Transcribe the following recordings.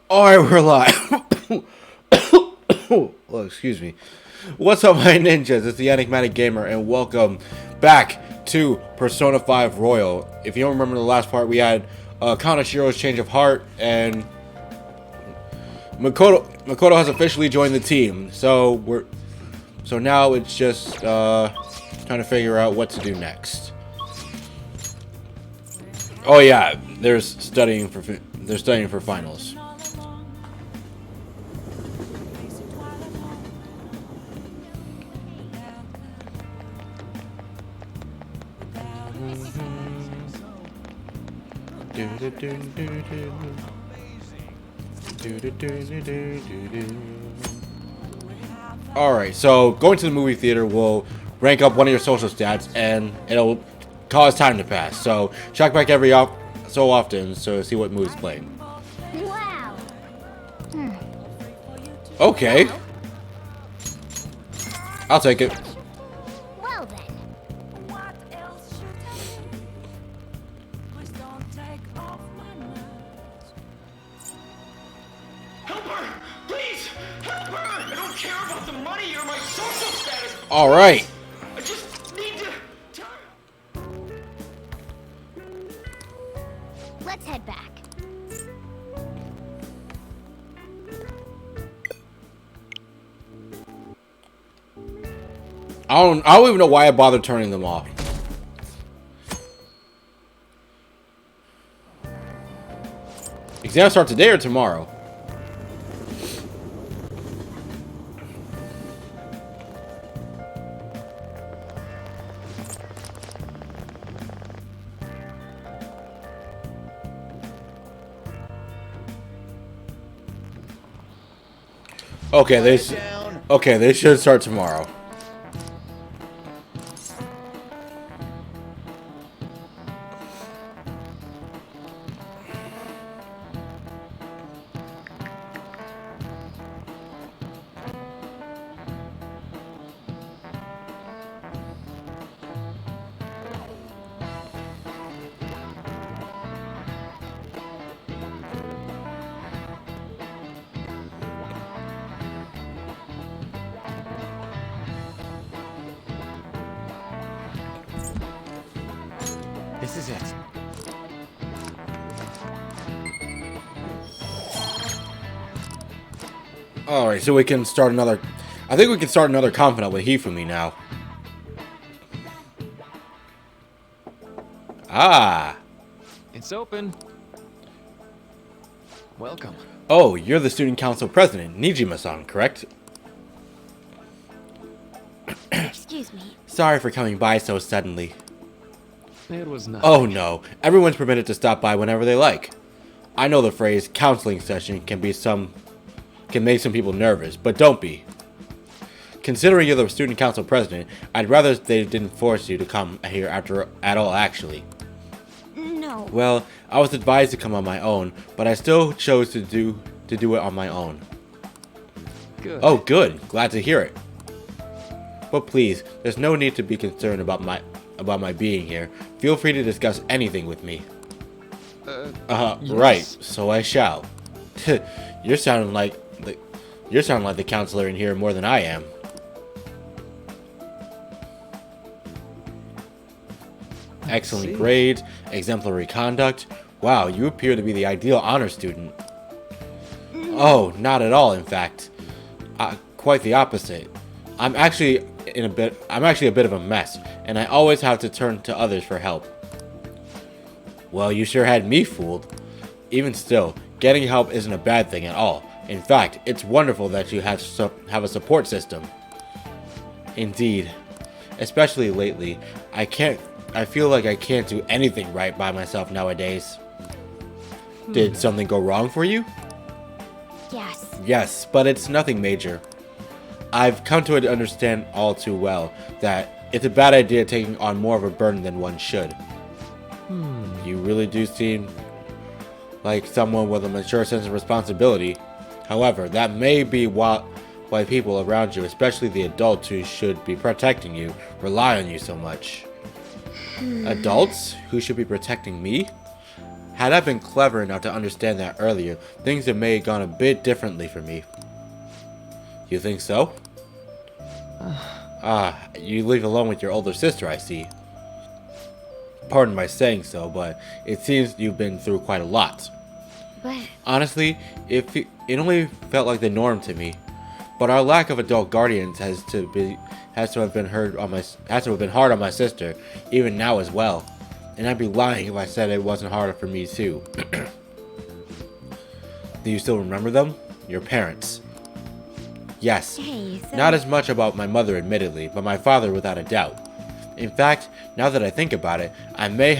Alright, we're live. Well, excuse me. What's up, my ninjas? It's the Enigmatic Gamer, and welcome back to Persona 5 Royal. If you don't remember the last part, we had Kanashiro's change of heart, and Makoto has officially joined the team. So now it's just trying to figure out what to do next. Oh yeah, they're studying for finals. Alright, so going to the movie theater will rank up one of your social stats and it'll cause time to pass. So check back so often to see what movie's playing. Wow. Okay. I'll take it. Well then. What else should I do? Please don't take off my nerves. Help her! Please! Help her! I don't care about the money or my social status. Alright. I just need to tell Let's head back. I don't even know why I bothered turning them off. Exam start today or tomorrow? Okay, they should start tomorrow. This is it. Alright, so we can start another... I think we can start another confidant with Hifumi now. Ah! It's open. Welcome. Oh, you're the student council president, Nijima-san, correct? Excuse me. Sorry for coming by so suddenly. It was not. Oh no, everyone's permitted to stop by whenever they like. I know the phrase counseling session can make some people nervous, but don't be. Considering you're the student council president, I'd rather they didn't force you to come here at all actually. No. Well, I was advised to come on my own, but I still chose to do it on my own. Good. Oh, good. Glad to hear it. But please, there's no need to be concerned about my being here. Feel free to discuss anything with me. Yes. Right. So I shall. You're sounding like the counselor in here more than I am. Excellent grades, exemplary conduct. Wow, you appear to be the ideal honor student. Oh, not at all, in fact. Quite the opposite. I'm actually a bit of a mess, and I always have to turn to others for help. Well, you sure had me fooled. Even still, getting help isn't a bad thing at all. In fact, it's wonderful that you have a support system. Indeed. Especially lately, I feel like I can't do anything right by myself nowadays. Did something go wrong for you? Yes. Yes, but it's nothing major. I've come to understand all too well that it's a bad idea taking on more of a burden than one should. You really do seem like someone with a mature sense of responsibility. However, that may be why people around you, especially the adults who should be protecting you, rely on you so much. Adults who should be protecting me? Had I been clever enough to understand that earlier, things may have gone a bit differently for me. You think so? You live alone with your older sister, I see. Pardon my saying so, but it seems you've been through quite a lot. But Honestly, it only felt like the norm to me. But our lack of adult guardians has to have been hard on my sister, even now as well. And I'd be lying if I said it wasn't harder for me too. Do you still remember them? Your parents? Yes. hey, so Not as much about my mother, admittedly, but my father without a doubt. In fact, now that I think about it, I may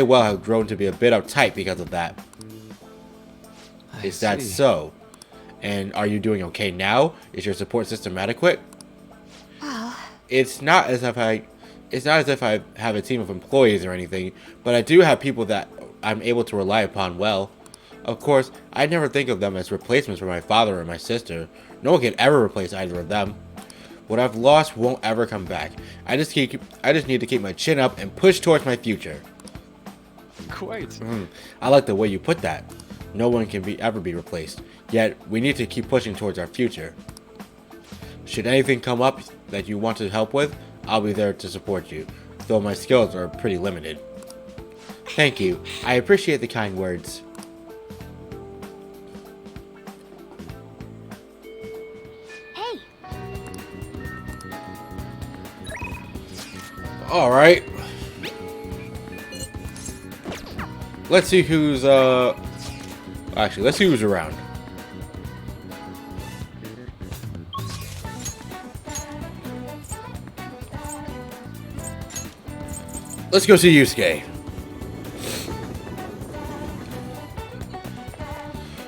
well have grown to be a bit uptight because of that. I Is that see. so? And are you doing okay now? Is your support system adequate? well, It's not as if I have a team of employees or anything, but I do have people that I'm able to rely upon well. Of course, I never think of them as replacements for my father or my sister. No one can ever replace either of them. What I've lost won't ever come back. I just need to keep my chin up and push towards my future. Quite. I like the way you put that. No one can ever be replaced. Yet, we need to keep pushing towards our future. Should anything come up that you want to help with, I'll be there to support you, though my skills are pretty limited. Thank you. I appreciate the kind words. hey, Alright. Let's see who's, actually, let's see who's around. Let's go see Yusuke.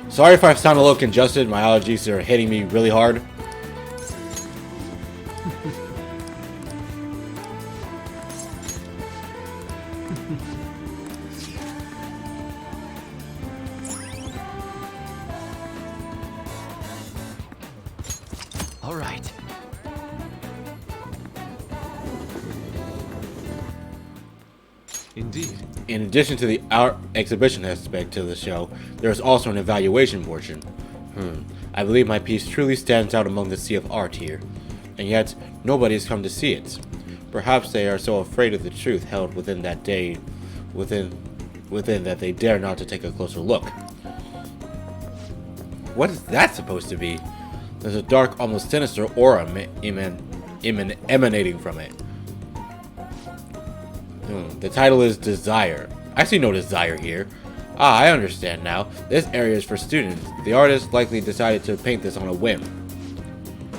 Sorry if I sound a little congested. My allergies are hitting me really hard. All right. Indeed. In addition to the art exhibition aspect to the show, there is also an evaluation portion. I believe my piece truly stands out among the sea of art here, and yet nobody has come to see it. Perhaps they are so afraid of the truth held within that they dare not to take a closer look. What is that supposed to be? There's a dark, almost sinister aura emanating from it. The title is Desire. I see no desire here. I understand now. This area is for students. The artist likely decided to paint this on a whim.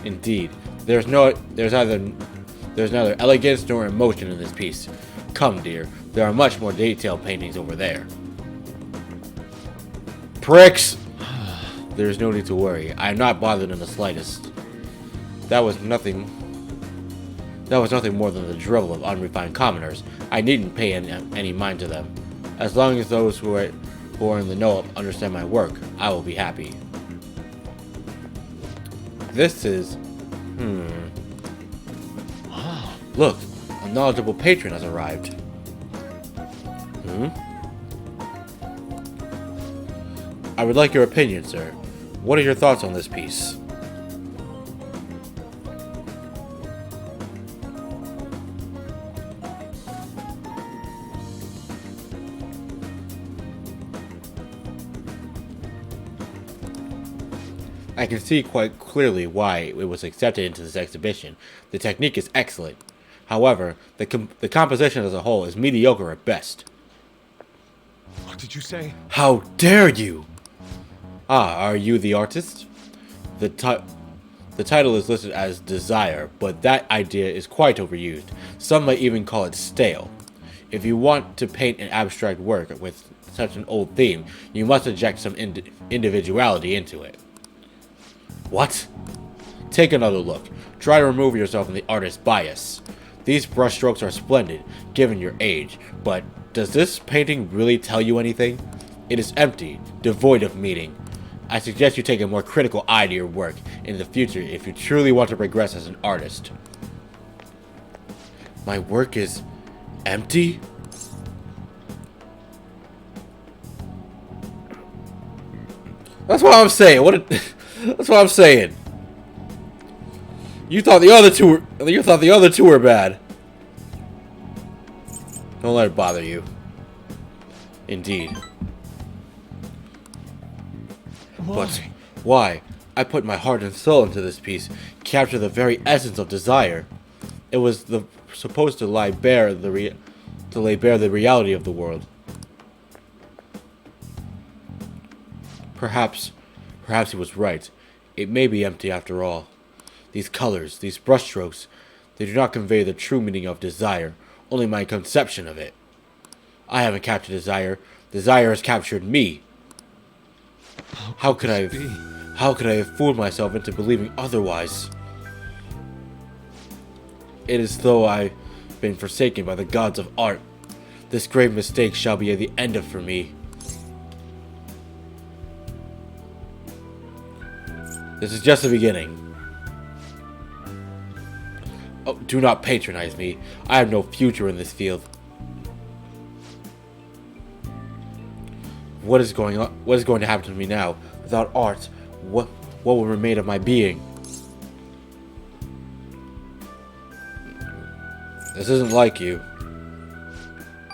Indeed, there's neither elegance nor emotion in this piece. Come, dear, there are much more detailed paintings over there. Pricks! There's no need to worry. I am not bothered in the slightest. That was nothing more than the drivel of unrefined commoners. I needn't pay any mind to them. As long as those who are in the know understand my work, I will be happy. This is... Look, a knowledgeable patron has arrived. I would like your opinion, sir. What are your thoughts on this piece? I can see quite clearly why it was accepted into this exhibition. The technique is excellent. However, the composition as a whole is mediocre at best. What did you say? How dare you! Are you the artist? The title is listed as Desire, but that idea is quite overused. Some might even call it stale. If you want to paint an abstract work with such an old theme, you must inject some individuality into it. What? Take another look. Try to remove yourself from the artist's bias. These brushstrokes are splendid, given your age, but does this painting really tell you anything? It is empty, devoid of meaning. I suggest you take a more critical eye to your work in the future if you truly want to progress as an artist. My work is empty? That's what I'm saying. That's what I'm saying. You thought the other two were bad. Don't let it bother you. Indeed. But why? I put my heart and soul into this piece, capture the very essence of desire. It was supposed to lay bare the reality of the world. Perhaps he was right. It may be empty after all. These colors, these brushstrokes, they do not convey the true meaning of desire, only my conception of it. I haven't captured desire. Desire has captured me. How could I have fooled myself into believing otherwise? It is though I've been forsaken by the gods of art. This grave mistake shall be the end of for me. This is just the beginning. Oh, do not patronize me. I have no future in this field. What is going on? What is going to happen to me now? Without art, what will remain of my being? This isn't like you.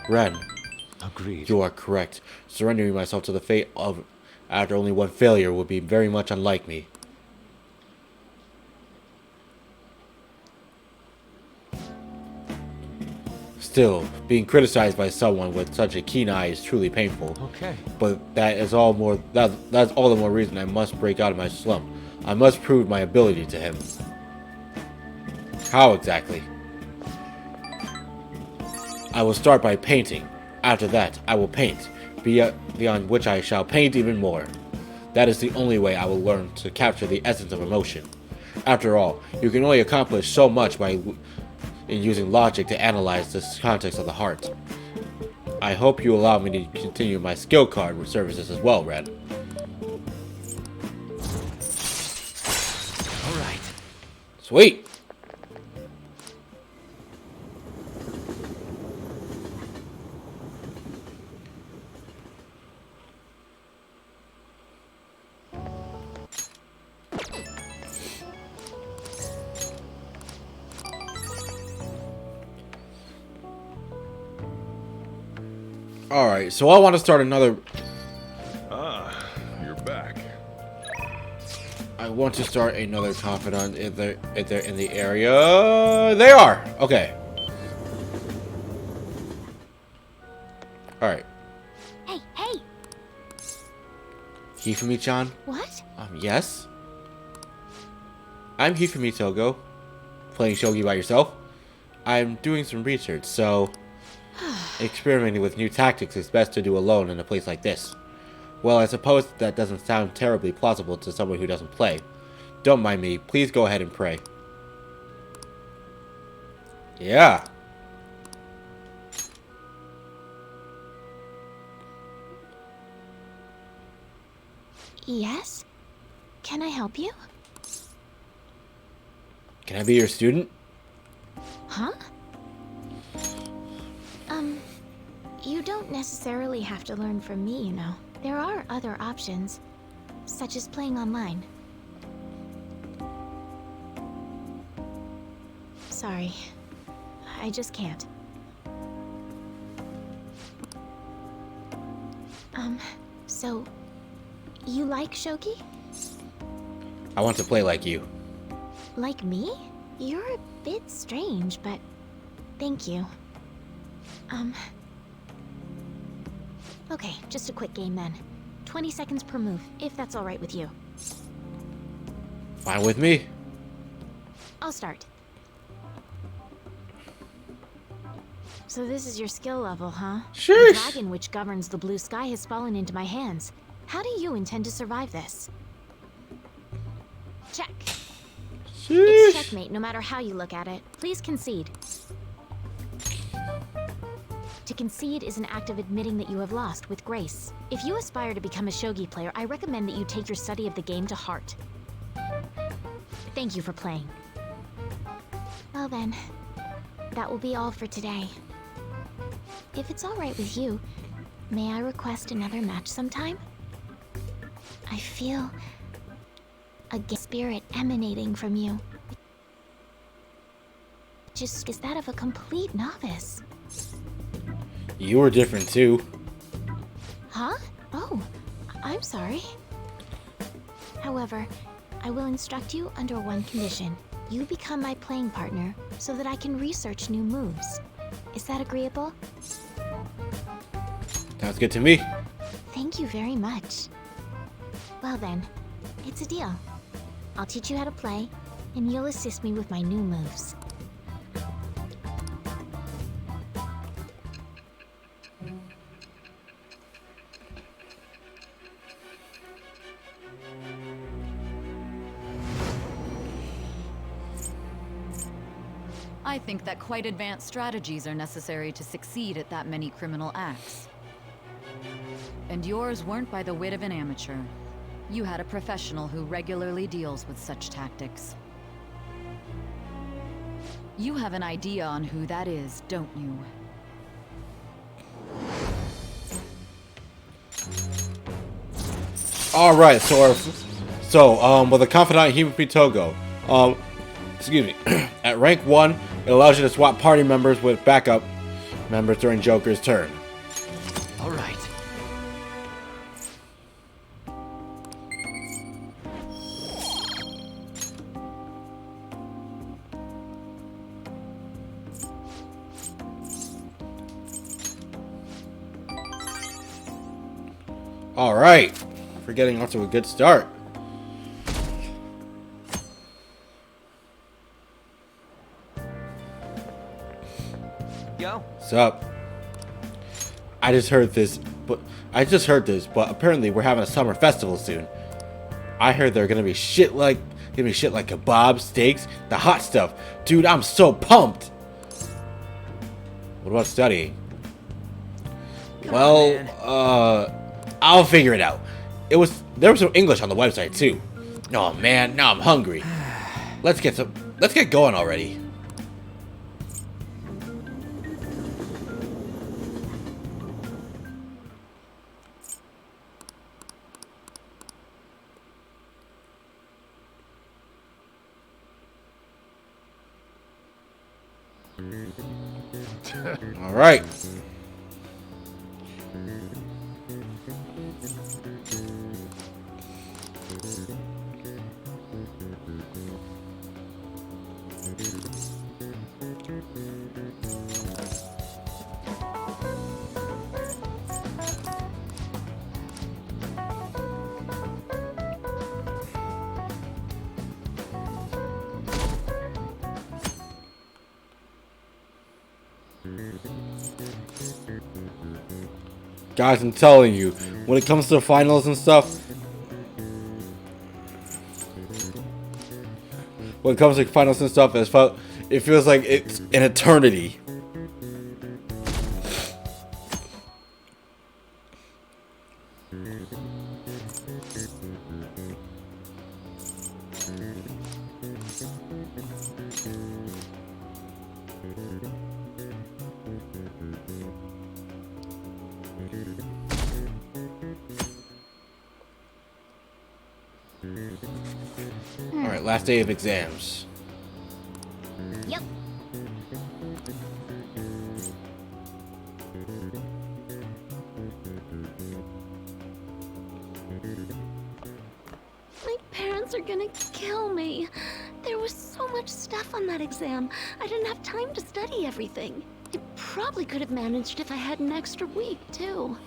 Ren. Agreed. You are correct. Surrendering myself to the fate of after only one failure would be very much unlike me. Still, being criticized by someone with such a keen eye is truly painful. Okay. But that's all the more reason I must break out of my slump. I must prove my ability to him. How exactly? I will start by painting. After that, I will paint, beyond which I shall paint even more. That is the only way I will learn to capture the essence of emotion. After all, you can only accomplish so much in using logic to analyze the context of the heart. I hope you allow me to continue my skill card with services as well, Red. Alright. Sweet! Alright, so I want to start another... You're back. I want to start another confidant in the area. They are! Okay. Alright. Hey, hey! Hifumi-chan? What? Yes? I'm Hifumi Togo. Playing shogi by yourself? I'm doing some research, so... experimenting with new tactics is best to do alone in a place like this. Well, I suppose that doesn't sound terribly plausible to someone who doesn't play. Don't mind me. Please go ahead and pray. Yeah. Yes? Can I help you? Can I be your student? Huh? You don't necessarily have to learn from me, you know. There are other options, such as playing online. Sorry. I just can't. So... you like shogi? I want to play like you. Like me? You're a bit strange, but... thank you. Okay, just a quick game then. 20 seconds per move, if that's alright with you. Fine with me. I'll start. So this is your skill level, huh? The Sheesh. dragon which governs the blue sky has fallen into my hands. How do you intend to survive this? Check. It's Sheesh. checkmate no matter how you look at it. Please concede. To concede is an act of admitting that you have lost with grace. If you aspire to become a shogi player, I recommend that you take your study of the game to heart. Thank you for playing. Well then, that will be all for today. If it's alright with you, may I request another match sometime? I feel a spirit emanating from you. Just is that of a complete novice. You were different too. Huh? Oh, I'm sorry. However, I will instruct you under one condition. You become my playing partner so that I can research new moves. Is that agreeable? Sounds good to me. Thank you very much. Well then, it's a deal. I'll teach you how to play, and you'll assist me with my new moves. I think that quite advanced strategies are necessary to succeed at that many criminal acts. And yours weren't by the wit of an amateur. You had a professional who regularly deals with such tactics. You have an idea on who that is, don't you? Alright, so with a confidant Hime Togo, excuse me, at rank 1, it allows you to swap party members with backup members during Joker's turn. All right. Alright, we're getting off to a good start. Yo. What's up? I just heard this, but apparently we're having a summer festival soon. I heard they're gonna be shit like kebabs, steaks, the hot stuff. Dude, I'm so pumped. What about studying? I'll figure it out. There was some English on the website too. Oh man, now I'm hungry. Let's get going already. All right. Guys, I'm telling you, when it comes to the finals and stuff, it feels like it's an eternity. Alright, last day of exams. Yep. My parents are gonna kill me. There was so much stuff on that exam. I didn't have time to study everything. I probably could have managed if I had an extra week, too.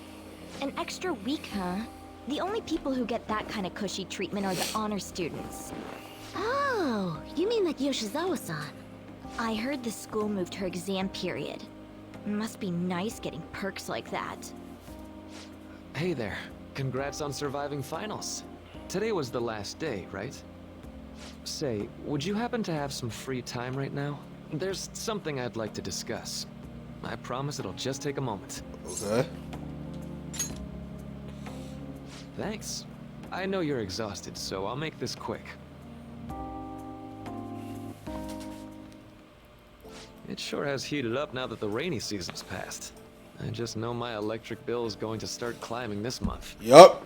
An extra week, huh? The only people who get that kind of cushy treatment are the honor students. Oh, you mean that Yoshizawa-san? I heard the school moved her exam period. Must be nice getting perks like that. Hey there. Congrats on surviving finals. Today was the last day, right? Say, would you happen to have some free time right now? There's something I'd like to discuss. I promise it'll just take a moment. Okay. Thanks. I know you're exhausted, so I'll make this quick. It sure has heated up now that the rainy season's passed. I just know my electric bill is going to start climbing this month. Yup.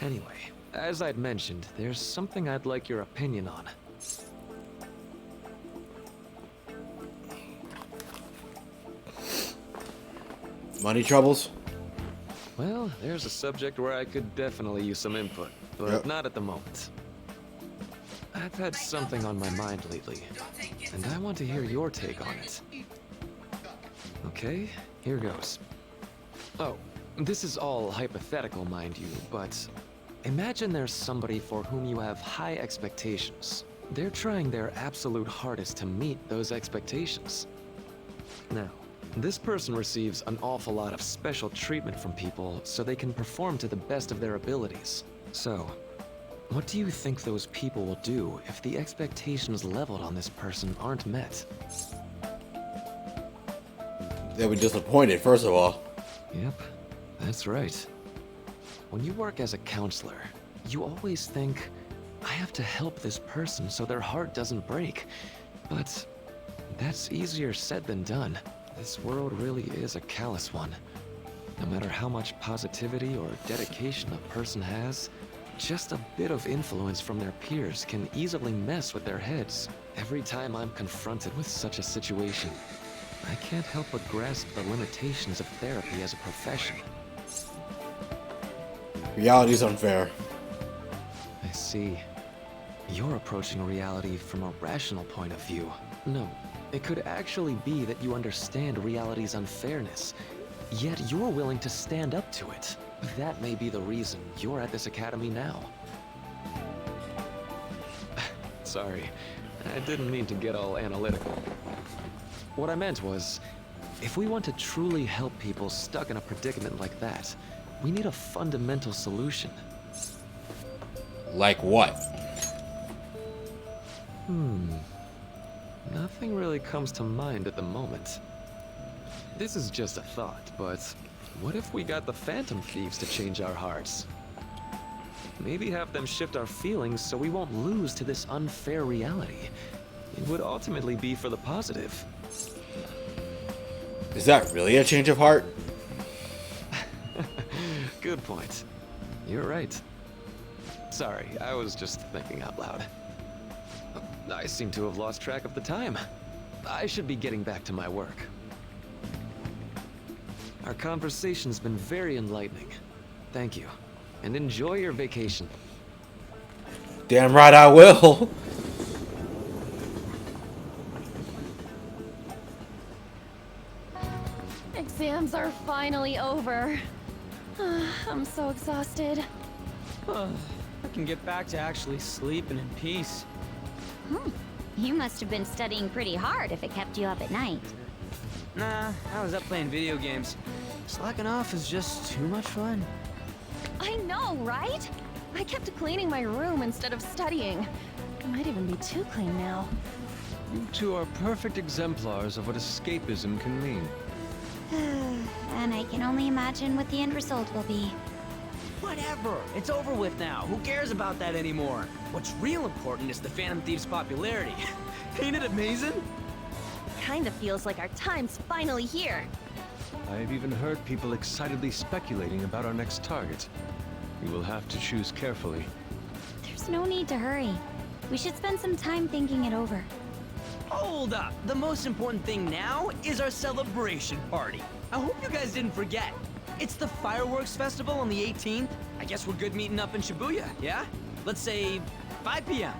Anyway, as I'd mentioned, there's something I'd like your opinion on. Money troubles? Well, there's a subject where I could definitely use some input, but Yep. not at the moment. I've had something on my mind lately, and I want to hear your take on it. Okay, here goes. Oh, this is all hypothetical, mind you, but imagine there's somebody for whom you have high expectations. They're trying their absolute hardest to meet those expectations. Now, this person receives an awful lot of special treatment from people so they can perform to the best of their abilities. So, what do you think those people will do if the expectations leveled on this person aren't met? They'll be disappointed, first of all. Yep, that's right. When you work as a counselor, you always think, I have to help this person so their heart doesn't break. But that's easier said than done. This world really is a callous one. No matter how much positivity or dedication a person has, just a bit of influence from their peers can easily mess with their heads. Every time I'm confronted with such a situation, I can't help but grasp the limitations of therapy as a profession. Reality's unfair. I see. You're approaching reality from a rational point of view. No, it could actually be that you understand reality's unfairness, yet you're willing to stand up to it. That may be the reason you're at this academy now. Sorry, I didn't mean to get all analytical. What I meant was, if we want to truly help people stuck in a predicament like that, we need a fundamental solution. Like what? Nothing really comes to mind at the moment. This is just a thought, but what if we got the Phantom Thieves to change our hearts? Maybe have them shift our feelings so we won't lose to this unfair reality. It would ultimately be for the positive. Is that really a change of heart? Good point. You're right. Sorry, I was just thinking out loud. I seem to have lost track of the time. I should be getting back to my work. Our conversation's been very enlightening. Thank you, and enjoy your vacation. Damn right I will. Exams are finally over. I'm so exhausted. I can get back to actually sleeping in peace. You must have been studying pretty hard if it kept you up at night. Nah, I was up playing video games. Slacking off is just too much fun. I know, right? I kept cleaning my room instead of studying. It might even be too clean now. You two are perfect exemplars of what escapism can mean. And I can only imagine what the end result will be. Whatever, it's over with now. Who cares about that anymore? What's real important is the Phantom Thieves' popularity. Ain't it amazing? Kinda feels like our time's finally here. I've even heard people excitedly speculating about our next target. We will have to choose carefully. There's no need to hurry. We should spend some time thinking it over. Hold up! The most important thing now is our celebration party. I hope you guys didn't forget. It's the fireworks festival on the 18th. I guess we're good meeting up in Shibuya, yeah? Let's say 5 p.m.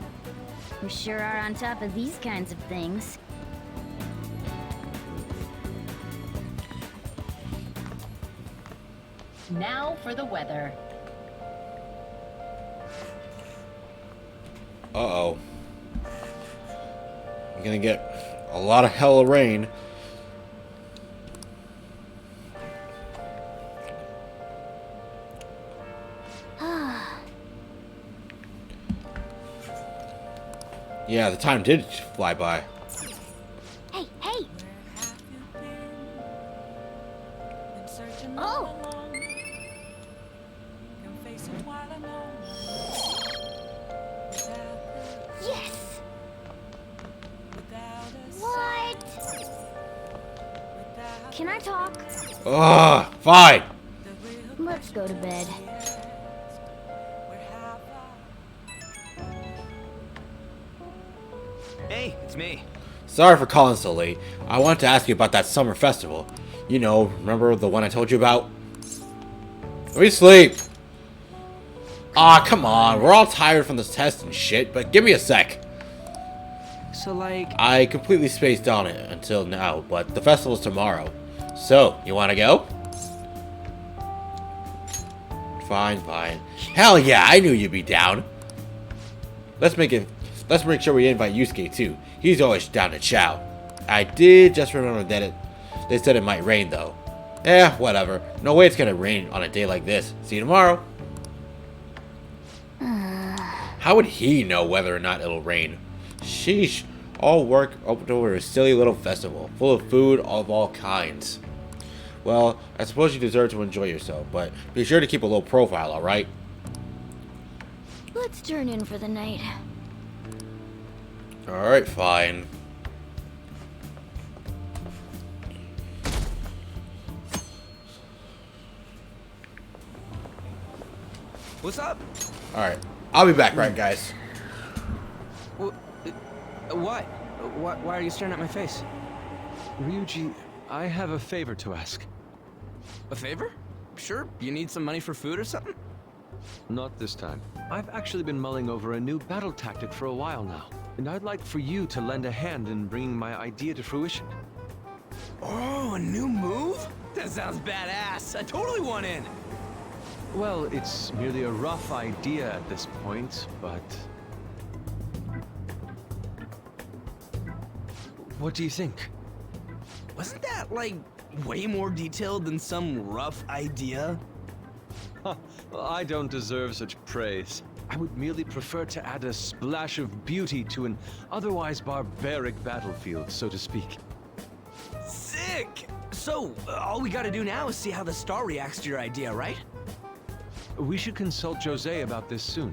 You sure are on top of these kinds of things. Now for the weather. Uh-oh. I'm gonna get a lot of hella rain. Yeah, the time did fly by. Hey, hey! Oh! Yes! What? Can I talk? Fine. Let's go to bed. Hey, it's me. Sorry for calling so late. I wanted to ask you about that summer festival. You know, remember the one I told you about? Let me sleep! Aw, come on. We're all tired from this test and shit, but give me a sec. So, like... I completely spaced on it until now, but the festival's tomorrow. So, you wanna go? Fine, fine. Hell yeah, I knew you'd be down. Let's make sure we invite Yusuke too. He's always down to chow. I did just remember that they said it might rain though. Eh, whatever. No way it's gonna rain on a day like this. See you tomorrow. How would he know whether or not it'll rain? Sheesh. All work up over a silly little festival, full of food of all kinds. Well, I suppose you deserve to enjoy yourself, but be sure to keep a low profile, alright? Let's turn in for the night. Alright, fine. What's up? Alright. I'll be back, right, guys? What? Why are you staring at my face? Ryuji, I have a favor to ask. A favor? Sure. You need some money for food or something? Not this time. I've actually been mulling over a new battle tactic for a while now, and I'd like for you to lend a hand in bringing my idea to fruition. Oh, a new move? That sounds badass. I totally want in. Well, it's merely a rough idea at this point, but... What do you think? Wasn't that, like, way more detailed than some rough idea? Huh, well, I don't deserve such praise. I would merely prefer to add a splash of beauty to an otherwise barbaric battlefield, so to speak. Sick! So, all we gotta do now is see how the star reacts to your idea, right? We should consult Jose about this soon.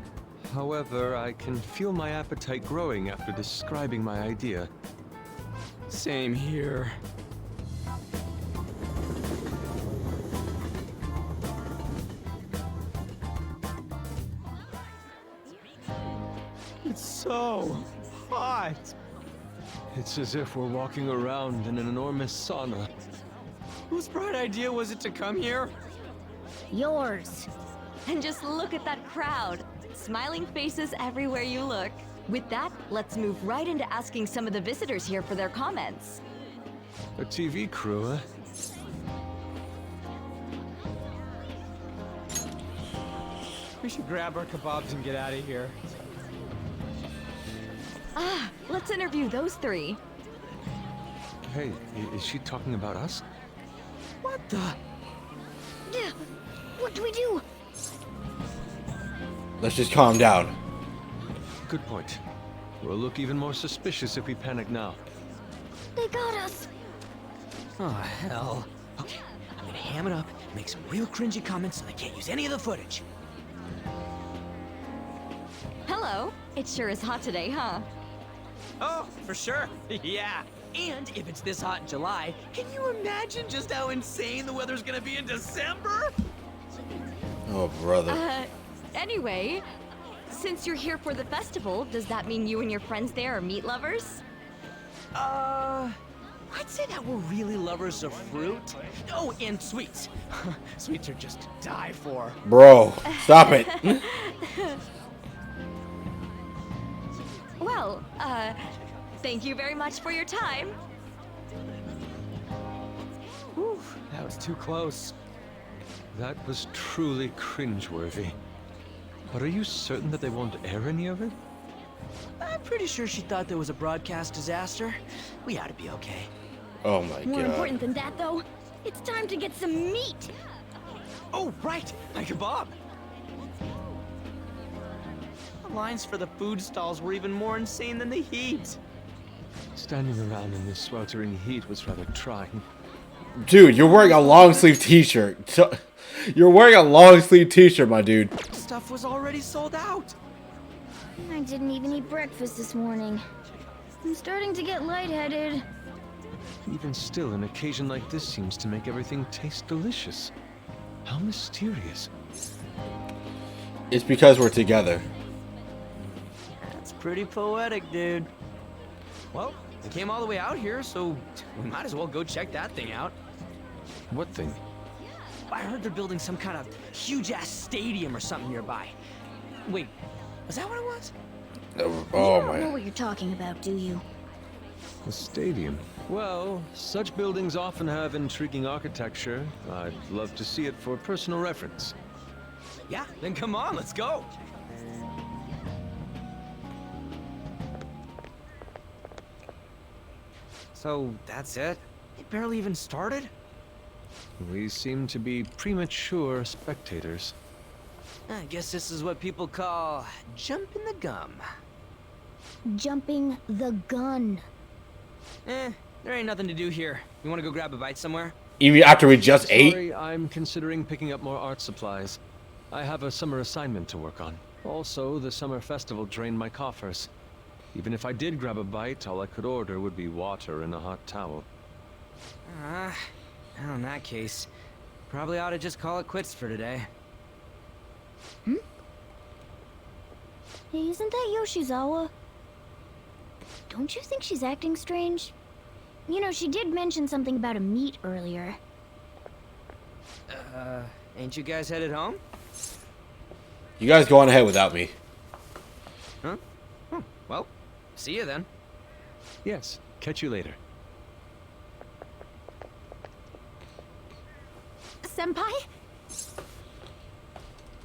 However, I can feel my appetite growing after describing my idea. Same here. It's so hot. It's as if we're walking around in an enormous sauna. Whose bright idea was it to come here? Yours. And just look at that crowd. Smiling faces everywhere you look. With that, let's move right into asking some of the visitors here for their comments. A TV crew, eh? We should grab our kebabs and get out of here. Ah, let's interview those three. Hey, is she talking about us? What the? Yeah, what do we do? Let's just calm down. Good point. We'll look even more suspicious if we panic now. They got us. Oh, hell. Okay, I'm gonna ham it up, make some real cringy comments so they can't use any of the footage. Hello. It sure is hot today, huh? Oh, for sure. Yeah. And if it's this hot in July, can you imagine just how insane the weather's gonna be in December? Oh, brother. Anyway, since you're here for the festival, does that mean you and your friends there are meat lovers? I'd say that we're really lovers of fruit. Oh, and sweets. Sweets are just to die for. Bro, stop it. Well, thank you very much for your time. Whew, that was too close. That was truly cringeworthy. But are you certain that they won't air any of it? I'm pretty sure she thought there was a broadcast disaster. We ought to be okay. Oh my More god. important than that, though, it's time to get some meat. Oh, right, my kebab. The lines for the food stalls were even more insane than the heat. Standing around in this sweltering heat was rather trying. Dude, you're wearing a long sleeve t-shirt. You're wearing a long sleeve t-shirt, my dude. Stuff was already sold out. I didn't even eat breakfast this morning. I'm starting to get lightheaded. Even still, an occasion like this seems to make everything taste delicious. How mysterious. It's because we're together. That's pretty poetic, dude. Well, we came all the way out here, so we might as well go check that thing out. What thing? I heard they're building some kind of huge-ass stadium or something nearby. Wait, was that what it was? Oh You don't know my. what you're talking about, do you? A stadium. Well, such buildings often have intriguing architecture. I'd love to see it for personal reference. Yeah, then come on, let's go. So, that's it? It barely even started? We seem to be premature spectators. I guess this is what people call jumping the gum. Jumping the gun. There ain't nothing to do here. You wanna go grab a bite somewhere? Even after we just ate? Sorry, I'm considering picking up more art supplies. I have a summer assignment to work on. Also, the summer festival drained my coffers. Even if I did grab a bite, all I could order would be water and a hot towel. Well, in that case, probably ought to just call it quits for today. Hey, isn't that Yoshizawa? Don't you think she's acting strange? You know, she did mention something about a meet earlier. Ain't you guys headed home? You guys go on ahead without me. Huh? Well, see you then. Yes, catch you later. Senpai?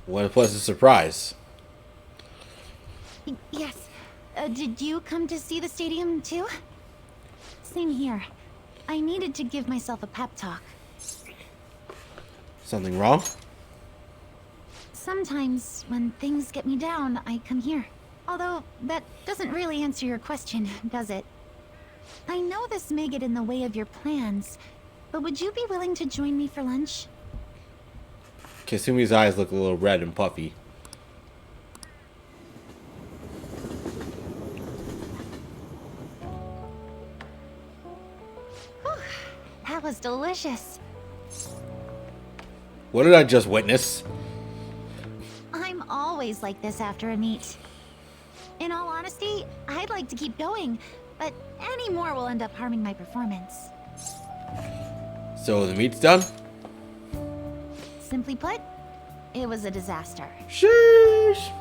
What a pleasant surprise. Yes. Did you come to see the stadium too? Same here. I needed to give myself a pep talk. Something wrong? Sometimes, when things get me down, I come here. Although, that doesn't really answer your question, does it? I know this may get in the way of your plans, but would you be willing to join me for lunch? Kasumi's eyes look a little red and puffy. That was delicious. What did I just witness? I'm always like this after a meet. In all honesty, I'd like to keep going, but any more will end up harming my performance. So the meat's done? Simply put, it was a disaster. Sheesh!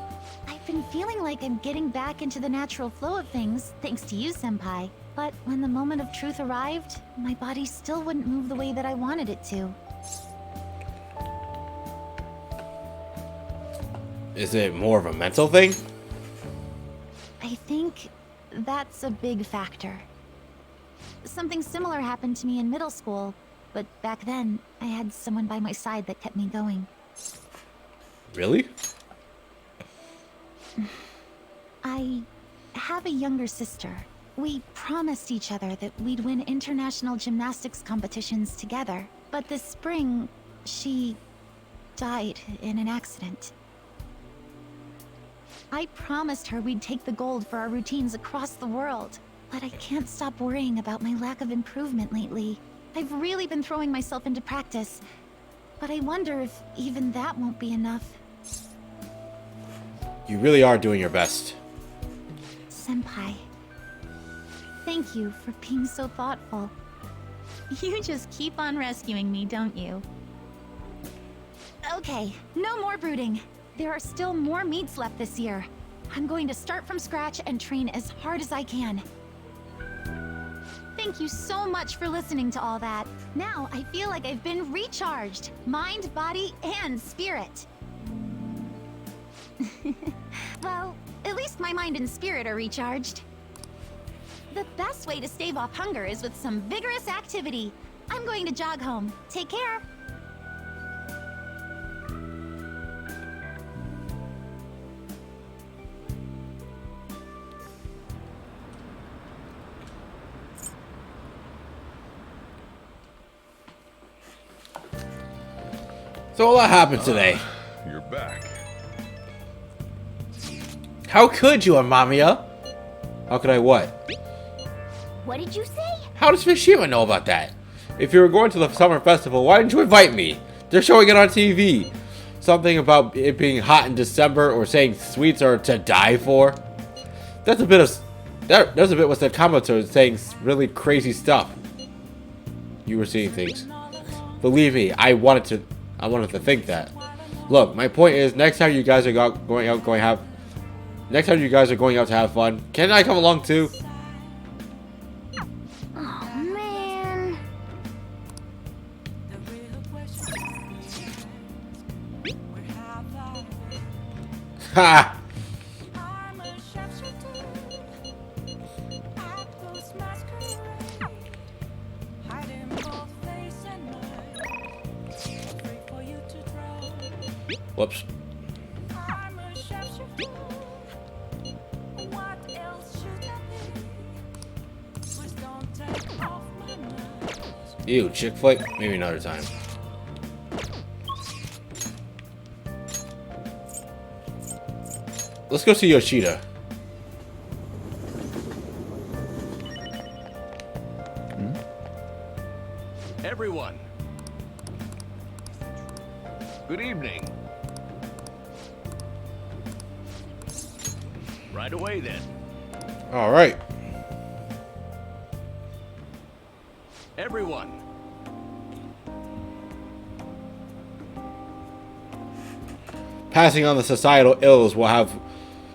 I've been feeling like I'm getting back into the natural flow of things, thanks to you, Senpai. But when the moment of truth arrived, my body still wouldn't move the way that I wanted it to. Is it more of a mental thing? I think that's a big factor. Something similar happened to me in middle school, but back then, I had someone by my side that kept me going. Really? I have a younger sister. We promised each other that we'd win international gymnastics competitions together. But this spring, she died in an accident. I promised her we'd take the gold for our routines across the world. But I can't stop worrying about my lack of improvement lately. I've really been throwing myself into practice. But I wonder if even that won't be enough. You really are doing your best. Senpai, thank you for being so thoughtful. You just keep on rescuing me, don't you? Okay, no more brooding. There are still more meets left this year. I'm going to start from scratch and train as hard as I can. Thank you so much for listening to all that. Now I feel like I've been recharged. Mind, body, and spirit. Well, at least my mind and spirit are recharged. The best way to stave off hunger is with some vigorous activity. I'm going to jog home. Take care. So a lot happened today. You're back. How could you, Amamiya? How could I what? What did you say? How does Mishima know about that? If you were going to the summer festival, why didn't you invite me? They're showing it on TV. Something about it being hot in December or saying sweets are to die for. That's a bit of There's a bit with the commenter saying really crazy stuff. You were seeing things. Believe me, I wanted to think that. Look, my point is, next time you guys are going out to have fun, can I come along too? Oh, man. Ha! Whoops. Ew, chick flick? Maybe another time. Let's go see Yoshida. Everyone. Good evening. Right away then. All right. Everyone. Passing on the societal ills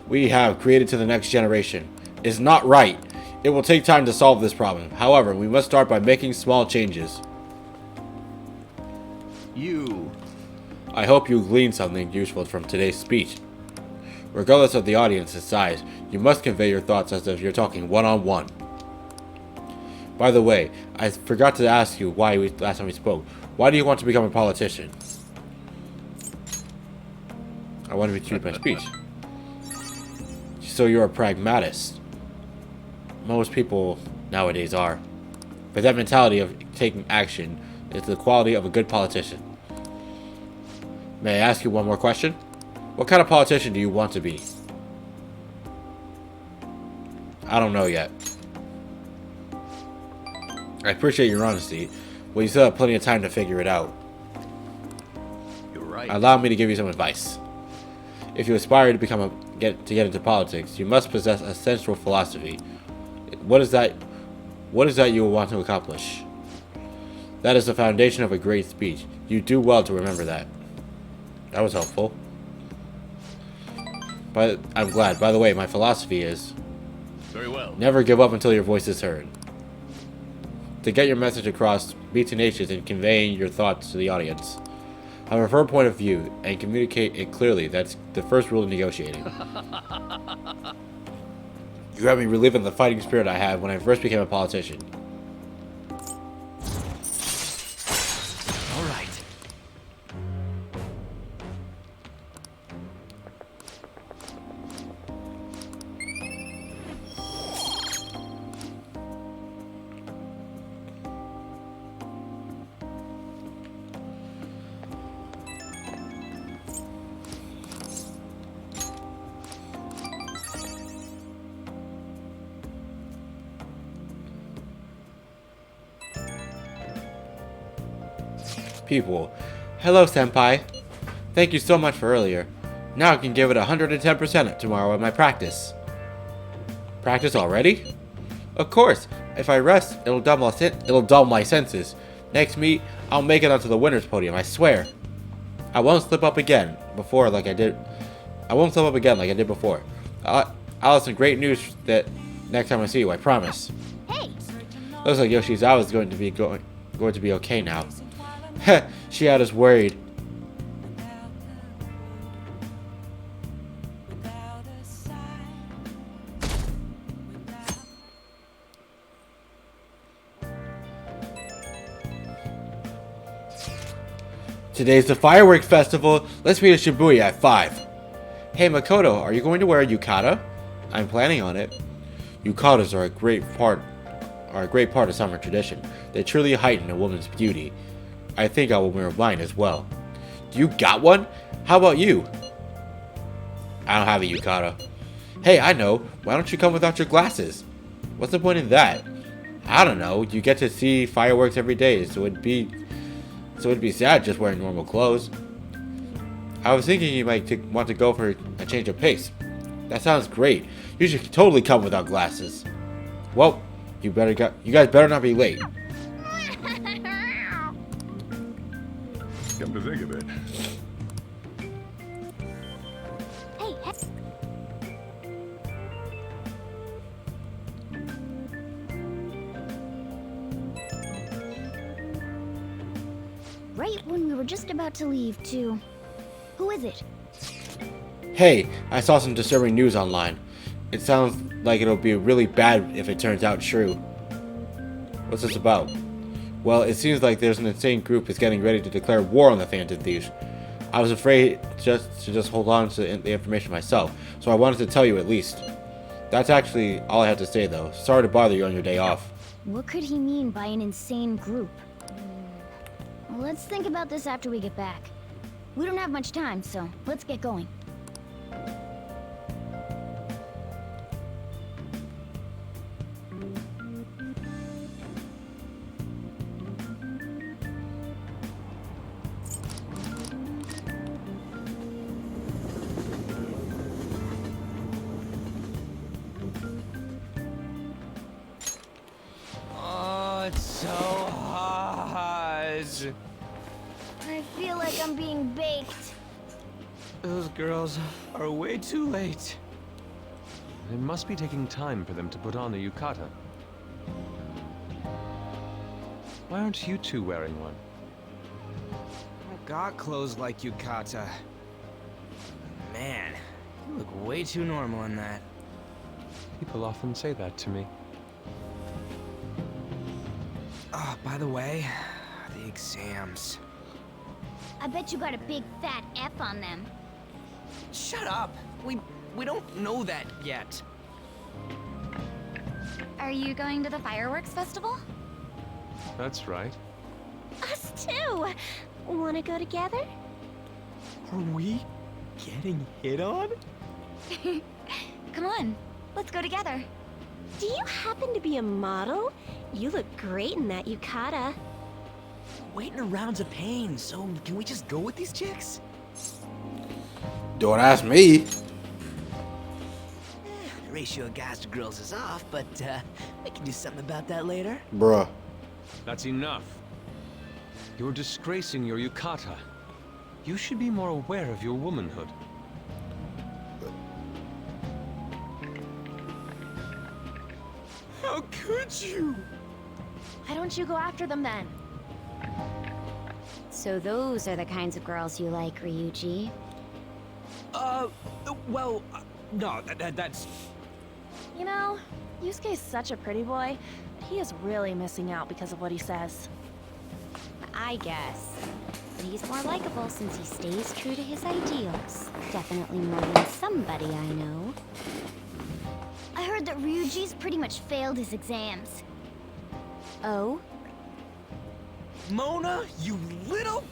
we have created to the next generation is not right. It will take time to solve this problem. However, we must start by making small changes. I hope you gleaned something useful from today's speech. Regardless of the audience's size, you must convey your thoughts as if you're talking one-on-one. By the way, I forgot to ask you last time we spoke. Why do you want to become a politician? I want to repeat my speech. So you're a pragmatist. Most people nowadays are. But that mentality of taking action is the quality of a good politician. May I ask you one more question? What kind of politician do you want to be? I don't know yet. I appreciate your honesty, but you still have plenty of time to figure it out. You're right. Allow me to give you some advice. If you aspire to get into politics, you must possess a central philosophy. What is that you will want to accomplish? That is the foundation of a great speech. You do well to remember that. That was helpful. But I'm glad. By the way, my philosophy is very well. Never give up until your voice is heard. To get your message across, be tenacious in conveying your thoughts to the audience. Have a firm point of view and communicate it clearly. That's the first rule of negotiating. You have me reliving the fighting spirit I had when I first became a politician. All right. People. Hello, Senpai. Thank you so much for earlier. Now I can give it 110% tomorrow at my practice. Practice already? Of course. If I rest, it'll dull my senses. Next meet, I'll make it onto the winner's podium, I swear. I won't slip up again like I did before. Allison, great news that next time I see you, I promise. Hey! Looks like Yoshizawa is going to be okay now. Heh, she had us worried. Today's the fireworks festival. Let's meet at Shibuya at 5. Hey Makoto, are you going to wear a yukata? I'm planning on it. Yukatas are a great part of summer tradition. They truly heighten a woman's beauty. I think I will wear mine as well. Do you got one? How about you? I don't have a yukata. Hey, I know. Why don't you come without your glasses? What's the point in that? I don't know. You get to see fireworks every day, so it'd be sad just wearing normal clothes. I was thinking you might want to go for a change of pace. That sounds great. You should totally come without glasses. Well, you guys better not be late. Come to think of it. Hey, right when we were just about to leave, too. Who is it? Hey, I saw some disturbing news online. It sounds like it'll be really bad if it turns out true. What's this about? Well, it seems like there's an insane group is getting ready to declare war on the Phantom Thieves. I was afraid to just hold on to the information myself, so I wanted to tell you at least. That's actually all I have to say though. Sorry to bother you on your day off. What could he mean by an insane group? Let's think about this after we get back. We don't have much time, so let's get going. Oh, it's so hot. I feel like I'm being baked. Those girls are way too late. It must be taking time for them to put on the yukata. Why aren't you two wearing one? I got clothes like yukata. Man, you look way too normal in that. People often say that to me. Oh, by the way, the exams. I bet you got a big fat F on them. Shut up! We don't know that yet. Are you going to the fireworks festival? That's right. Us too! Wanna go together? Are we getting hit on? Come on, let's go together. Do you happen to be a model? You look great in that yukata. Waiting around's a pain, so can we just go with these chicks? Don't ask me. The ratio of guys to girls is off, but we can do something about that later. Bruh. That's enough. You're disgracing your yukata. You should be more aware of your womanhood. How could you? Why don't you go after them then? So those are the kinds of girls you like, Ryuji. Well, no, that's... You know, Yusuke's such a pretty boy, but he is really missing out because of what he says. I guess. But he's more likable since he stays true to his ideals. Definitely more than somebody I know. I heard that Ryuji's pretty much failed his exams. Oh? Mona, you little...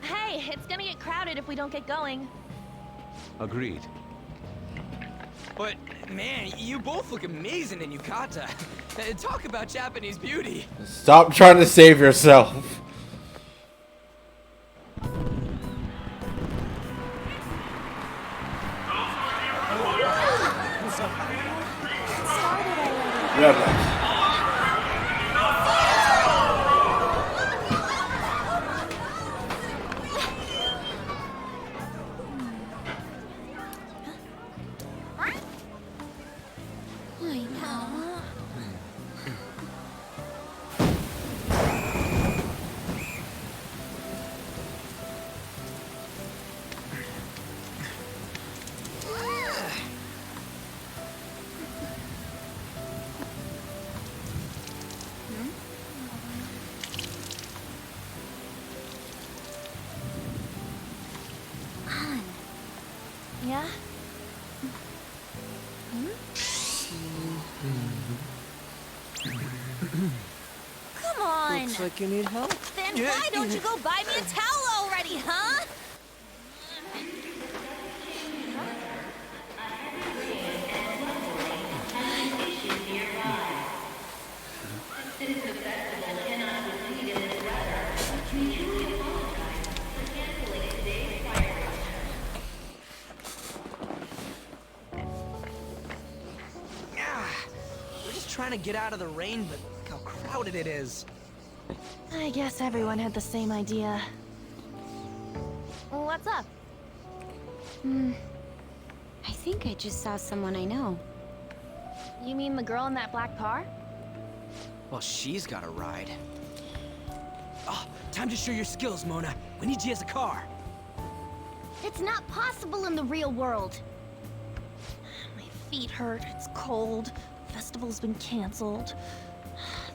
Hey, it's gonna get crowded if we don't get going. Agreed. But, man, you both look amazing in yukata. Talk about Japanese beauty. Stop trying to save yourself. Yeah, Yeah? Come on! Looks like you need help. Then why don't you go buy me a towel already, huh? trying to get out of the rain, but look how crowded it is. I guess everyone had the same idea. What's up? I think I just saw someone I know. You mean the girl in that black car? Well, she's got a ride. Oh, time to show your skills, Mona. We need you as a car. It's not possible in the real world. My feet hurt, it's cold, the festival's been canceled.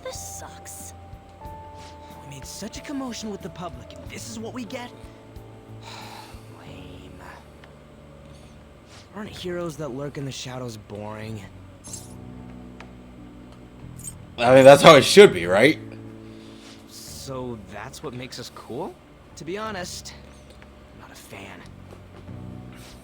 This sucks. We made such a commotion with the public, and this is what we get? Lame. Aren't heroes that lurk in the shadows boring? I mean, that's how it should be, right? So that's what makes us cool? To be honest, I'm not a fan.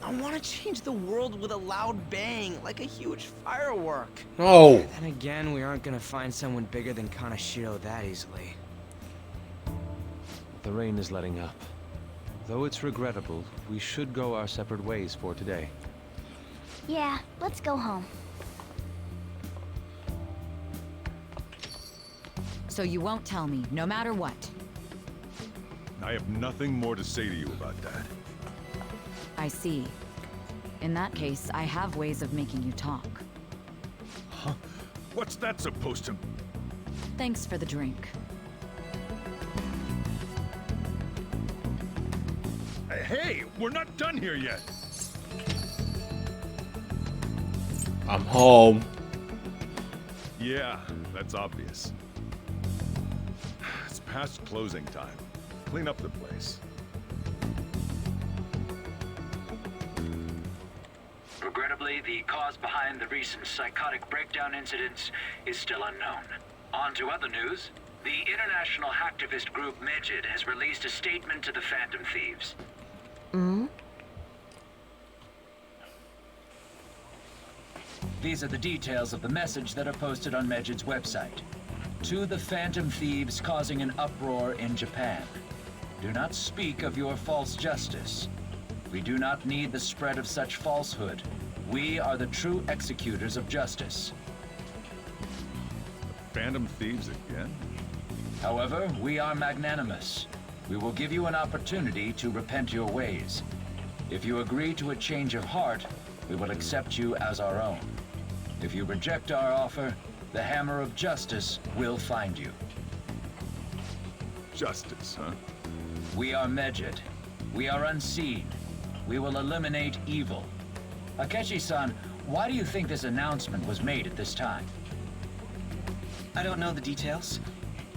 I want to change the world with a loud bang, like a huge firework. No. Then again, we aren't gonna find someone bigger than Kanashiro that easily. The rain is letting up. Though it's regrettable, we should go our separate ways for today. Yeah, let's go home. So you won't tell me, no matter what. I have nothing more to say to you about that. I see. In that case, I have ways of making you talk. Huh? What's that supposed to... Thanks for the drink. Hey, we're not done here yet. I'm home. Yeah, that's obvious. It's past closing time. Clean up the place. Regrettably, the cause behind the recent psychotic breakdown incidents is still unknown. On to other news. The international hacktivist group Medjed has released a statement to the Phantom Thieves. These are the details of the message that are posted on Medjed's website. To the Phantom Thieves causing an uproar in Japan. Do not speak of your false justice. We do not need the spread of such falsehood. We are the true executors of justice. Phantom Thieves again? However, we are magnanimous. We will give you an opportunity to repent your ways. If you agree to a change of heart, we will accept you as our own. If you reject our offer, the hammer of justice will find you. Justice, huh? We are Medjed. We are unseen. We will eliminate evil. Akechi-san, why do you think this announcement was made at this time? I don't know the details,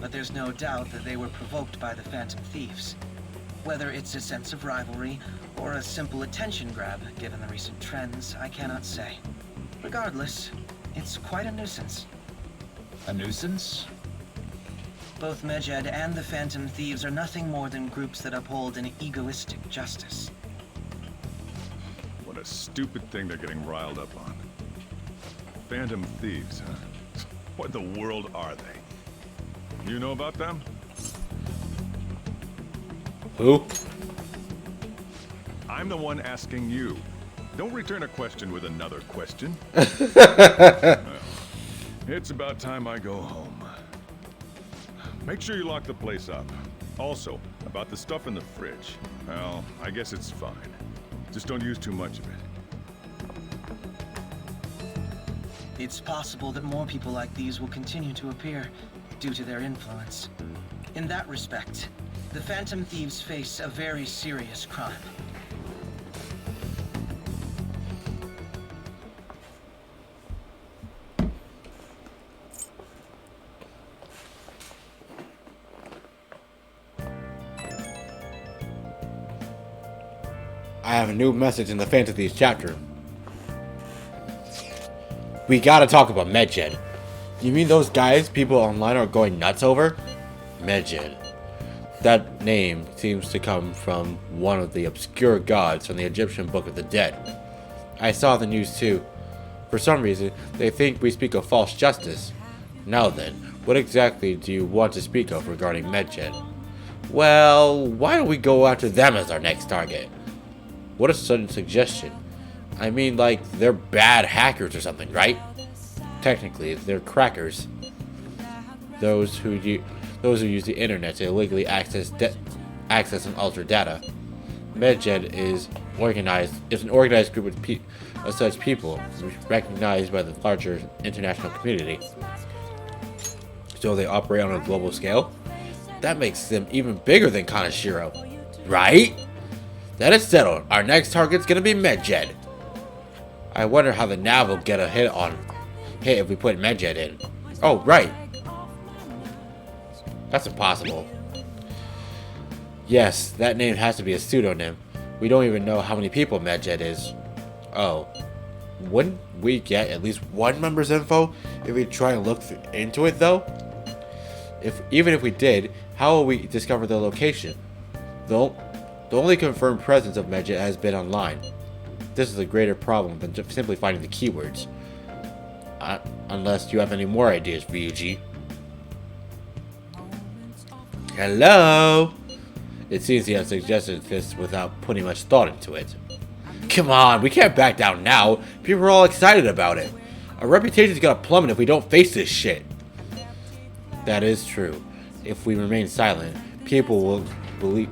but there's no doubt that they were provoked by the Phantom Thieves. Whether it's a sense of rivalry or a simple attention grab, given the recent trends, I cannot say. Regardless, it's quite a nuisance. A nuisance? Both Medjed and the Phantom Thieves are nothing more than groups that uphold an egoistic justice. What a stupid thing they're getting riled up on. Phantom Thieves, huh? What the world are they? You know about them? Who? I'm the one asking you. Don't return a question with another question. Well, it's about time I go home. Make sure you lock the place up. Also, about the stuff in the fridge. Well, I guess it's fine. Just don't use too much of it. It's possible that more people like these will continue to appear due to their influence. In that respect, the Phantom Thieves face a very serious crime. I have a new message in the Phantom Thieves chapter. We gotta talk about Medjed. You mean those guys people online are going nuts over? Medjed. That name seems to come from one of the obscure gods from the Egyptian Book of the Dead. I saw the news too. For some reason, they think we speak of false justice. Now then, what exactly do you want to speak of regarding Medjed? Well, why don't we go after them as our next target? What a sudden suggestion. I mean, like, they're bad hackers or something, right? technically, they're crackers. Those who use the internet to illegally access and alter data. MedJed is an organized group of such people, recognized by the larger international community. So they operate on a global scale? That makes them even bigger than Kaneshiro, right? That is settled. Our next target's gonna be MedJed. I wonder how the Nav will get a hit if we put MedJed in. Oh, right. That's impossible. Yes, that name has to be a pseudonym. We don't even know how many people MedJed is. Oh. Wouldn't we get at least one member's info if we try and look into it, though? Even if we did, how will we discover the location? The only confirmed presence of MedJed has been online. This is a greater problem than just simply finding the keywords. Unless you have any more ideas, Ryuji. Hello? It seems he has suggested this without putting much thought into it. Come on, we can't back down now. People are all excited about it. Our reputation's gonna plummet if we don't face this shit. That is true. If we remain silent, people will believe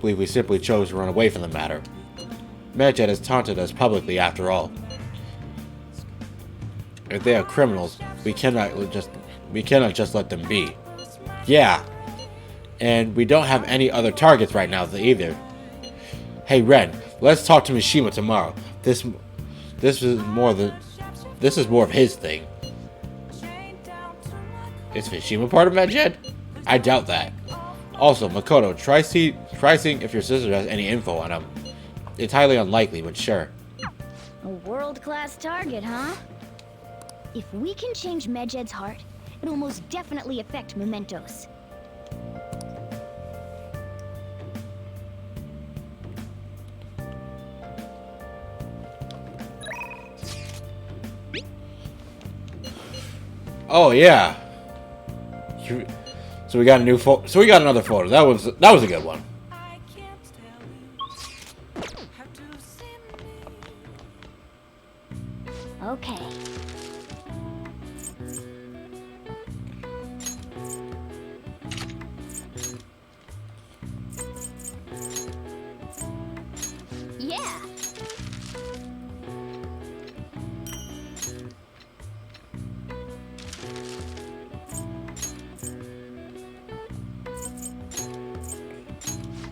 we simply chose to run away from the matter. MedJed has taunted us publicly after all. If they are criminals, we cannot just let them be. Yeah. And we don't have any other targets right now either. Hey Ren, let's talk to Mishima tomorrow. This is more of his thing. Is Mishima part of MedJed? I doubt that. Also, Makoto, try seeing if your sister has any info on him. It's highly unlikely, but sure. A world-class target, huh? If we can change MedJed's heart, it'll most definitely affect Mementos. Oh yeah. So we got a new photo. So we got another photo. That was a good one. Okay. Yeah.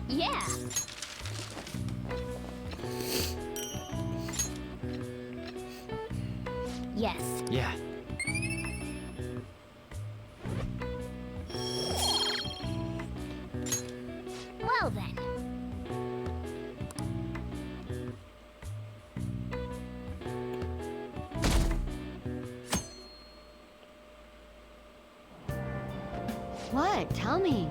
Yeah. Yes. Yeah. Well then. What? Tell me.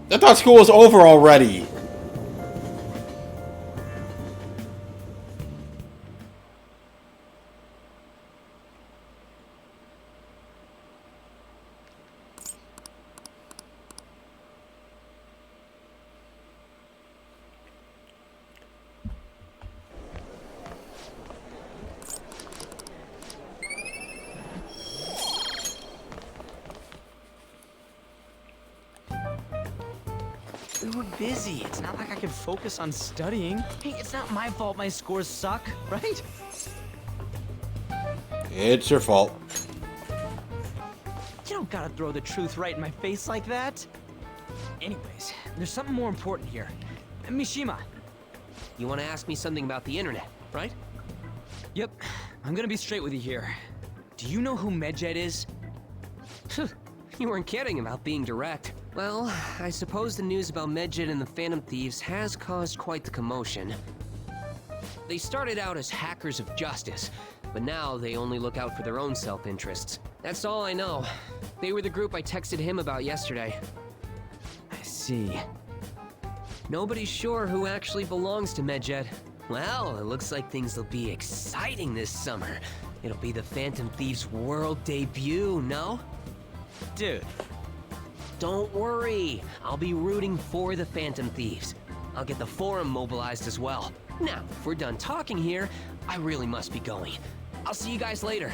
I thought school was over already. We were busy. It's not like I could focus on studying. Hey, it's not my fault my scores suck, right? It's your fault. You don't gotta throw the truth right in my face like that. Anyways, there's something more important here. Mishima. You want to ask me something about the internet, right? Yep. I'm gonna be straight with you here. Do you know who MedJed is? You weren't kidding about being direct. Well, I suppose the news about MedJed and the Phantom Thieves has caused quite the commotion. They started out as hackers of justice, but now they only look out for their own self-interests. That's all I know. They were the group I texted him about yesterday. I see. Nobody's sure who actually belongs to MedJed. Well, it looks like things will be exciting this summer. It'll be the Phantom Thieves' world debut, no? Dude. Don't worry. I'll be rooting for the Phantom Thieves. I'll get the forum mobilized as well. Now, if we're done talking here, I really must be going. I'll see you guys later.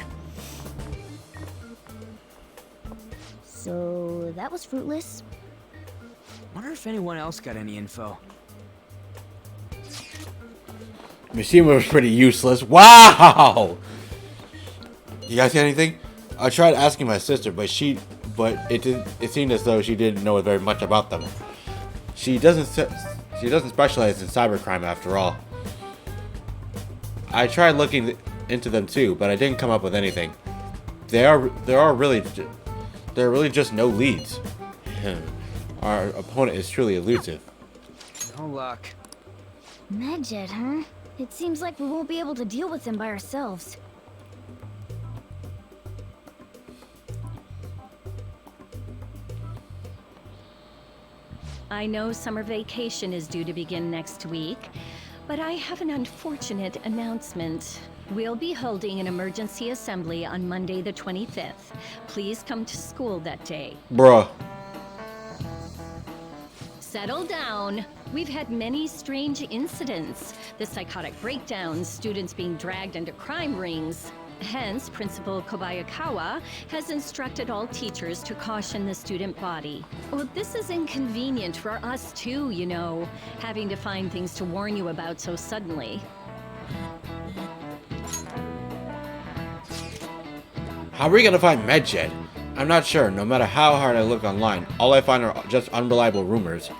So that was fruitless. Wonder if anyone else got any info. Mishima was pretty useless. Wow! You guys see anything? I tried asking my sister, but it seemed as though she didn't know very much about them. She doesn't specialize in cybercrime after all. I tried looking into them too, but I didn't come up with anything. There are really just no leads. Our opponent is truly elusive. No luck. Medjed, huh? It seems like we won't be able to deal with him by ourselves. I know summer vacation is due to begin next week, but I have an unfortunate announcement. We'll be holding an emergency assembly on Monday the 25th. Please come to school that day. Bruh. Settle down. We've had many strange incidents. The psychotic breakdowns, students being dragged into crime rings. Hence, Principal Kobayakawa has instructed all teachers to caution the student body. Well, this is inconvenient for us too, you know, having to find things to warn you about so suddenly. How are we gonna find Medjed? I'm not sure. No matter how hard I look online, all I find are just unreliable rumors.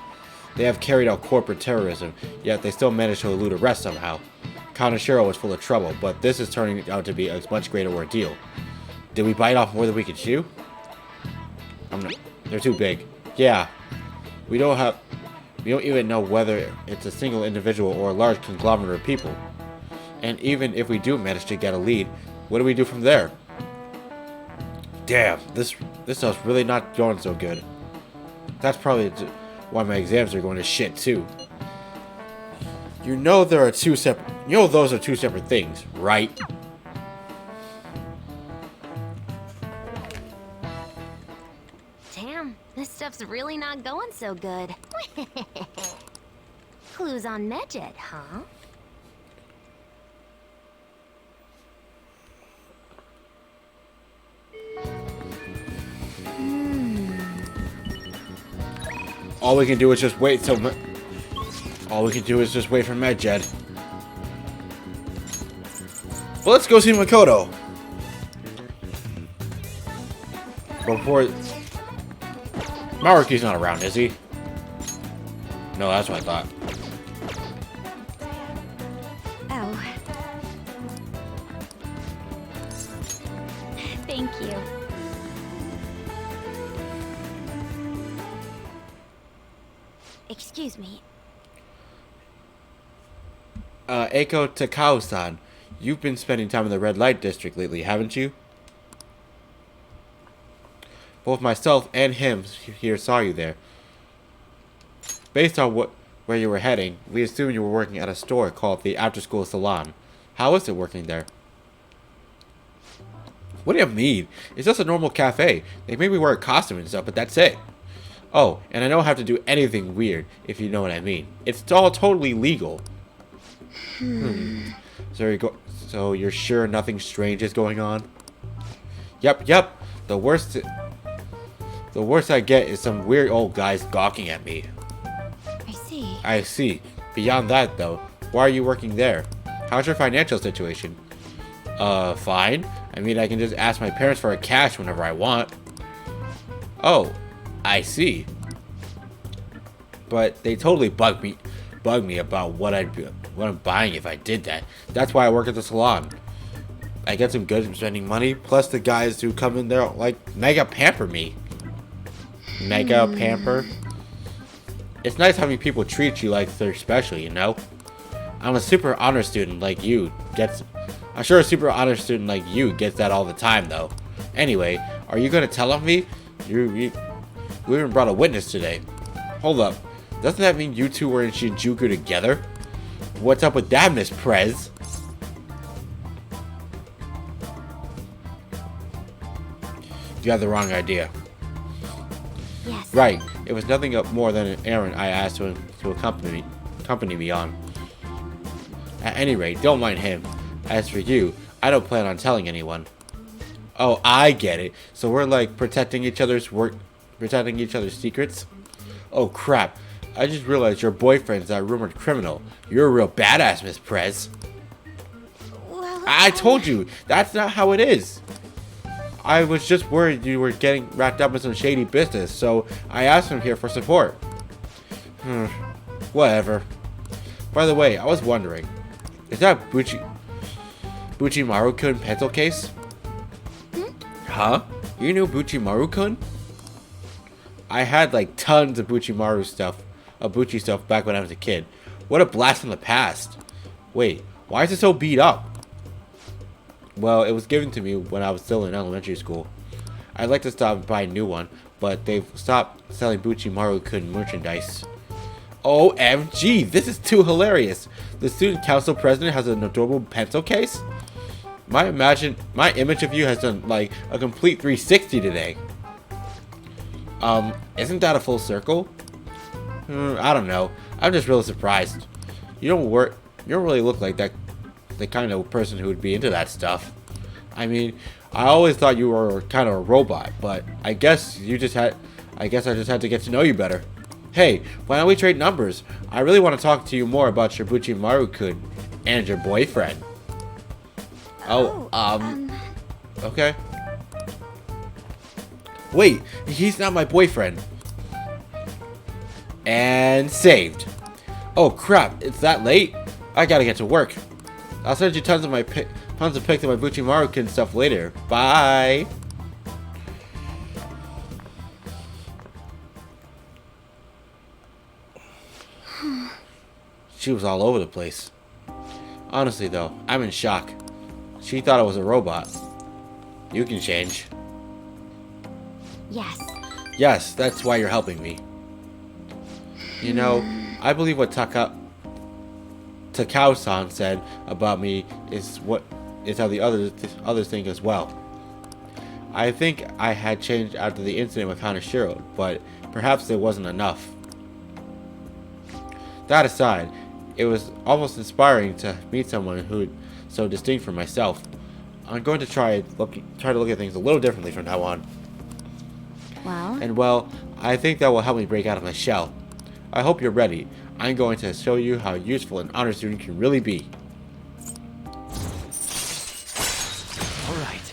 They have carried out corporate terrorism, yet they still managed to elude arrest somehow. Kaneshiro was full of trouble, but this is turning out to be a much greater ordeal. Did we bite off more than we could chew? They're too big. Yeah. We don't even know whether it's a single individual or a large conglomerate of people. And even if we do manage to get a lead, what do we do from there? Damn, this stuff's really not going so good. That's probably why my exams are going to shit too. You know those are two separate things, right? Damn, this stuff's really not going so good. Clues on Medjed, huh? All we can do is just wait for Medjed. Well, let's go see Makoto. Before Maruki's not around, is he? No, that's what I thought. Oh. Thank you. Excuse me. Eiko Takao-san, you've been spending time in the red light district lately, haven't you? Both myself and him here saw you there. Based on where you were heading, we assumed you were working at a store called the After School Salon. How is it working there? What do you mean? It's just a normal cafe. They made me wear a costume and stuff, but that's it. Oh, and I don't have to do anything weird, if you know what I mean. It's all totally legal. So you're sure nothing strange is going on? Yep. The worst I get is some weird old guys gawking at me. I see. Beyond that, though, why are you working there? How's your financial situation? Fine. I mean, I can just ask my parents for a cash whenever I want. Oh, I see. But they totally bug me about what I'm buying if I did that. That's why I work at the salon. I get some good spending money, plus the guys who come in there like mega pamper me. Mega pamper. It's nice having people treat you like they're special, you know? I'm a super honor student like you I'm sure a super honor student like you gets that all the time though. Anyway, are you gonna tell on me? We even brought a witness today. Hold up. Doesn't that mean you two were in Shinjuku together? What's up with that, Miss Prez? You have the wrong idea. Yes. Right. It was nothing more than an errand I asked him to accompany me on. At any rate, don't mind him. As for you, I don't plan on telling anyone. Oh, I get it. So we're like protecting each other's secrets? Oh crap. I just realized your boyfriend's that rumored criminal. You're a real badass, Miss Prez. Well, I told you, that's not how it is. I was just worried you were getting wrapped up in some shady business, so I asked him here for support. Whatever. By the way, I was wondering, is that Buchimaru-kun pencil case? Huh? You knew Buchimaru-kun? I had like tons of Buchi stuff back when I was a kid. What a blast from the past. Wait, why is it so beat up? Well, it was given to me when I was still in elementary school. I'd like to stop and buy a new one, but they've stopped selling Buchimaru-kun merchandise. OMG, this is too hilarious. The student council president has an adorable pencil case? My image of you has done like a complete 360 today. Isn't that a full circle? I don't know. I'm just really surprised. You don't really look like the kind of person who would be into that stuff. I mean, I always thought you were kind of a robot, but I guess I just had to get to know you better. Hey, why don't we trade numbers? I really want to talk to you more about Shibuchi Maru-kun and your boyfriend. Okay. Wait, he's not my boyfriend. And saved. Oh crap, it's that late? I gotta get to work. I'll send you tons of pics of my Buchimaru-kun stuff later. Bye. She was all over the place. Honestly though, I'm in shock. She thought I was a robot. You can change. Yes. Yes, that's why you're helping me. You know, I believe what Takao-san said about me is how the others think as well. I think I had changed after the incident with Hanashiro, but perhaps it wasn't enough. That aside, it was almost inspiring to meet someone who so distinct from myself. I'm going to try to look at things a little differently from now on. Well? And well, I think that will help me break out of my shell. I hope you're ready. I'm going to show you how useful an honor student can really be. All right.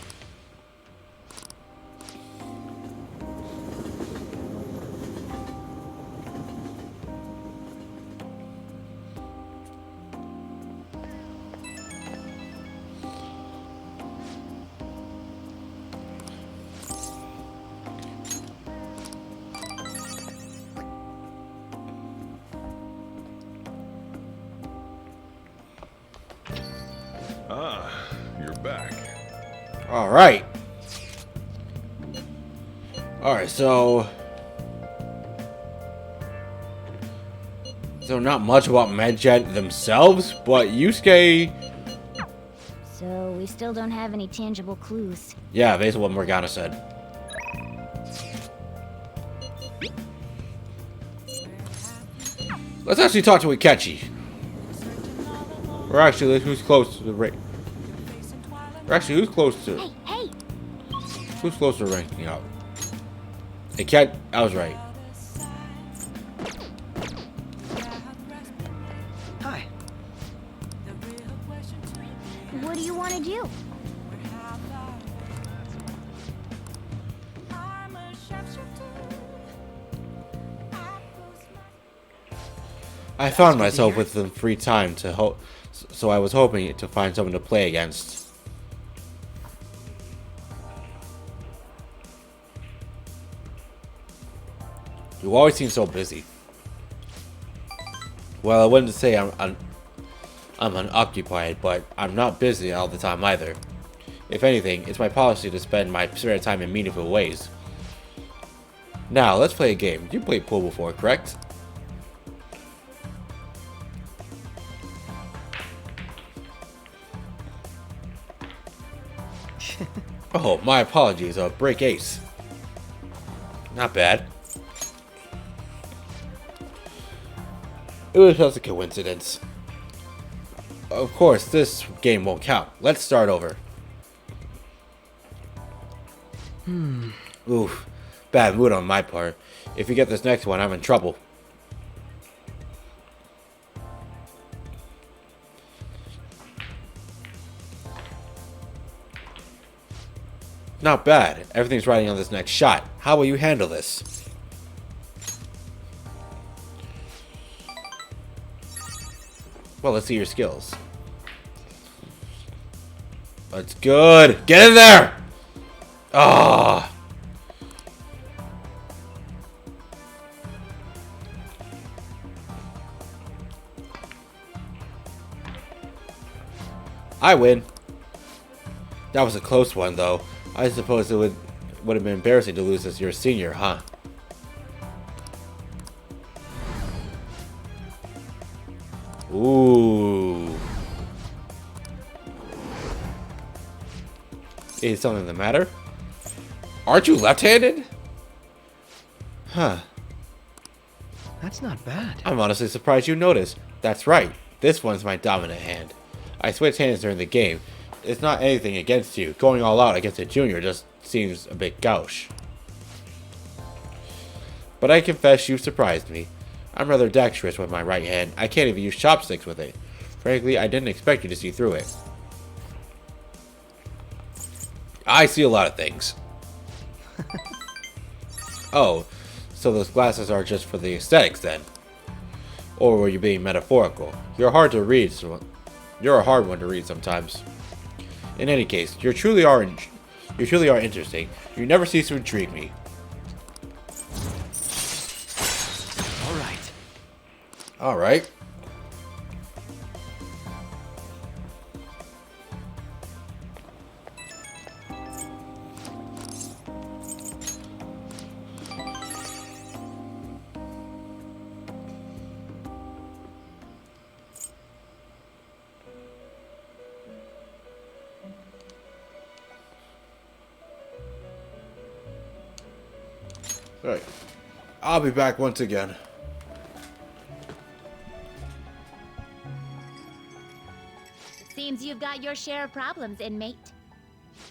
You're back. Alright, so not much about Medjet themselves, but Yusuke... So we still don't have any tangible clues. Yeah, basically what Morgana said. Let's actually talk to Ikechi. Or actually, who's close to the rank? Or actually, who's close to... Hey! Who's close to ranking up? Ikechi, I was right. Hi. What do you want to do? I found myself with some free time so I was hoping to find someone to play against. You always seem so busy. Well, I wouldn't say I'm unoccupied, but I'm not busy all the time either. If anything, it's my policy to spend my spare time in meaningful ways. Now, let's play a game. You played pool before, correct? Oh, my apologies. Break ace. Not bad. It was just a coincidence. Of course, this game won't count. Let's start over. Oof. Bad mood on my part. If you get this next one, I'm in trouble. Not bad. Everything's riding on this next shot. How will you handle this? Well, let's see your skills. That's good. Get in there! Ah. I win. That was a close one, though. I suppose it would have been embarrassing to lose as your senior, huh? Ooh. Is something the matter? Aren't you left-handed? Huh. That's not bad. I'm honestly surprised you noticed. That's right. This one's my dominant hand. I switched hands during the game. It's not anything against you. Going all out against a junior just seems a bit gauche. But I confess you've surprised me. I'm rather dexterous with my right hand. I can't even use chopsticks with it. Frankly, I didn't expect you to see through it. I see a lot of things. Oh, so those glasses are just for the aesthetics then? Or were you being metaphorical? You're hard to read, so you're a hard one to read sometimes. In any case, you truly are interesting. You never cease to intrigue me. All right. Right. I'll be back once again. Seems you've got your share of problems, inmate.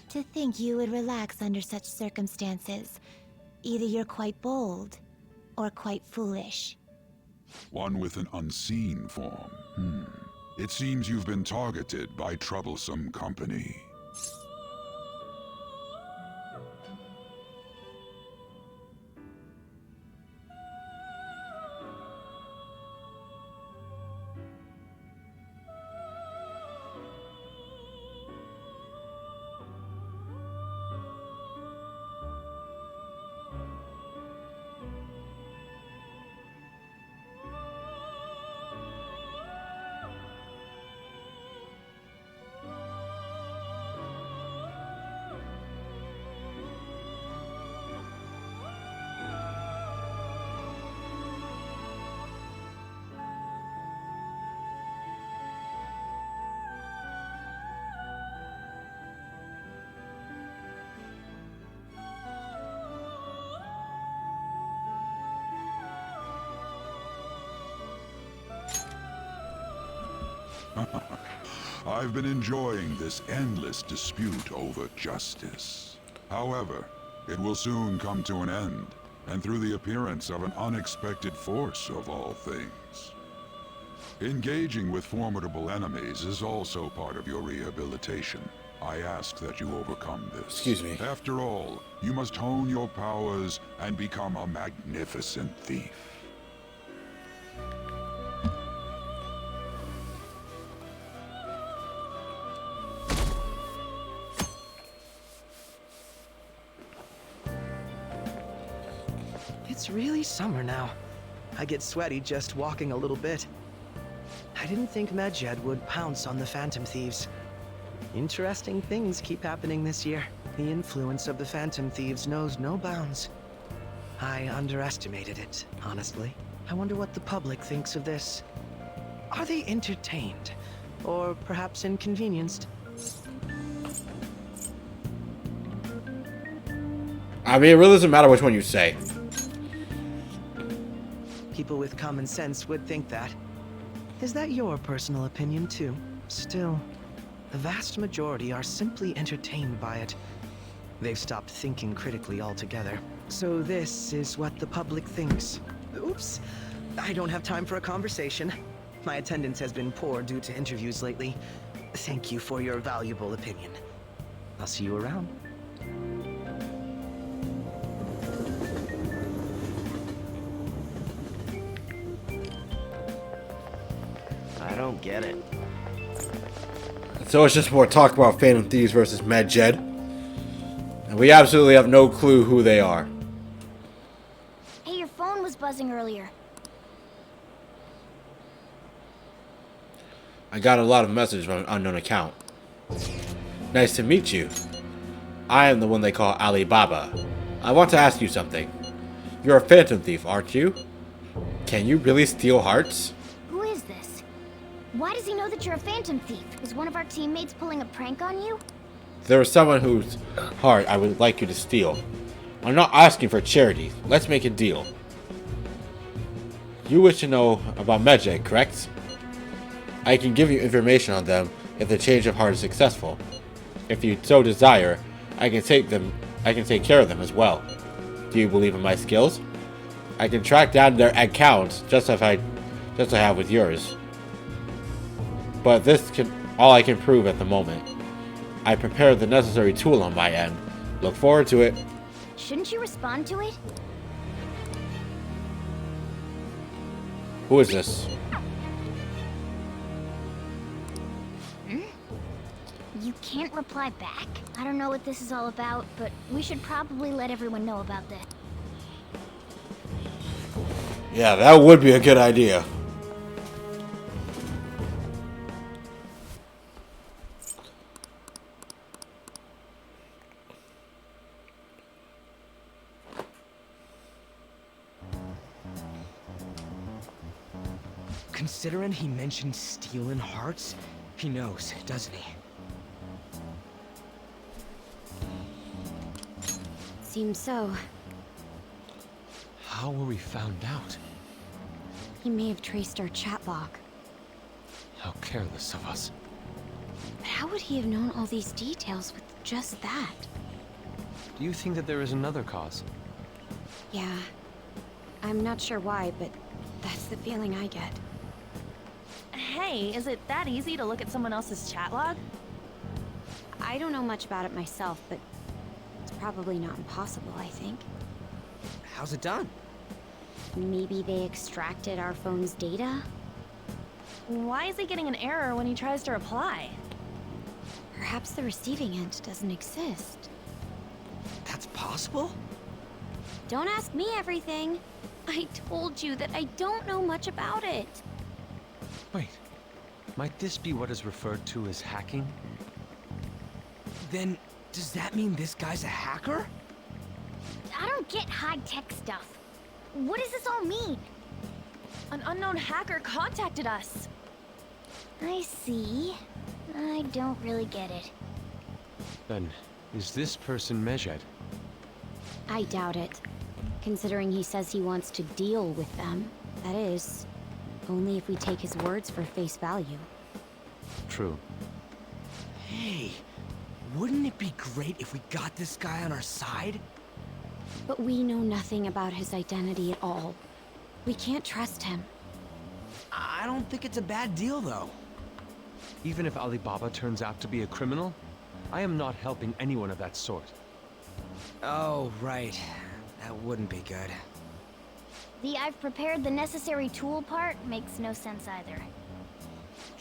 To think you would relax under such circumstances. Either you're quite bold, or quite foolish. One with an unseen form. It seems you've been targeted by troublesome company. I've been enjoying this endless dispute over justice. However, it will soon come to an end, and through the appearance of an unexpected force of all things. Engaging with formidable enemies is also part of your rehabilitation. I ask that you overcome this. Excuse me. After all, you must hone your powers and become a magnificent thief. It's really summer now. I get sweaty just walking a little bit. I didn't think Medjed would pounce on the Phantom Thieves. Interesting things keep happening this year. The influence of the Phantom Thieves knows no bounds. I underestimated it, honestly. I wonder what the public thinks of this. Are they entertained? Or perhaps inconvenienced? I mean, it really doesn't matter which one you say. People with common sense would think that. Is that your personal opinion, too? Still, the vast majority are simply entertained by it. They've stopped thinking critically altogether. So this is what the public thinks. Oops, I don't have time for a conversation. My attendance has been poor due to interviews lately. Thank you for your valuable opinion. I'll see you around. I don't get it. So it's just more talk about Phantom Thieves versus Medjed. And we absolutely have no clue who they are. Hey, your phone was buzzing earlier. I got a lot of messages from an unknown account. Nice to meet you. I am the one they call Alibaba. I want to ask you something. You're a Phantom Thief, aren't you? Can you really steal hearts? Who is this? Why does he know that you're a Phantom Thief? Is one of our teammates pulling a prank on you? There is someone whose heart I would like you to steal. I'm not asking for charity. Let's make a deal. You wish to know about Medjed, correct? I can give you information on them if the change of heart is successful. If you so desire, I can take care of them as well. Do you believe in my skills? I can track down their accounts just as I have with yours. But this can all I can prove at the moment. I prepared the necessary tool on my end. Look forward to it. Shouldn't you respond to it? Who is this? You can't reply back? I don't know what this is all about, but we should probably let everyone know about this. Yeah, that would be a good idea. Considering he mentioned stealing hearts, he knows, doesn't he? Seems so. How were we found out? He may have traced our chat log. How careless of us. But how would he have known all these details with just that? Do you think that there is another cause? Yeah. I'm not sure why, but that's the feeling I get. Hey, is it that easy to look at someone else's chat log? I don't know much about it myself, but it's probably not impossible, I think. How's it done? Maybe they extracted our phone's data? Why is he getting an error when he tries to reply? Perhaps the receiving end doesn't exist. That's possible? Don't ask me everything. I told you that I don't know much about it. Wait, might this be what is referred to as hacking? Then, does that mean this guy's a hacker? I don't get high-tech stuff. What does this all mean? An unknown hacker contacted us. I see. I don't really get it. Then, is this person Medjed? I doubt it. Considering he says he wants to deal with them. That is, only if we take his words for face value. True. Hey, wouldn't it be great if we got this guy on our side? But we know nothing about his identity at all. We can't trust him. I don't think it's a bad deal, though. Even if Alibaba turns out to be a criminal, I am not helping anyone of that sort. Oh, right. That wouldn't be good. The I've prepared the necessary tool part makes no sense either.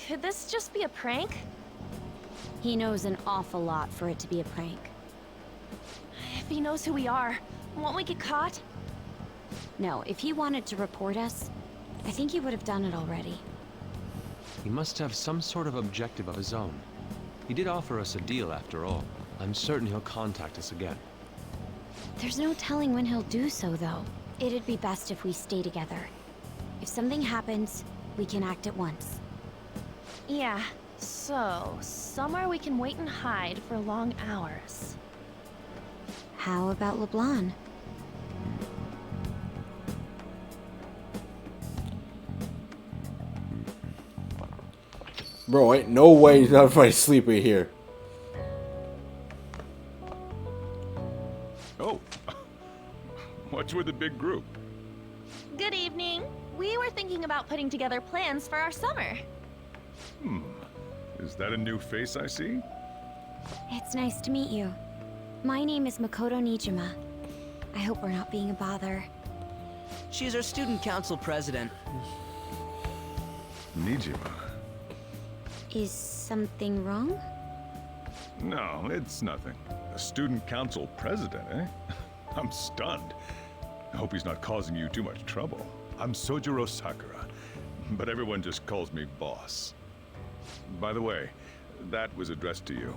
Could this just be a prank? He knows an awful lot for it to be a prank. If he knows who we are, won't we get caught? No, if he wanted to report us, I think he would have done it already. He must have some sort of objective of his own. He did offer us a deal after all. I'm certain he'll contact us again. There's no telling when he'll do so, though. It'd be best if we stay together. If something happens, we can act at once. Yeah, so somewhere we can wait and hide for long hours. How about LeBlanc? Bro, ain't no way everybody's sleeping here. Oh, what's with the big group? Good evening. We were thinking about putting together plans for our summer. Is that a new face I see? It's nice to meet you. My name is Makoto Nijima. I hope we're not being a bother. She's our student council president. Nijima. Is something wrong? No, it's nothing. A student council president, eh? I'm stunned. I hope he's not causing you too much trouble. I'm Sojiro Sakura, but everyone just calls me boss. By the way, that was addressed to you.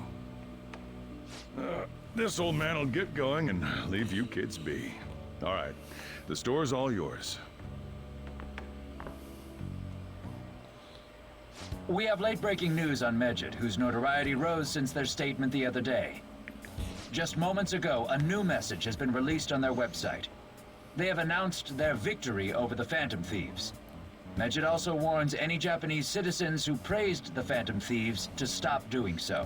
This old man will get going and leave you kids be. All right, the store's all yours. We have late-breaking news on Medjed, whose notoriety rose since their statement the other day. Just moments ago, a new message has been released on their website. They have announced their victory over the Phantom Thieves. Medjed also warns any Japanese citizens who praised the Phantom Thieves to stop doing so.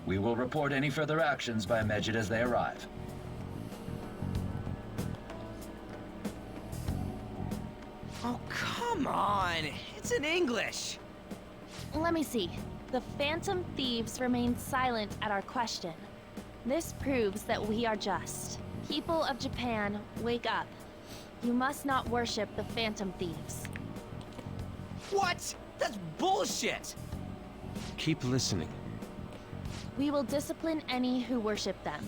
We will report any further actions by Medjed as they arrive. Oh, come on! It's in English! Let me see. The Phantom Thieves remained silent at our question. This proves that we are just. People of Japan, wake up. You must not worship the Phantom Thieves. What? That's bullshit! Keep listening. We will discipline any who worship them.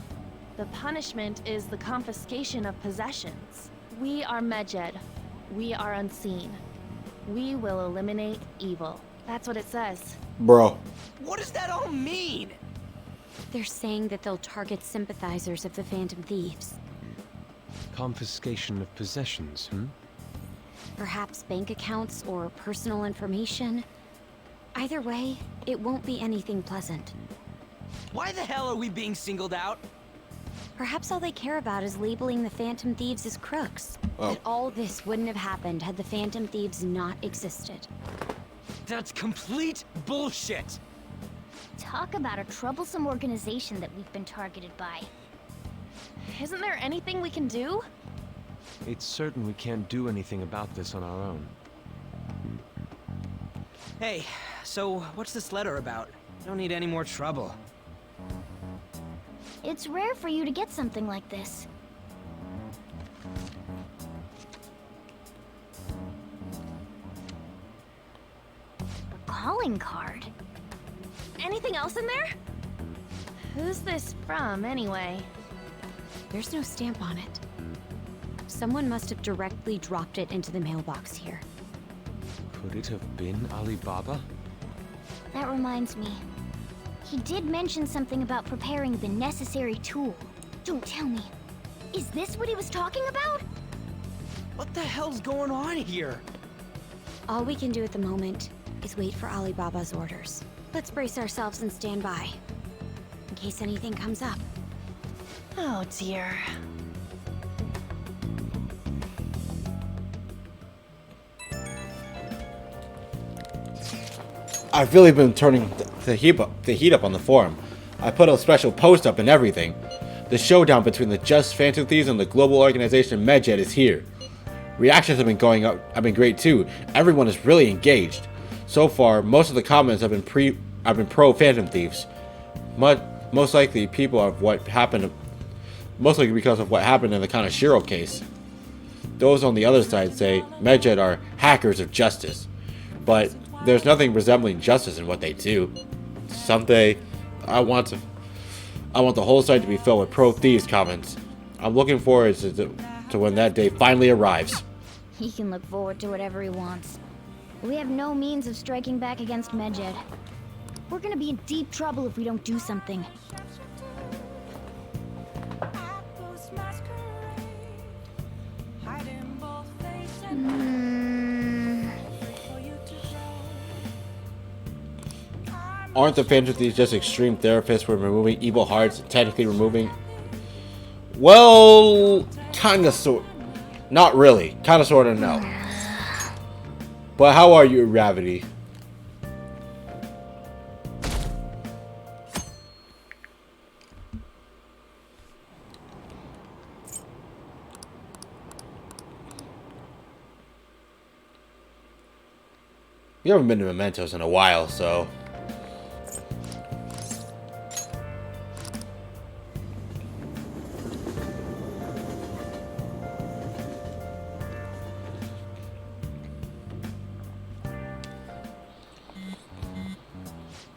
The punishment is the confiscation of possessions. We are Medjed. We are unseen. We will eliminate evil. That's what it says. Bro. What does that all mean? They're saying that they'll target sympathizers of the Phantom Thieves. Confiscation of possessions, Perhaps bank accounts or personal information. Either way, it won't be anything pleasant. Why the hell are we being singled out? Perhaps all they care about is labeling the Phantom Thieves as crooks. Oh. But all this wouldn't have happened had the Phantom Thieves not existed. That's complete bullshit! Talk about a troublesome organization that we've been targeted by. Isn't there anything we can do? It's certain we can't do anything about this on our own. Hey, so what's this letter about? Don't need any more trouble. It's rare for you to get something like this. A calling card. Anything else in there? Who's this from, anyway? There's no stamp on it. Someone must have directly dropped it into the mailbox here. Could it have been Alibaba? That reminds me. He did mention something about preparing the necessary tool. Don't tell me. Is this what he was talking about? What the hell's going on here? All we can do at the moment is wait for Alibaba's orders. Let's brace ourselves and stand by, in case anything comes up. Oh dear. I've really been turning the heat up on the forum. I put a special post up and everything. The showdown between the Just Phantom Thieves and the global organization Medjed is here. Reactions have been great too. Everyone is really engaged. So far, most of the comments have been pro Phantom Thieves. Most likely because of what happened in the Kaneshiro case. Those on the other side say Medjed are hackers of justice, but there's nothing resembling justice in what they do. Someday, I want the whole site to be filled with pro thieves comments. I'm looking forward to when that day finally arrives. He can look forward to whatever he wants. We have no means of striking back against Medjed. We're gonna be in deep trouble if we don't do something. Aren't the Phantom Thieves just extreme therapists for removing evil hearts, technically removing? Well, kinda sort. Not really. Kinda sorta no. But how are you, Ravity? We haven't been to Mementos in a while, so...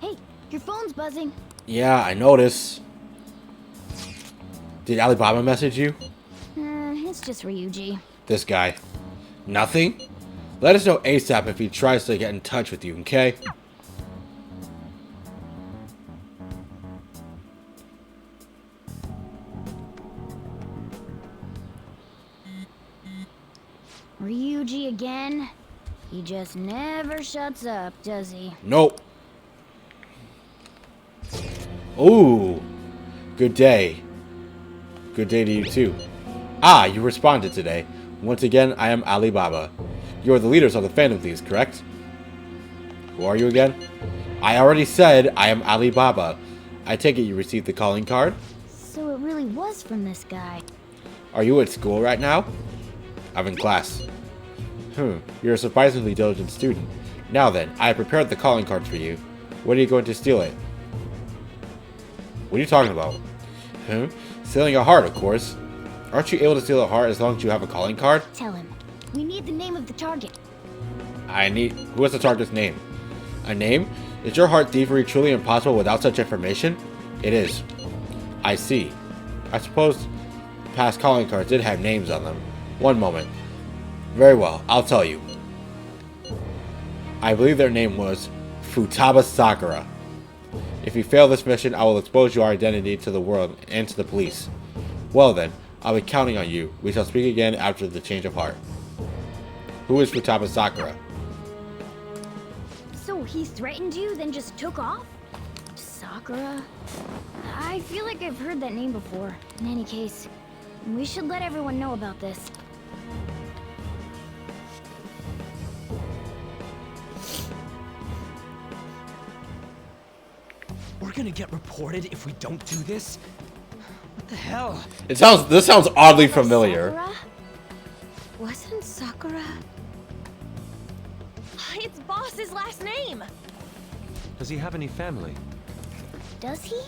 Hey, your phone's buzzing. Yeah, I noticed. Did Alibaba message you? It's just Ryuji. This guy. Nothing? Let us know ASAP if he tries to get in touch with you, okay? Ryuji again? He just never shuts up, does he? Nope. Ooh. Good day. Good day to you too. Ah, you responded today. Once again, I am Alibaba. You are the leaders of the Phantom Thieves, correct? Who are you again? I already said I am Alibaba. I take it you received the calling card? So it really was from this guy. Are you at school right now? I'm in class. You're a surprisingly diligent student. Now then, I have prepared the calling card for you. When are you going to steal it? What are you talking about? Stealing a heart, of course. Aren't you able to steal a heart as long as you have a calling card? Tell him. We need the name of the target. Who has the target's name? A name? Is your heart thievery truly impossible without such information? It is. I see. I suppose past calling cards did have names on them. One moment. Very well, I'll tell you. I believe their name was Futaba Sakura. If you fail this mission, I will expose your identity to the world and to the police. Well then, I'll be counting on you. We shall speak again after the change of heart. Who is Futaba Sakura? So he threatened you, then just took off? Sakura? I feel like I've heard that name before. In any case, we should let everyone know about this. We're gonna get reported if we don't do this? What the hell? This sounds oddly familiar. Sakura? Wasn't Sakura? It's Boss's last name. Does he have any family? Does he?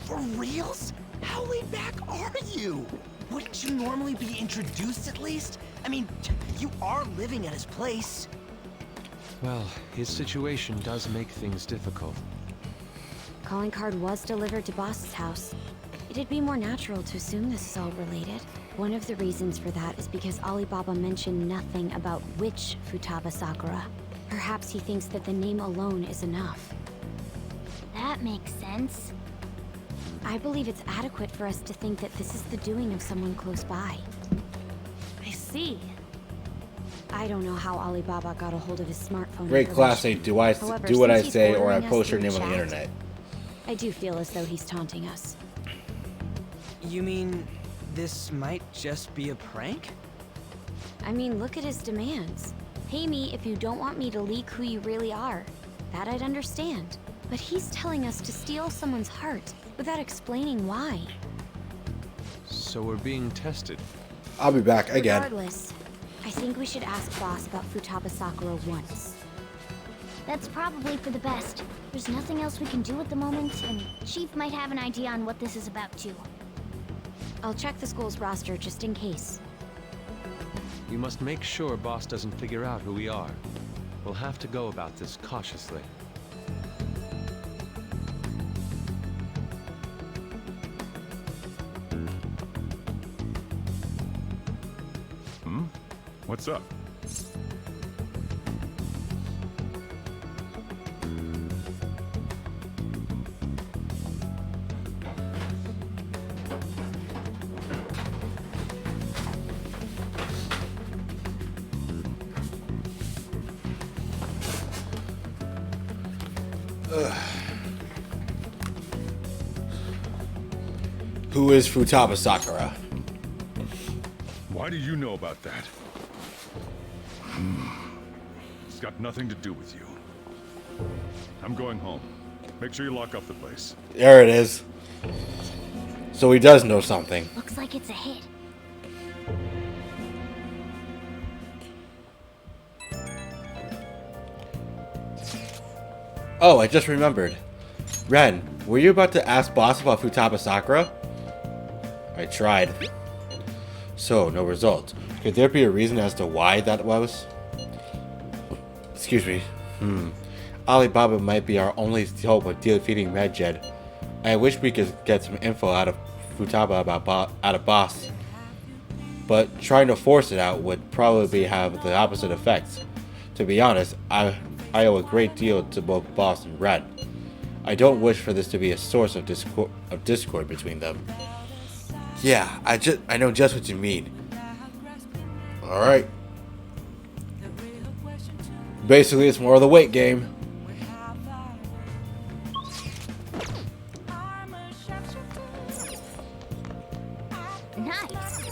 For reals? How laid back are you? Wouldn't you normally be introduced at least? I mean, you are living at his place. Well, his situation does make things difficult. Calling card was delivered to Boss's house. It'd be more natural to assume this is all related. One of the reasons for that is because Alibaba mentioned nothing about which Futaba Sakura. Perhaps he thinks that the name alone is enough. That makes sense. I believe it's adequate for us to think that this is the doing of someone close by. I see. I don't know how Alibaba got a hold of his smartphone. Great class say, do what I since he's say or I bordering us post your through name on the chat, internet. I do feel as though he's taunting us. You mean this might just be a prank? I mean, look at his demands. Pay me if you don't want me to leak who you really are. That I'd understand. But he's telling us to steal someone's heart without explaining why. So we're being tested. I'll be back again. Regardless, I think we should ask Boss about Futaba Sakura once. That's probably for the best. There's nothing else we can do at the moment, and Chief might have an idea on what this is about too. I'll check the school's roster just in case. We must make sure Boss doesn't figure out who we are. We'll have to go about this cautiously. What's up? Who is Futaba Sakura? Why do you know about that? It's got nothing to do with you. I'm going home. Make sure you lock up the place. There it is. So he does know something. Looks like it's a hit. Oh, I just remembered. Ren, were you about to ask Boss about Futaba Sakura? I tried. So, no result. Could there be a reason as to why that was? Excuse me. Alibaba might be our only hope of defeating Medjed. I wish we could get some info out of Futaba about out of Boss. But trying to force it out would probably have the opposite effects. To be honest, I owe a great deal to both Boss and Ren. I don't wish for this to be a source of discord between them. Yeah, I know just what you mean. Alright. Basically, it's more of the weight game. Nice.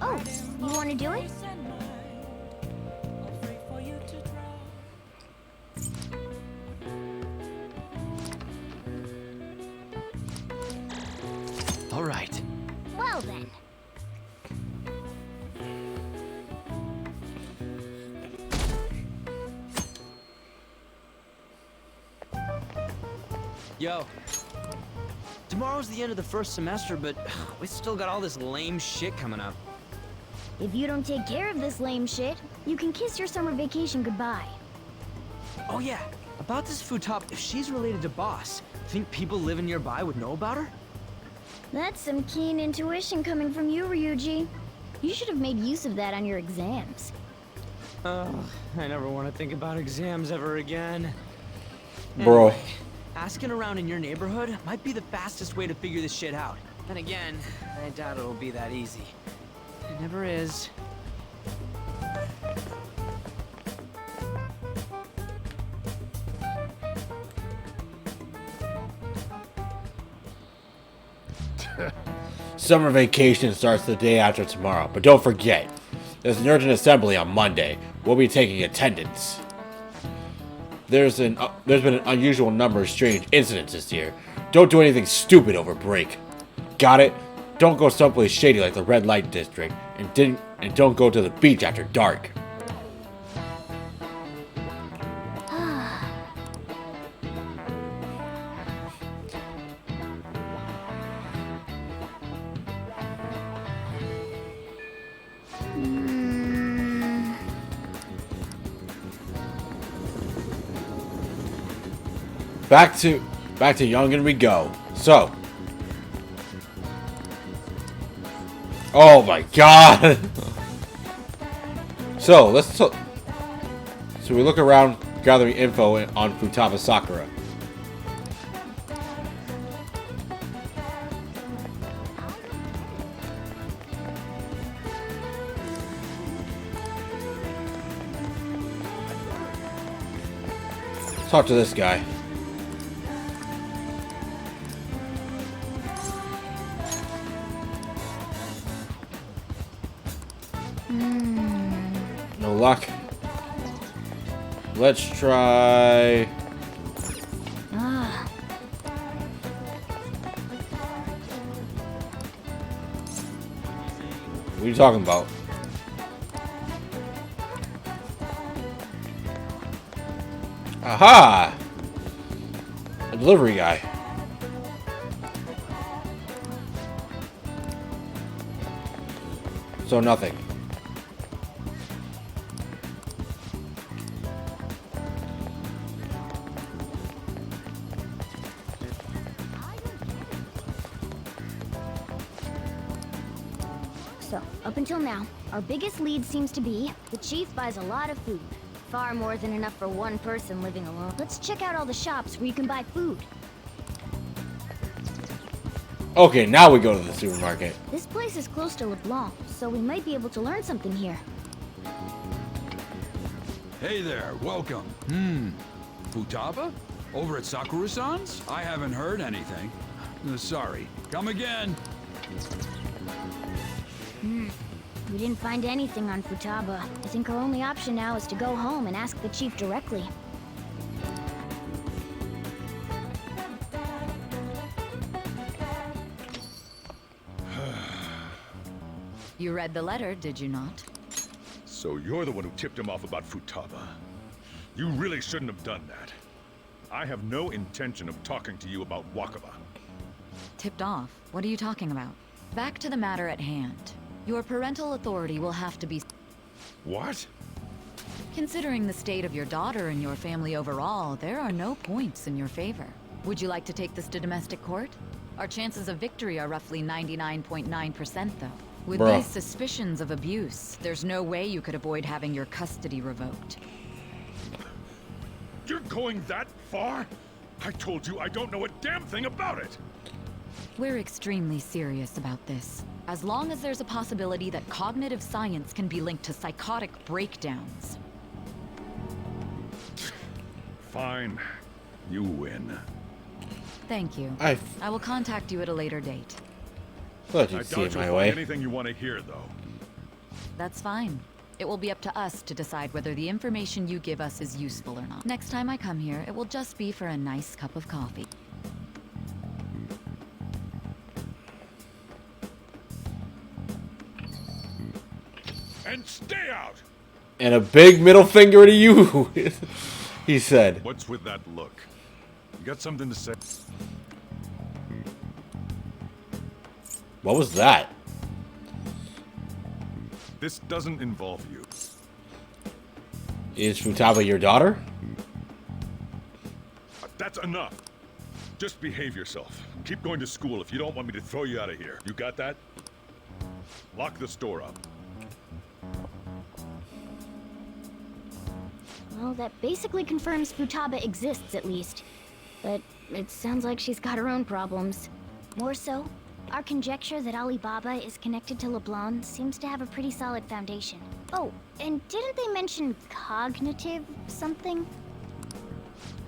Oh, you want to do it? All right. Well then. Yo. Tomorrow's the end of the first semester, but we still got all this lame shit coming up. If you don't take care of this lame shit, you can kiss your summer vacation goodbye. Oh yeah, about this Futaba, if she's related to Boss, think people living nearby would know about her? That's some keen intuition coming from you, Ryuji. You should have made use of that on your exams. I never want to think about exams ever again. Bro. Anyway, asking around in your neighborhood might be the fastest way to figure this shit out. Then again, I doubt it'll be that easy. It never is. Summer vacation starts the day after tomorrow, but don't forget, there's an urgent assembly on Monday. We'll be taking attendance. There's been an unusual number of strange incidents this year. Don't do anything stupid over break. Got it? Don't go someplace shady like the Red Light District, and don't go to the beach after dark. Back to Youngin we go. So. Oh my god. So we look around gathering info on Futaba Sakura. Let's talk to this guy. No luck. Let's try. What are you talking about? Aha! A delivery guy. So nothing. So, up until now, our biggest lead seems to be the chief buys a lot of food. Far more than enough for one person living alone. Let's check out all the shops where you can buy food. Okay, now we go to the supermarket. This place is close to LeBlanc, so we might be able to learn something here. Hey there, welcome. Futaba? Over at Sakura-san's? I haven't heard anything. Sorry. Come again. We didn't find anything on Futaba. I think our only option now is to go home and ask the chief directly. You read the letter, did you not? So you're the one who tipped him off about Futaba. You really shouldn't have done that. I have no intention of talking to you about Wakaba. Tipped off? What are you talking about? Back to the matter at hand. Your parental authority will have to be... What? Considering the state of your daughter and your family overall, there are no points in your favor. Would you like to take this to domestic court? Our chances of victory are roughly 99.9% though. With Bruh. these suspicions of abuse, there's no way you could avoid having your custody revoked. You're going that far? I told you I don't know a damn thing about it! We're extremely serious about this. As long as there's a possibility that cognitive science can be linked to psychotic breakdowns. Fine. You win. Thank you. I will contact you at a later date. thought I you'd see doubt it you'll my find way. anything you want to hear, though. That's fine. It will be up to us to decide whether the information you give us is useful or not. Next time I come here, it will just be for a nice cup of coffee. And stay out! And a big middle finger to you, he said. What's with that look? You got something to say? What was that? This doesn't involve you. Is Futaba your daughter? That's enough. Just behave yourself. Keep going to school if you don't want me to throw you out of here. You got that? Lock the store up. Well, that basically confirms Futaba exists, at least. But it sounds like she's got her own problems. More so, our conjecture that Alibaba is connected to LeBlanc seems to have a pretty solid foundation. Oh, and didn't they mention cognitive something?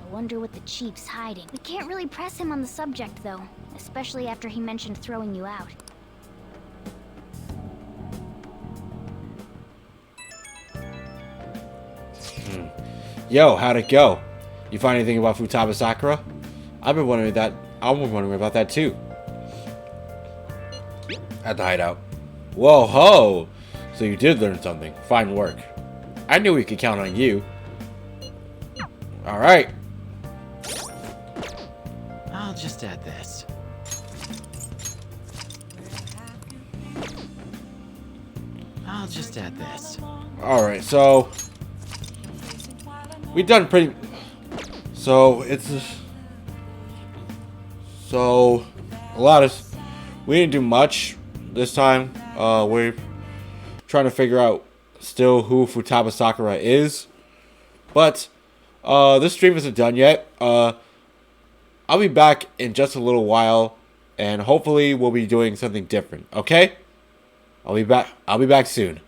I wonder what the chief's hiding. We can't really press him on the subject, though, especially after he mentioned throwing you out. Yo, how'd it go? You find anything about Futaba Sakura? I've been wondering about that too. At the hideout. Whoa ho! So you did learn something. Fine work. I knew we could count on you. Alright. I'll just add this. I'll just add this. Alright, so we done pretty. So it's so a lot of. We didn't do much this time. We're trying to figure out still who Futaba Sakura is, but this stream isn't done yet. I'll be back in just a little while, and hopefully we'll be doing something different. Okay? I'll be back. I'll be back soon.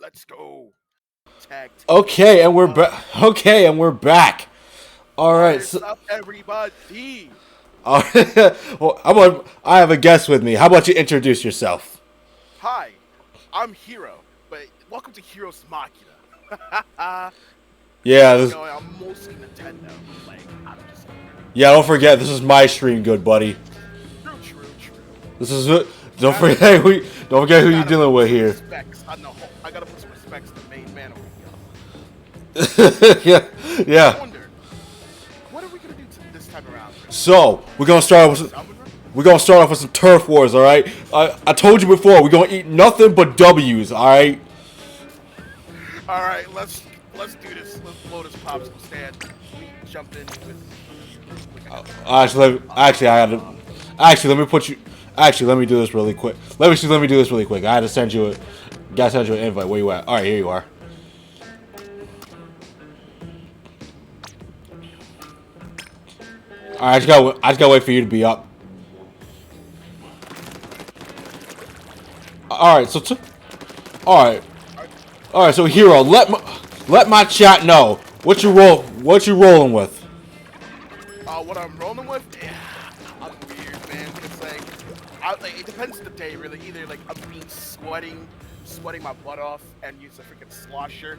Let's go. Tag team. Okay, and we're back. Okay, and we're back. All right. What's up, everybody? Well, I have a guest with me. How about you introduce yourself? Hi, I'm Hero, but welcome to Hero's Machina. Yeah, You know, I'm mostly Nintendo. Like, I'm just. yeah. Don't forget, this is my stream, good buddy. True. This is don't forget who you're dealing with here. I gotta put some respects to the main man over here. Yeah. I wonder, what are we gonna do this time around? So we're gonna start off with some turf wars. All right. I told you before, we're gonna eat nothing but W's. All right. All right, let's do this. Let's blow this popsicle stand. We jump in with. Let me do this really quick. Let me do this really quick. I had to send you an invite. Where you at? All right, here you are. All right, I just gotta wait for you to be up. All right, so Hero, let my chat know what you rolling with. What I'm rolling with? Yeah, I'm weird, man. It's like, it depends on the day, really. Either like I'm being sweating my butt off and use a freaking slosher,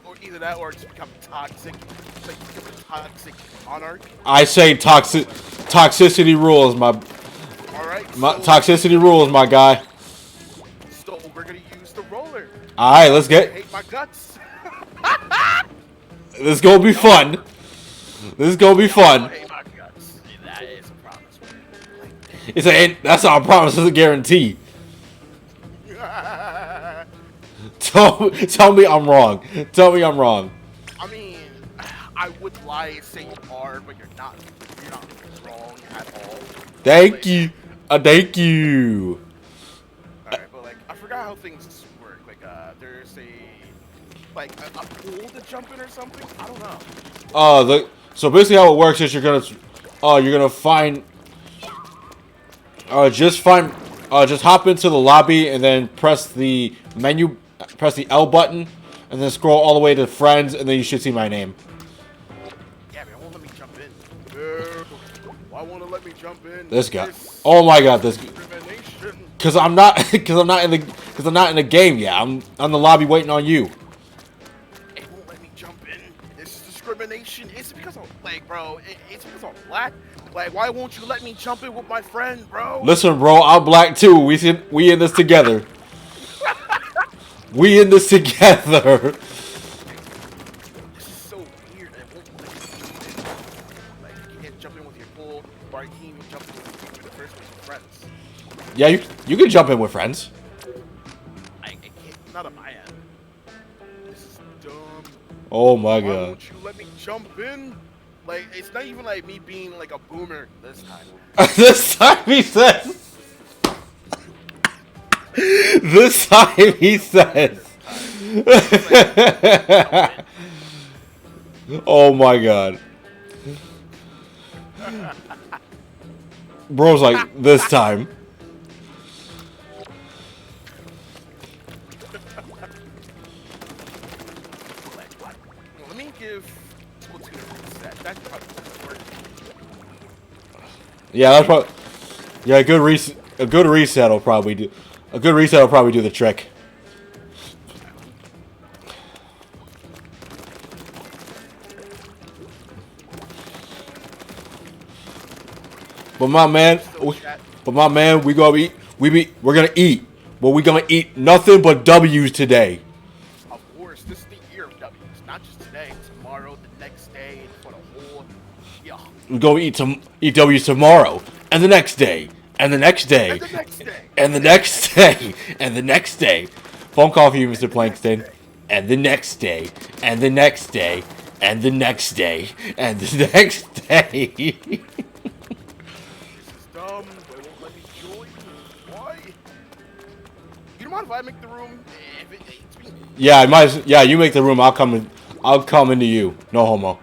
or either that, or just become toxic. It's like become a toxic monarch. I say toxicity rules, my. All right. Toxicity rules, my guy. So we're gonna use the roller. All right, let's get. I hate my guts. This is gonna be fun. This is gonna be fun. I hate my guts. That is a promise. That's not a promise. It's a guarantee. Tell me I'm wrong. Tell me I'm wrong. I mean, I would lie and say you are, but you're not. You're not wrong at all. Thank you. Thank you. Alright, but like, I forgot how things work. Like, there's a pool to jump in or something. I don't know. So basically how it works is you're gonna find. Just hop into the lobby and then press the L button, and then scroll all the way to friends, and then you should see my name. Yeah, man, won't let me jump in. Why won't it let me jump in? This guy. Oh my God, this. Cause I'm not in the game yet. I'm on the lobby waiting on you. It won't let me jump in. This is discrimination. It's because I'm bro. It's because I'm black. Like, why won't you let me jump in with my friend, bro? Listen, bro, I'm black too. We in this together. We in this together. This is so weird. It won't let me like, you can't jump in with your bull, or you can't even jump in with the first with your friends. Yeah, you can jump in with friends. I can't. Not on my end. This is dumb. Oh my Why God. won't you let me jump in? Like, it's not even like me being like a boomer this time. This time he says. This time he says. Oh my God. Bro's like, this time. Let me give Splatoon a reset. That's probably work. Yeah, that's probably. Yeah, a good reset will probably do. A good reset will probably do the trick. But my man, we're gonna eat. But we're gonna eat nothing but W's today. Of course, this is the year of W's. Not just today, tomorrow, the next day, for the whole. Yeah. We're gonna eat W's tomorrow, and the next day, and the next day, and the next day, and the next day. Phone call for you, Mr. Plankston. And the next day, and the next day, and the next day, and the next day. Dumb. They won't let me join. Why? You don't mind if I make the room? Yeah, you make the room. I'll come into you. No homo.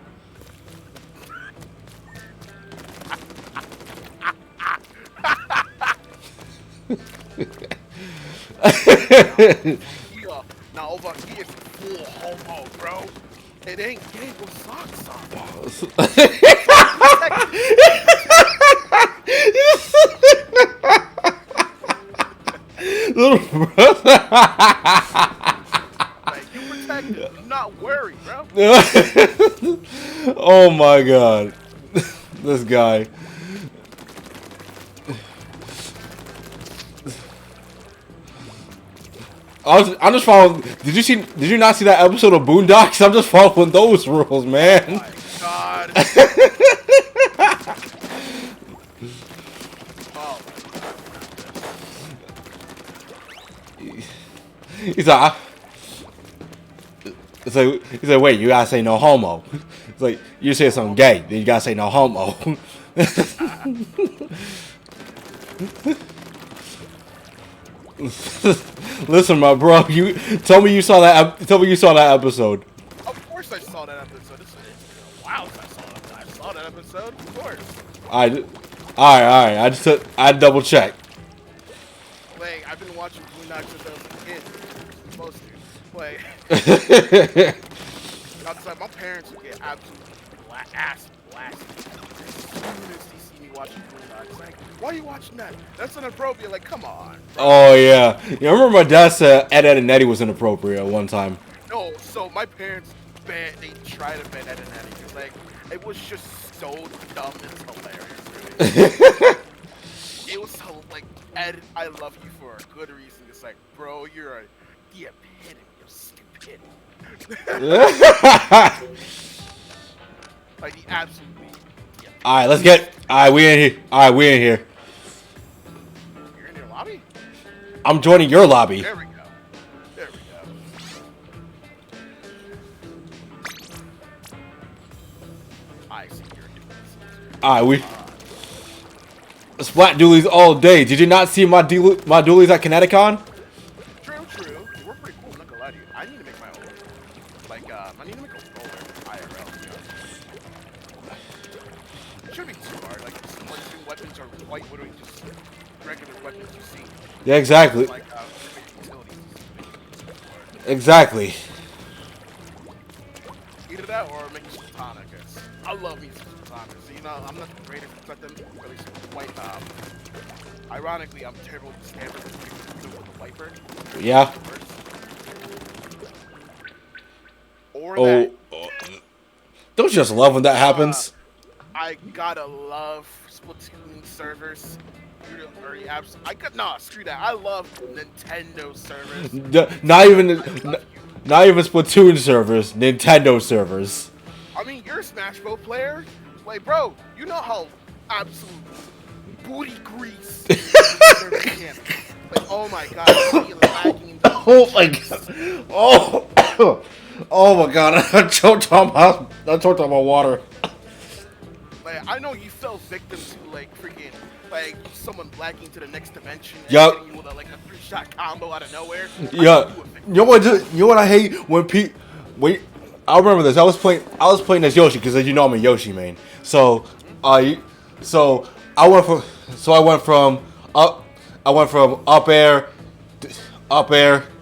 You Now over here, it's full homo, bro. It ain't gay with socks on. Little brother. Like, you protected. Do not worry, bro. Oh my god. This guy. I'm just following. Did you not see that episode of Boondocks? I'm just following those rules, man. Oh my god. He's like, wait, you gotta say no homo. It's like, you say something gay, then you gotta say no homo. Listen, my bro, you tell me you saw that episode. Of course I saw that episode. It's been a while since I saw that episode. Of course. Alright. I had to double check. Like, I've been watching Boondocks since I was a kid. Supposed to. Like, outside, my parents would get absolutely ass blasted as soon as they see me watching Boondocks. Like, why are you watching that? That's inappropriate. Like, come on. Bro. Oh yeah. I remember my dad said Ed, Edd and Eddy was inappropriate at one time. No, so my parents they tried to ban Ed, Edd and Eddy because like it was just so dumb and it's hilarious. Really. It was so like Ed, I love you for a good reason. It's like, bro, you're the epitome of stupidity. Like the absolutely. Alright, let's get. Alright, we in here. You're in your lobby? I'm joining your lobby. There we go. There we go. I see you're doing Alright, we splat dualies all day. Did you not see my dualies at Kineticon? True. They were pretty cool, I'm not gonna lie to you. I need to make my own. Like, I need to make a roller IRL, you know? It shouldn't be too hard. Like, some weapons are quite literally just regular weapons you see. Yeah, exactly. Like, Exactly. either that or make some katana, because I love me some katana. So, you know, I'm not the greatest at them, or at least quite, ironically, I'm terrible with stabbing with the wiper. Yeah. Or that. Don't you just love when that happens? I gotta love Splatoon servers. Screw that. I love Nintendo servers. Not even Splatoon servers, Nintendo servers. I mean, you're a Smash Bros. Player. Like, bro, you know how absolute booty grease. Like, oh my god. Oh my god. Oh my god. I choked on my water. Like, I know you fell victim to like freaking like someone lagging to the next dimension. And Yup. hitting you with like a 3-shot combo out of nowhere. Yeah. You know what I hate when I remember this. I was playing as Yoshi because, as you know, I'm a Yoshi main. So, I went from up air,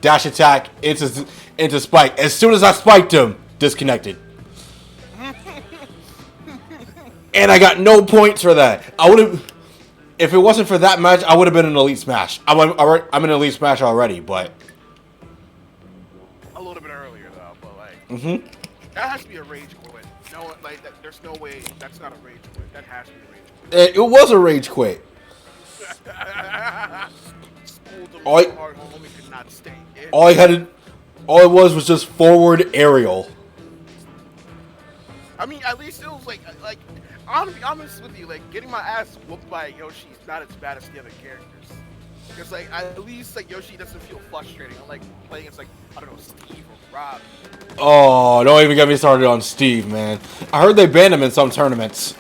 dash attack into spike. As soon as I spiked him, disconnected. And I got no points for that. I would have, if it wasn't for that match, I would have been in Elite Smash. I'm in Elite Smash already, but a little bit earlier though. But like, that has to be a rage quit. No, like there's no way that's not a rage quit. That has to be a rage quit. It was a rage quit. All it was just forward aerial. I mean, at least it was like I'm gonna be honest with you, like getting my ass whooped by Yoshi is not as bad as the other characters. Because like at least like Yoshi doesn't feel frustrating. I'm like playing against like I don't know Steve or Rob. Oh, don't even get me started on Steve, man. I heard they banned him in some tournaments.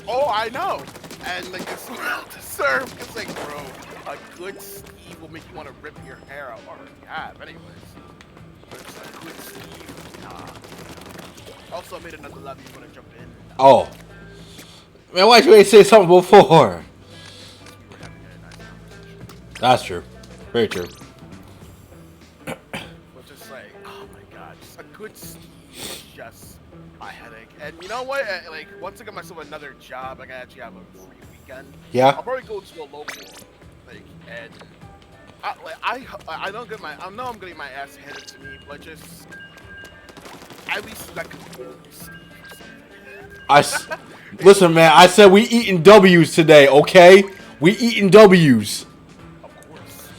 Oh, I know. And like it's well deserved. It's like, bro, a good Steve will make you want to rip your hair out, or you have, anyways. But it's a good Steve. Also, I made another lobby. You want to jump in? Oh, man, why'd you say something before? That's true. Very true. But just like, could just my headache. And you know what? Like once I get myself another job, I can actually have a free weekend. Yeah. I'll probably go to a local, like, and I know I'm getting my ass handed to me, but just at least I could hold Steve. Listen, man. I said we eating W's today, okay? We eating W's. Of course.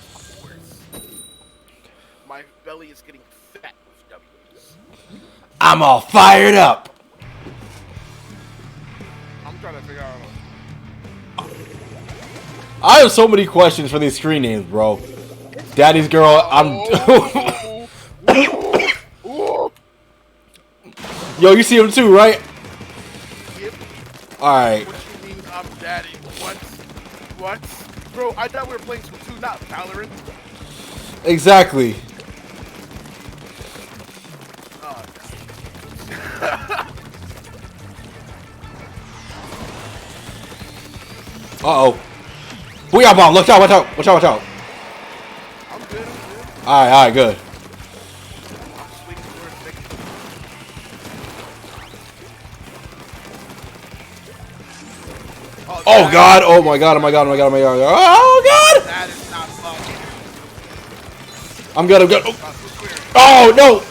My belly is getting fat with W's. I'm all fired up. I'm trying to figure out. I have so many questions for these screen names, bro. Daddy's girl. Yo, you see him too, right? Yep. All right. What you mean I'm daddy? What? Bro, I thought we were playing Splatoon, not Valorant. Exactly. Oh, Uh-oh. Booyah bomb. Watch out. I'm good. All right, good. Oh God! Oh my God! Oh God! That is not fun. I'm good. Oh no!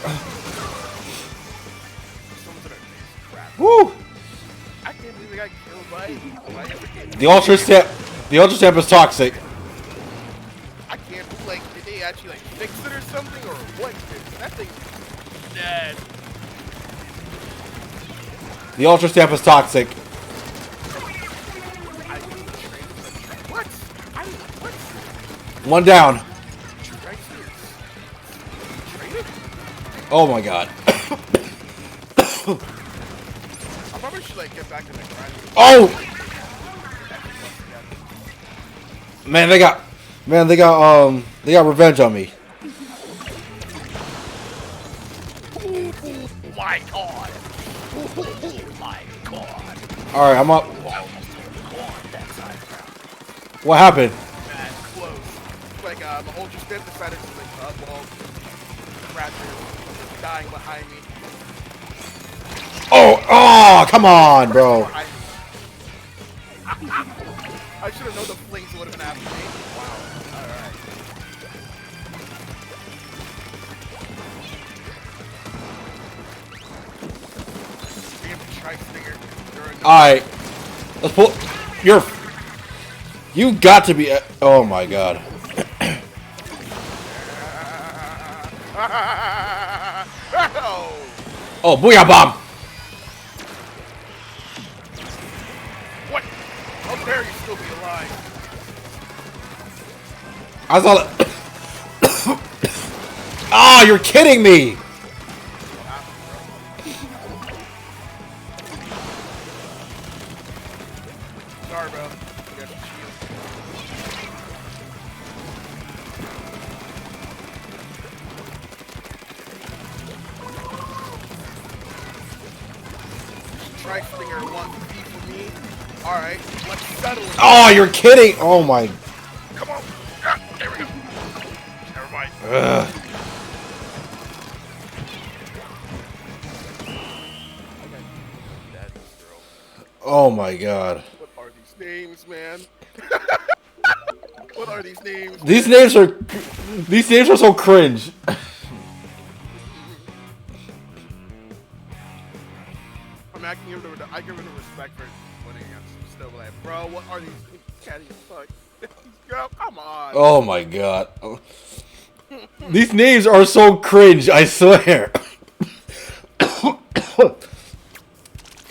Woo! I can't believe I got killed by The Ultra Stamp is toxic. I can't believe, like, did they actually, like, fix it or something, or what? That thing's dead. The Ultra Stamp is toxic. What? One down. Oh my God. I probably should, like, get back in the grind. Oh! Man, they got revenge on me. Oh my God. Oh my God. All right, I'm up. What happened? Man, close. Like, my Ultra Stamp decided to, like, well, Raptor dying behind me. Oh, come on, bro. I should have known the flings would have been after me. Wow. Alright. Alright. Let's pull. You got to be. Oh my God. Oh, booyah bomb. What? How dare you still be alive? I saw that. Oh, you're kidding me. Sorry, bro. You got some shield. Strike Stinger 1v for me. Alright, let's settle it. Oh, you're kidding. Oh my. Come on. Ah, there we go. Never mind. Ugh. Oh my God. What are these names, man? What are these names? These names are so cringe. I mean, I give it the respect for putting against still like, bro, what are these caddy fuck? Girl, come on. Oh my God. These names are so cringe, I swear.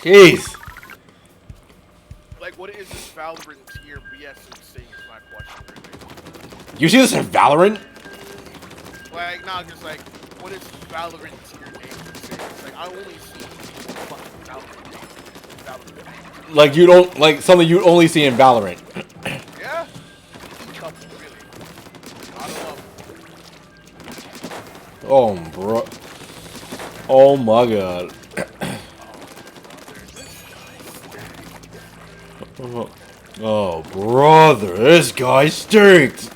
Jeez. Like, what is this Valorant tier BS insane is my question right You see this in Valorant? there. Like, not just like, what is Valorant tier name insane? It's like, I only see fucking Valorant names. Like you don't like something you only see in Valorant. Yeah? Couple, really. I don't know. Oh, bro. Oh my God. Oh, brother, this guy stinks.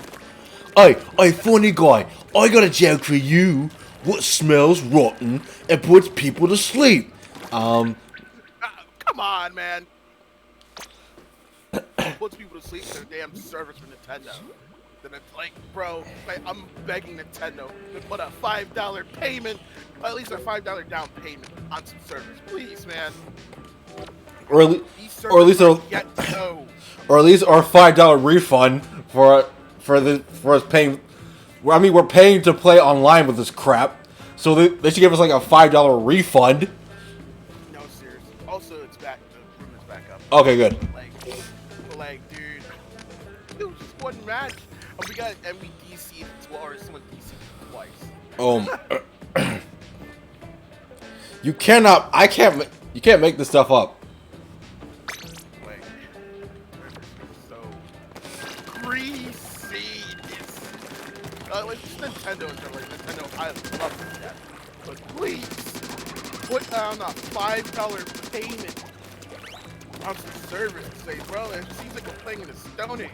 Hey, funny guy, I got a joke for you. what smells rotten and puts people to sleep. Come on, man. Puts people to sleep their damn service for Nintendo. Then it's like, bro, like, I'm begging Nintendo to put a $5 payment, at least a $5 down payment on some service, please, man. Or at least our $5 refund for us paying. I mean, we're paying to play online with this crap, so they should give us like a $5 refund. No, seriously. Also, it's back. The room is back up. Okay, good. Like, dude, it was just one match, and we DC'd or someone DC'd twice. You can't make this stuff up. Greasy. Like Nintendo and stuff, like Nintendo, I love that. But please, put down a $5 payment on some service and say, bro, it seems like we're playing in the Stone Age.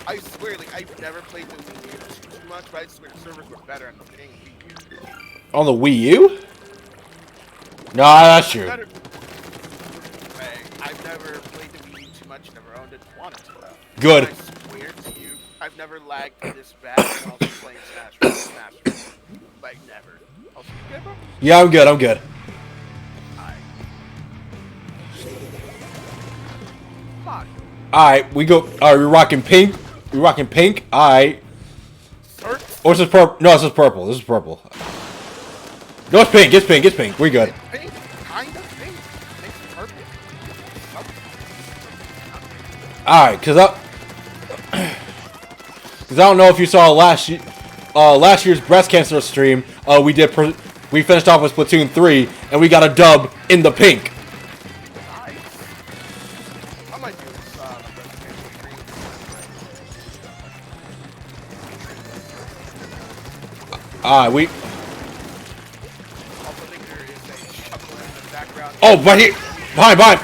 I swear, like, I've never played the Wii U too much, but I swear the servers were better on the Wii U. On the Wii U? No, that's true. Like, I've never played the Wii U too much, never owned it, wanted to. Good. I swear to you, I've never lagged this bad when also playing Smash Bros. Like, never. Also, you good, bro? Yeah, I'm good. I'm good. Alright, we go. Alright, we're rocking pink. We're rocking pink. Alright. Or is this purple? No, this is purple. This is purple. No, it's pink. It's pink. It's pink. We good. Pink, kind of pink. Pink's purple. Alright, because I don't know if you saw last year's breast cancer stream. We finished off with Splatoon 3, and we got a dub in the pink. I might do this breast cancer stream. We. Also think there is a chuckle in the background. Oh, right here, behind.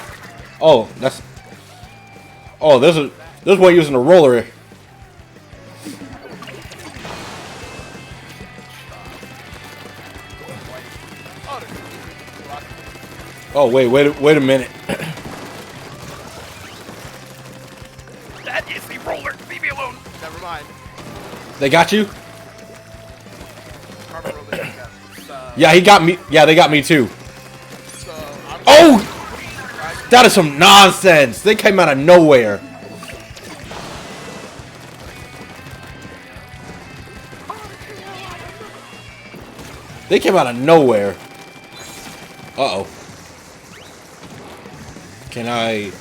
Oh, that's. Oh, this is one using a roller. Oh, wait a minute. That is the roller. Leave me alone. Never mind. They got you? Carmen roller is that. Yeah, he got me. Yeah, they got me too. Oh! That is some nonsense. They came out of nowhere. They came out of nowhere. Uh-oh. Can I...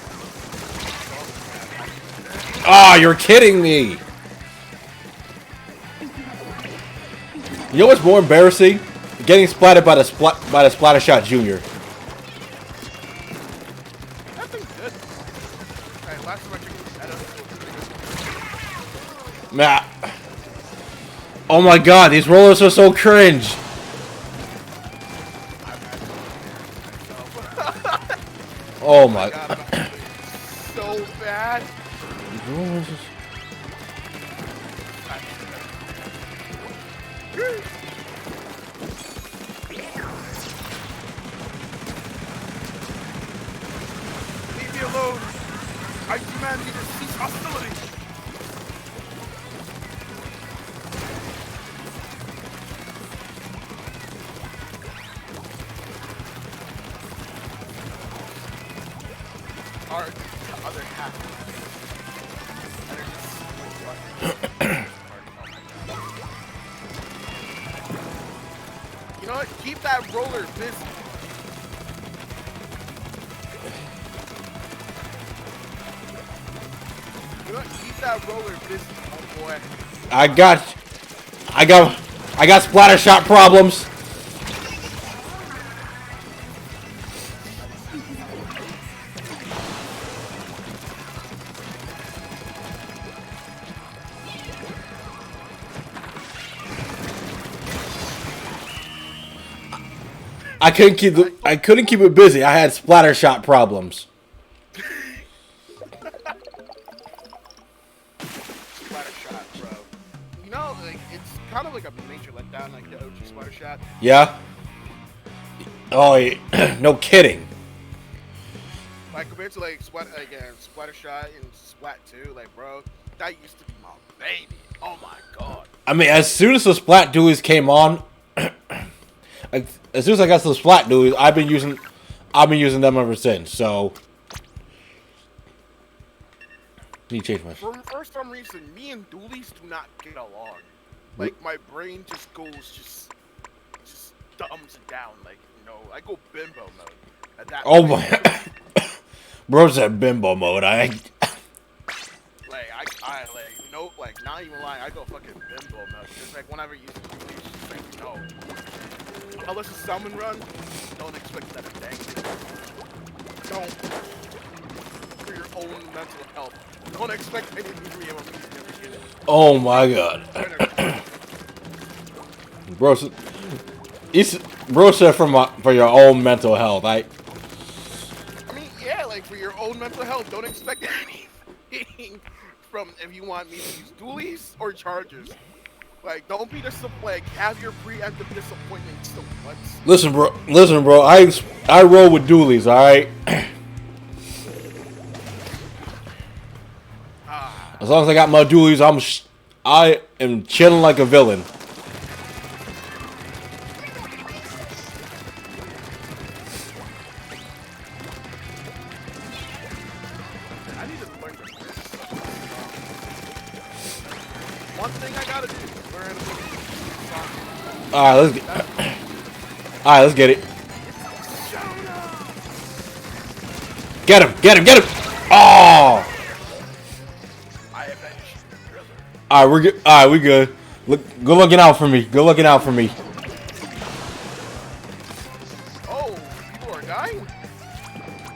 Ah, you're kidding me. You know what's more embarrassing? Getting splatted by the Splattershot Jr. That thing's good. Alright, last time I checked Nah. Oh my god, these rollers are so cringe. Oh my god. So bad. Leave me alone. I demand you to cease hostility. Our other half. You know what? Keep that roller busy. You know what? Keep that roller busy, oh boy. I got Splattershot problems. I couldn't keep it busy. I had Splattershot problems. Splattershot, bro. You know, like, it's kind of like a major letdown, like the OG Splattershot. Yeah. Oh, no kidding. Like compared to like Splattershot and Splat 2, like bro, that used to be my baby. Oh my god. I mean, as soon as the Splat Dualies came on, as soon as I got to the Splat Dualies, I've been using them ever since. So, need to change my. For some reason, me and Dualies do not get along. Like my brain just goes just dumbs it down. Like I go bimbo mode at that. Oh point. my. Bro said bimbo mode. I like not even lying. I go fucking bimbo mode. It's like whenever you use Dualies, just like no. Unless it's summon run, don't expect that thing. Don't. For your own mental health, don't expect anything to be able to get it. Oh my god. Bro said for your own mental health. I mean, yeah, like for your own mental health, don't expect anything from if you want me to use Dualies or Chargers. Like, don't be like have your preemptive disappointment still once. Listen, bro. I roll with Dualies. All right. As long as I got my Dualies, I am chilling like a villain. Alright, let's get it. Get him! Oh! Alright, we're good. Alright, we good. Good looking out for me. Oh, people are dying?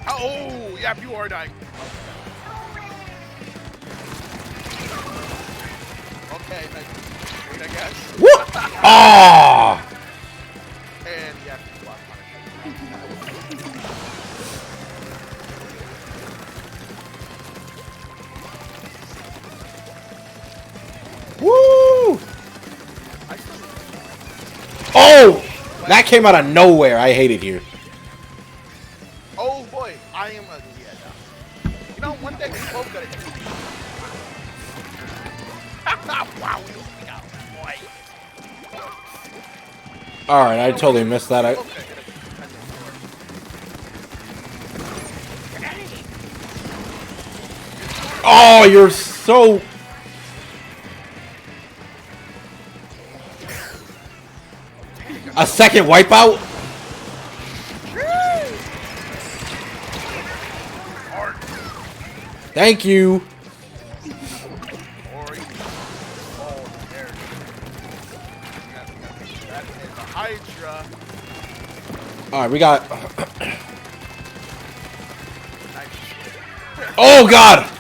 Oh, yeah, people are dying. Okay, I guess. Whoop! Ah! And yeah, Woo! Oh! That came out of nowhere. I hate it here. Oh boy, I am a You know, one thing we both gotta do. Wow, boy. Alright, I totally missed that. Oh, you're so... A second wipeout? Thank you. Hydra. Alright, we got... Oh, God!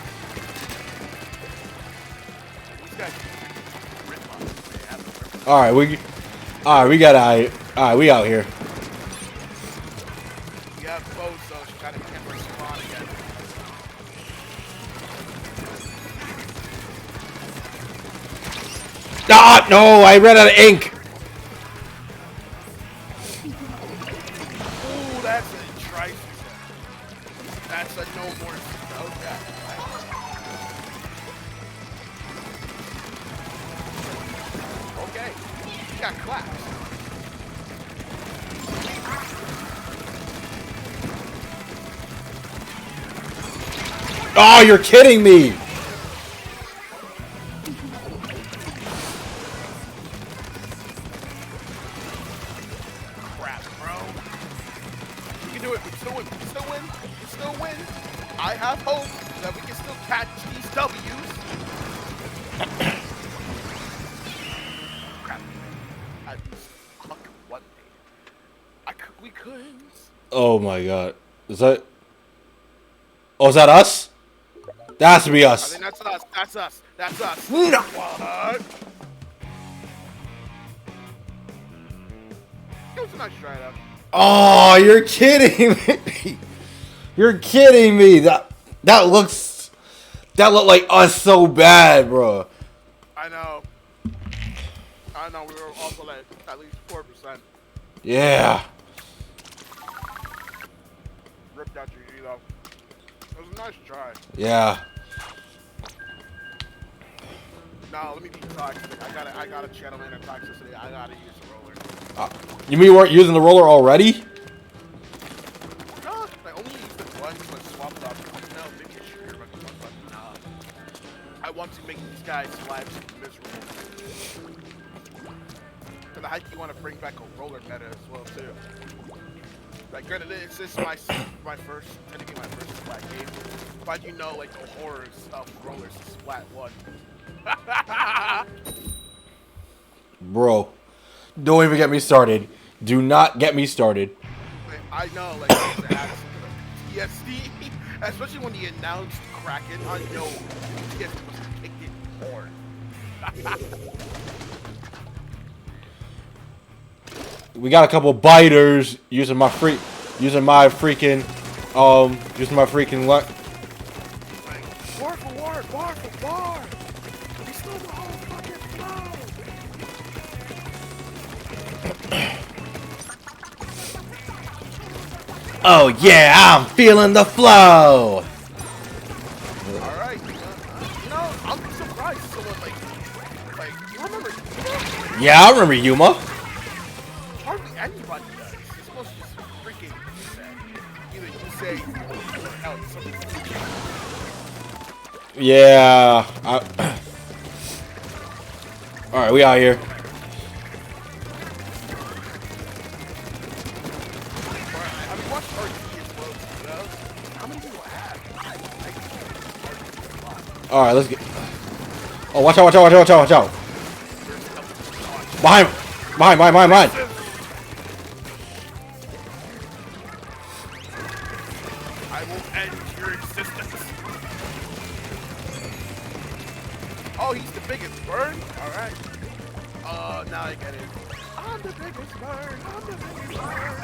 Alright, we out here. We have Bozo trying to get her spawn again. Ah, no, I ran out of ink. Ooh, that's a trice. That's a no more. Okay. Okay. You got claps. Oh, you're kidding me. Crap, bro. We can do it. We still win. I have hope that we can still catch these W's. Crap. One day. We couldn't. Oh my god. Is that... Oh, is that us? That has to be us. I think that's us. That's us. No. What? It was a nice try out. Oh, you're kidding me. You're kidding me. That looked like us so bad, bro. I know, know, we were also like at least 4%. Yeah. Ripped out GG though. It was a nice try. Yeah. No, let me be toxic. I gotta channel in a toxicity. I gotta use the roller. You mean you weren't using the roller already? No, I only used it once when I swapped up. No, maybe I should but no. I want to make these guys' lives miserable. And I think you want to bring back a roller meta as well too. Like, granted, this is my first, technically my first Splat game, but you know, like the horrors of rollers is Splat 1. Bro, don't even get me started. Do not get me started. I know, like, PTSD, especially when he announced Kraken, I know PTSD was kicked in hard. We got a couple biters using my freaking luck. War for war, war for war. We stole the whole fucking flow. Oh yeah, I'm feeling the flow. Alright, you know, I'm surprised someone like, you remember Yuma? Yeah, I remember Yuma. Hardly anybody does. It's supposed to just freaking either you say or else something. Yeah. Alright, we out here. Alright, let's get. Oh, watch out, watch out, watch out, watch out, watch out. Behind! Behind! I will end your existence. Oh, he's the biggest bird? Alright. Now I get it. I'm the biggest bird. I'm the biggest bird.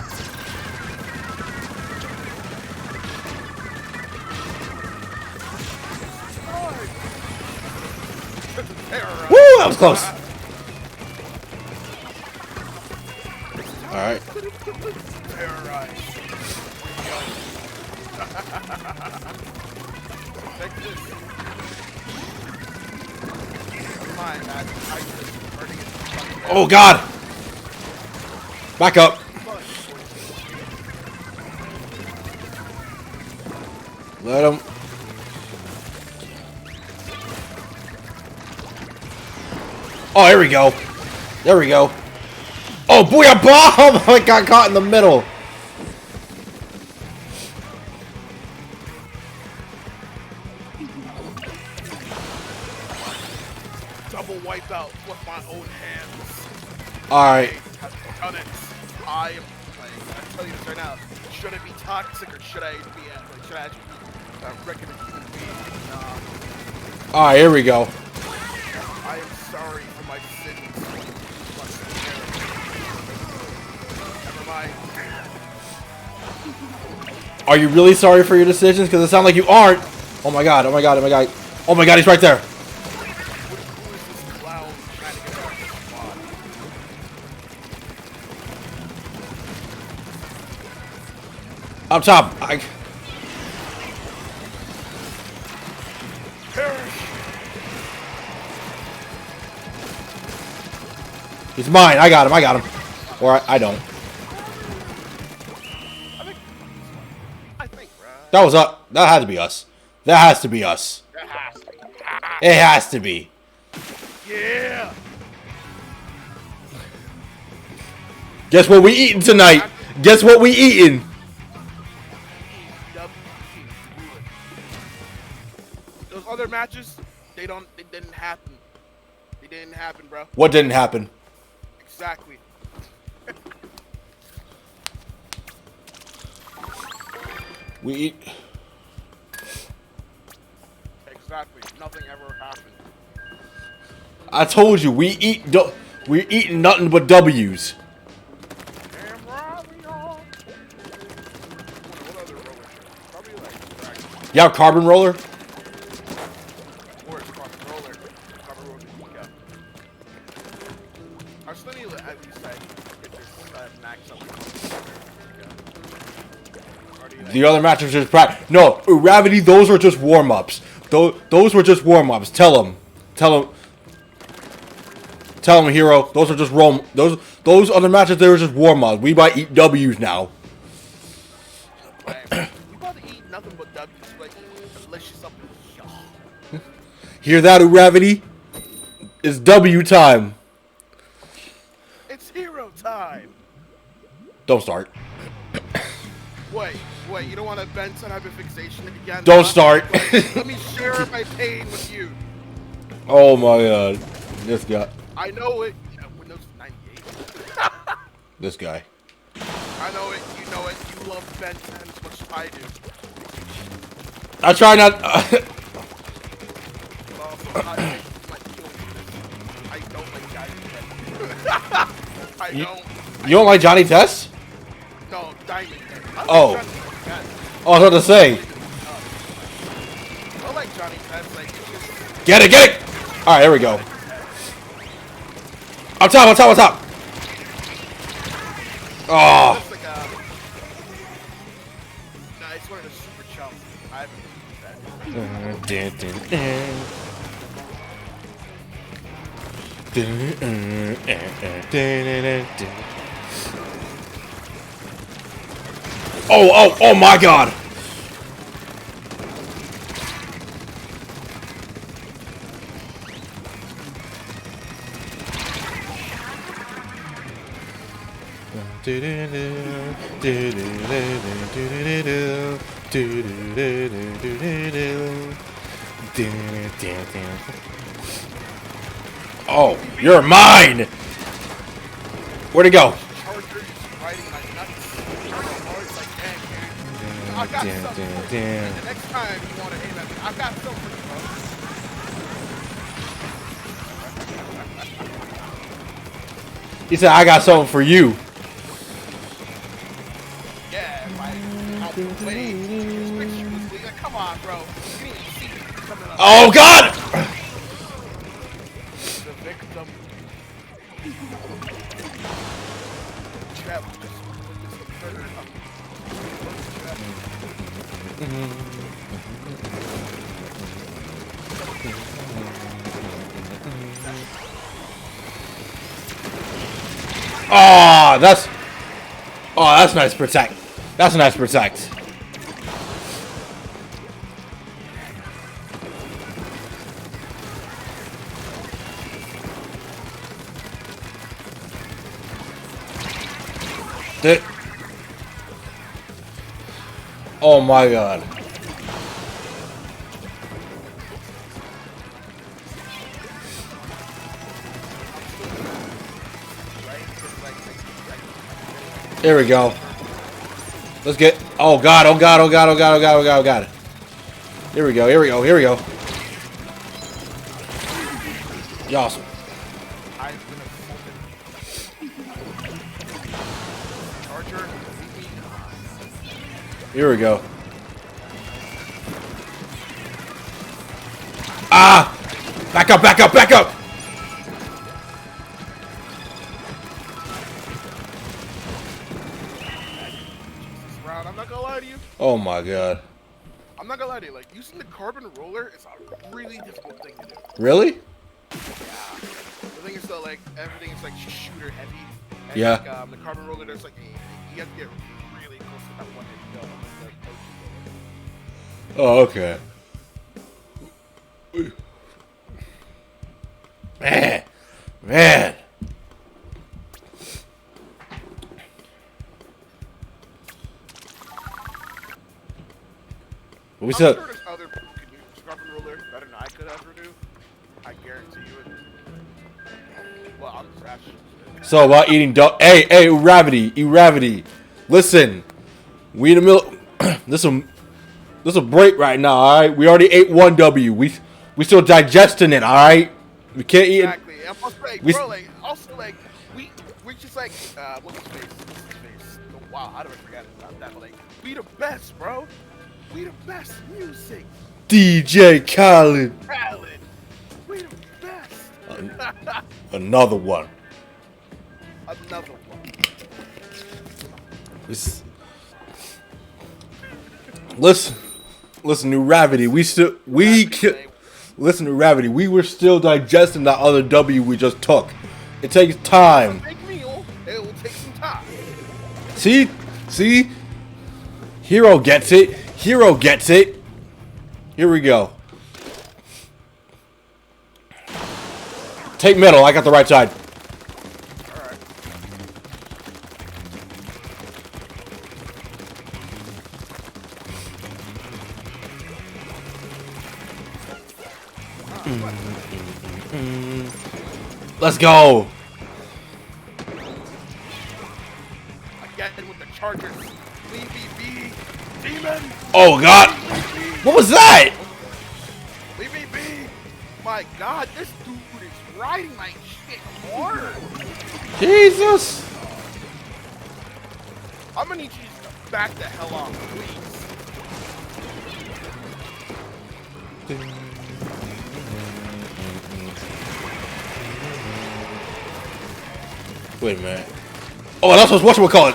Woo! That was close. Alright. Terrorize. Take this. Fine, man. Oh god! Back up. Let him. Oh, here we go. There we go. Oh, boy, a bomb! I got caught in the middle. Double wiped out with my own hands. Alright. I am playing. I tell you this right now. Should I be toxic or should I be should I actually be a regular human being? Alright, here we go. I am sorry for my sins. Never mind. Are you really sorry for your decisions? Because it sounds like you aren't. Oh my god, oh my god, oh my god. Oh my god, he's right there. Up top. He's mine. I got him. Or I don't. That was us. That had to be us. That has to be us. It has to be. Yeah. Guess what we eating tonight? Guess what we eating? Those other matches, they didn't happen. They didn't happen, bro. What didn't happen? Exactly. We eat. Exactly. Nothing ever happened. I told you we eat. We're eating nothing but W's. You have carbon roller? me at least like get this max up. The other matches are just practice. No, Gravity, those are just warm-ups. Those were just warm-ups. Tell him, Hero. Those are just those other matches. They were just warm-ups. We might eat W's now. We about to eat nothing but W's, like delicious up in Hear that, Gravity? It's W time. It's hero time. Don't start. Wait, you don't want to bend some hyperfixation again? Don't start. Let me share my pain with you. Oh my god. This guy. I know it. Windows 98. This guy. I know it. You know it. You love Ben 10 as much as I do. I try not. I don't like Johnny Test. You don't like Johnny Test? No, Diamond. Oh. I was about to say. I like Johnny Test. Like, Get it! Alright, here we go. On top! Oh. Nah, it's one of the super chumps. I haven't Oh my god! Oh, you're mine! Where'd it go? I got something. The next time you want to aim at me, I got something, bro. He said, I got something for you. Yeah, like, come on, bro. You need to see coming up. Oh, God! The victim. Trap just further up. That's nice protect. That's a nice protect. Oh my god. There we go. Let's get. Oh god, oh god, oh god, oh god, oh god, oh god, oh god. Here we go, here we go, here we go. Awesome. Here we go. Ah! Back up, back up, back up! I'm not gonna lie to you. Oh my god. I'm not gonna lie to you. Like, using the carbon roller is a really difficult thing to do. Really? Yeah. The thing is that, like, everything is like shooter heavy. And, Yeah. Like, the carbon roller, there's like you have to get really close to that one hit kill. Oh, okay. Man. We I'm said. sure there's other people who can use carbon roller better than I could ever do. I guarantee you it. Well, I'm trash. So about eating hey, Gravity. Listen. We in the middle. This is a break right now, alright? We already ate one W. We still digesting it, alright? We can't eat it. Exactly. I'm supposed to say, bro, like, also, like, we're just like, what's his face? Oh, wow, how do I forget about that? But, like, we the best, bro. We the best music. DJ Khaled. We the best. Another one. Another one. Listen to Ravity. Listen to Ravity. We were still digesting that other W we just took. It takes time. Big meal. It will take some time. See? Hero gets it. Hero gets it. Here we go. Take middle. I got the right side. Let's go. Again with the Chargers. BBB. Demon. Oh God. What was that? BBB. My God, this dude is riding my shit hard. Jesus. I'm gonna need you to back the hell off, please. Wait a minute. Oh, that's what's whatchamacallit.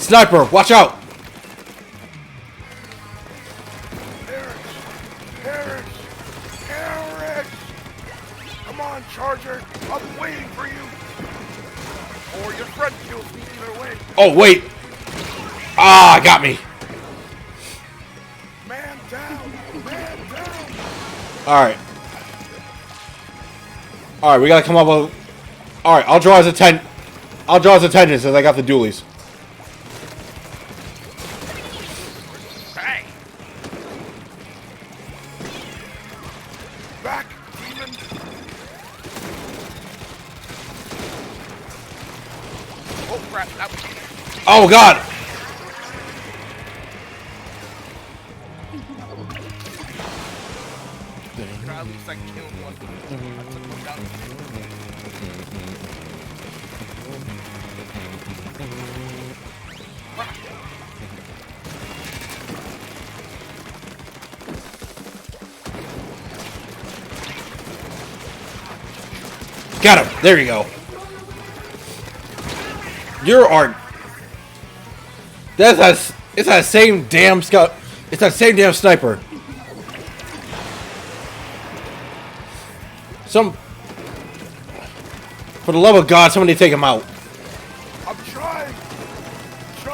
Sniper, watch out. Eric! Come on, Charger. I'm waiting for you. Or your friend kills me either way. Oh, wait. Ah, got me. Man down. Man down. Alright. Alright, we gotta come up with... Alright, I'll draw his attention since I got the dualies. Hey! Back, demon! Oh crap, that was... Oh God! At least I killed one. I took one down. Got him! There you go. Your art. It's that same damn scout. It's that same damn sniper. For the love of God, somebody take him out. I'm trying! It's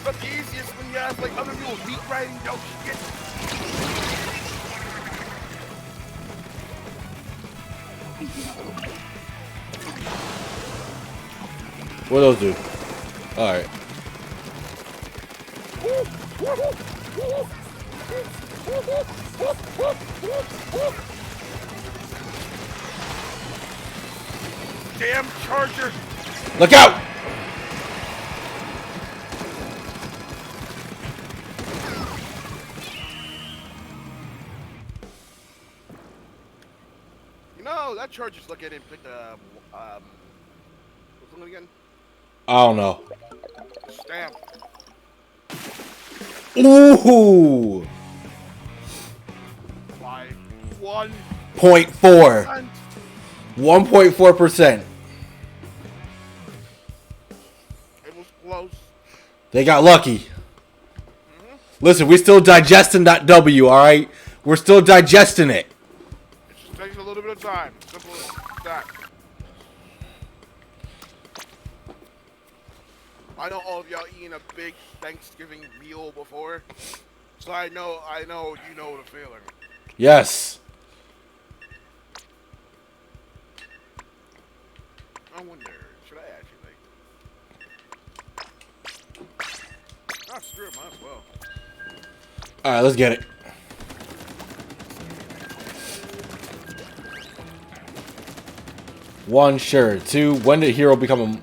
not the easiest when you have like other people beat riding no shit. What do those do? Alright. Damn Charger! Look out! You know, that Charger's looking and picked what's the one again? I don't know. Stamp. Ooh! 0.4. 1.4%. It was close. They got lucky. Listen, we're still digesting that W, alright? We're still digesting it. It just takes a little bit of time. Simple as that. I know all of y'all eating a big Thanksgiving meal before, so I know you know the feeling. Yes. I wonder, should I actually like... Ah, screw it, might as well. Alright, let's get it. One, sure. Two, when did Hero become a...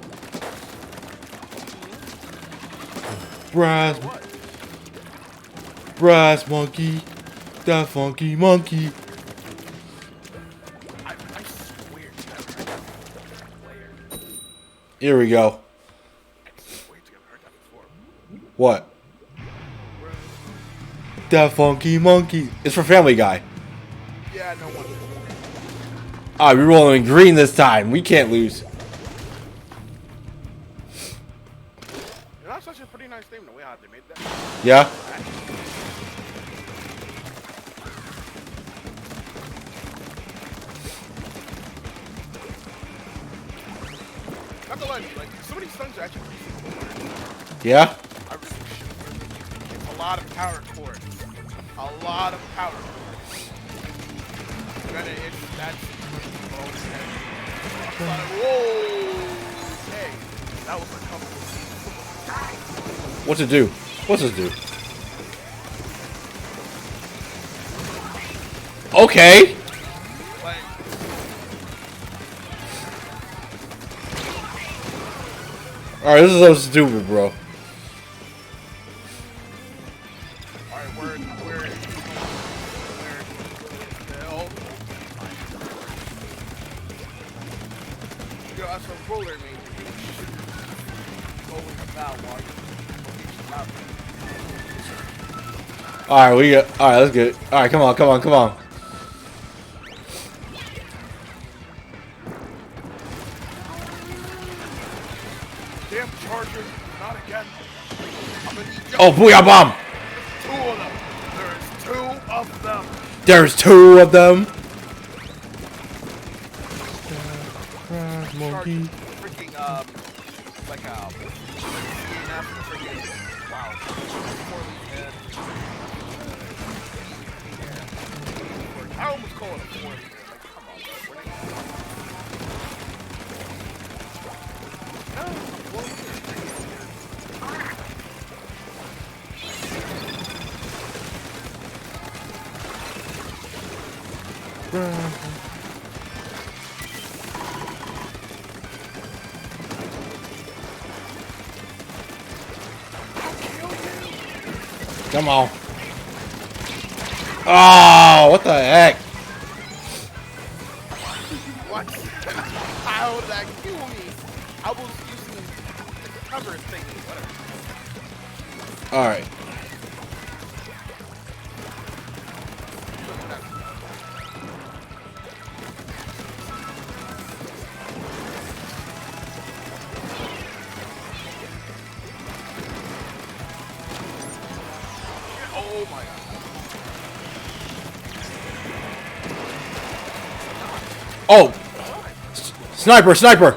Brass monkey. That funky monkey. I swear to God, Here we go. What? That funky monkey. It's for Family Guy. Yeah, no one. Alright, we're rolling green this time. We can't lose. You know, that's actually a pretty nice thing the way how they made that. Yeah? Not gonna lie to you, like, some of these songs are actually pretty cool. Yeah? I really should. It's a lot of power chords. A lot of power chords. Granted, that's whoa! Hey, that was a couple of What's it do? What's it do? Okay. Alright, this is so stupid, bro. Alright, where the hell? Yo, as a roller mate, you should go in the bow while you're Alright, we got. Alright, let's get it. Alright, come on, come on, come on. damn charger, not again. I'm gonna need Oh, booyah bomb! two of them. There's two of them. There's two of them. Monkey. Freaking, like, freaking, wow. I almost call it a 4 liter. Like, come on, bro. No, 4 Come on. Oh, what the heck? What? How did that kill me? I was using the cover thingy, whatever. Alright. Oh my god. Oh! Sniper, sniper!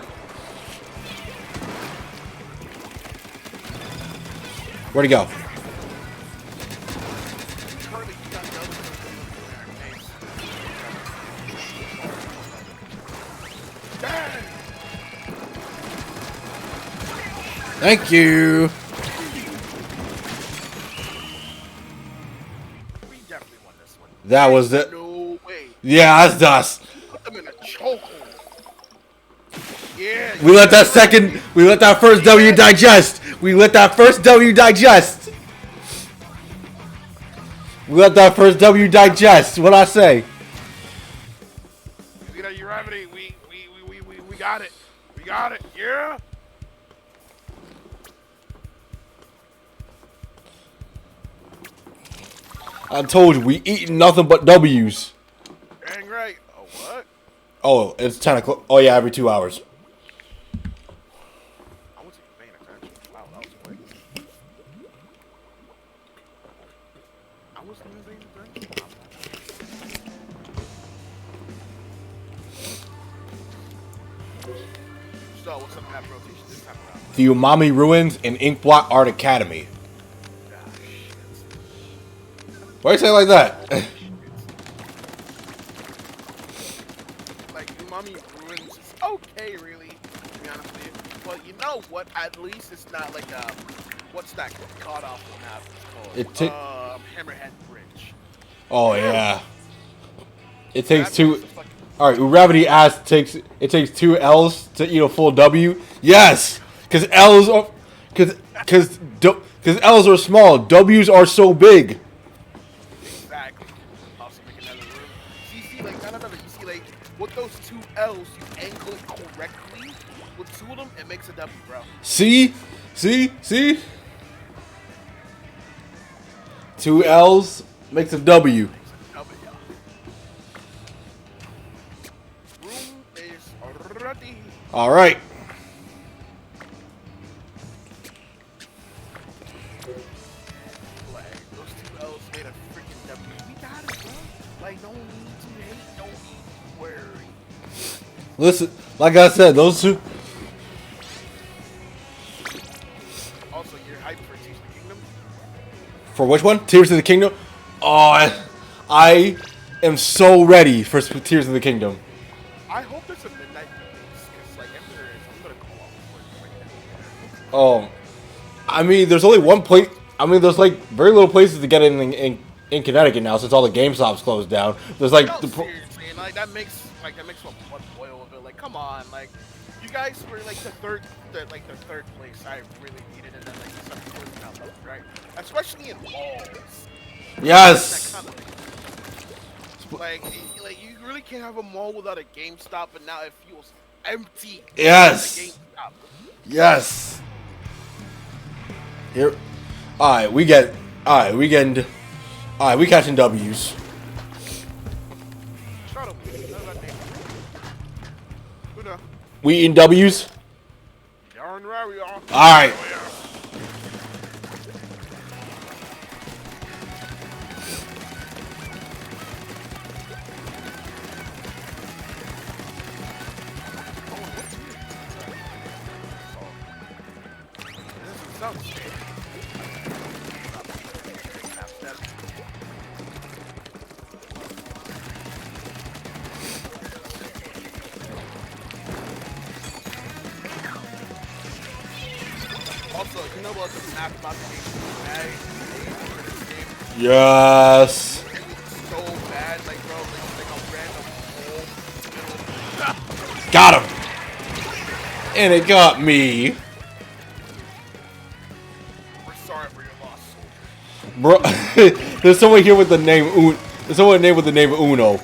Where'd he go? Thank you! That was it. No way. Yeah, that's dust. Put them in a chokehold. Yeah. We let that second, we let that first W digest. We let that first W digest. We let that first W digest. What'd I say? You know, you're remedy. We got it. We got it. Yeah. I told you, we eating nothing but W's. Dang right. Oh, what? Oh, it's 10 o'clock. Oh, yeah, every 2 hours. I wasn't paying attention. Wow, that was quick. I wasn't even paying attention. So, what's up in that rotation this time around? The Umami Ruins and Inkblot Art Academy. Why you say it like that? Like, Umami Ruins is okay, really, to be honest with you. But you know what? At least it's not like, what's that god awful map called? Hammerhead Bridge. Oh, yeah. It takes two... Alright, Gravity Ass takes 2 L's to eat a full W. Yes! Because L's are... Because L's are small. W's are so big. Exactly. Also make another room. See, like, you see, like, with those 2 L's, you angle it correctly. With 2 of them, it makes a W, bro. See? See? 2 L's makes a W. Monty. All right. Like, those two L's made a freaking W. We got it, bro. Like, no need to hate, no need to worry. Listen, like I said, those two. Also, you're hyped for Tears of the Kingdom? For which one? Tears of the Kingdom? Oh, I am so ready for Tears of the Kingdom. I hope there's a midnight release, because, like, if there is, I'm gonna call off work right now. Oh, I mean, there's only one place. I mean, there's like very little places to get in Connecticut now since all the GameStops closed down. There's like No, the seriously, and, like, that makes one boil of it. Like, come on, like, you guys were like the third place. I really needed it, and then like something out left, right? Especially in malls. Yes. That kind of, like you really can't have a mall without a GameStop, and now it feels empty. Yes. Yes. Here. All right, we catching W's. Shut up. Who knows? We eating W's. Darn right we are. All right. Also, you know what the map modification is? Yes. So bad, like bro, like a random hole. Got him. And it got me. We're sorry for your loss. Bro, there's someone here with the name There's someone named with the name Uno.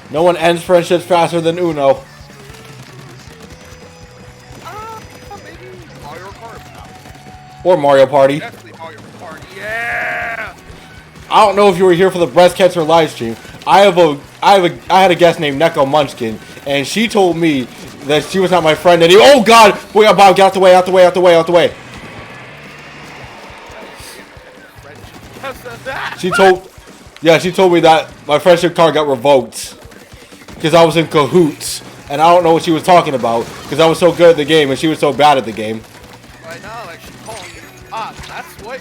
No one ends friendships faster than Uno. Maybe Mario Kart. Or Mario Party. Definitely Mario Party. Yeah. I don't know if you were here for the breast cancer live stream. I had a guest named Neko Munchkin, and she told me that she was not my friend. And oh God, boy, Bob, get out the way, out the way, out the way, out the way. She told me that my friendship card got revoked because I was in cahoots, and I don't know what she was talking about because I was so good at the game and she was so bad at the game. Right now, like she's calling you. That's what.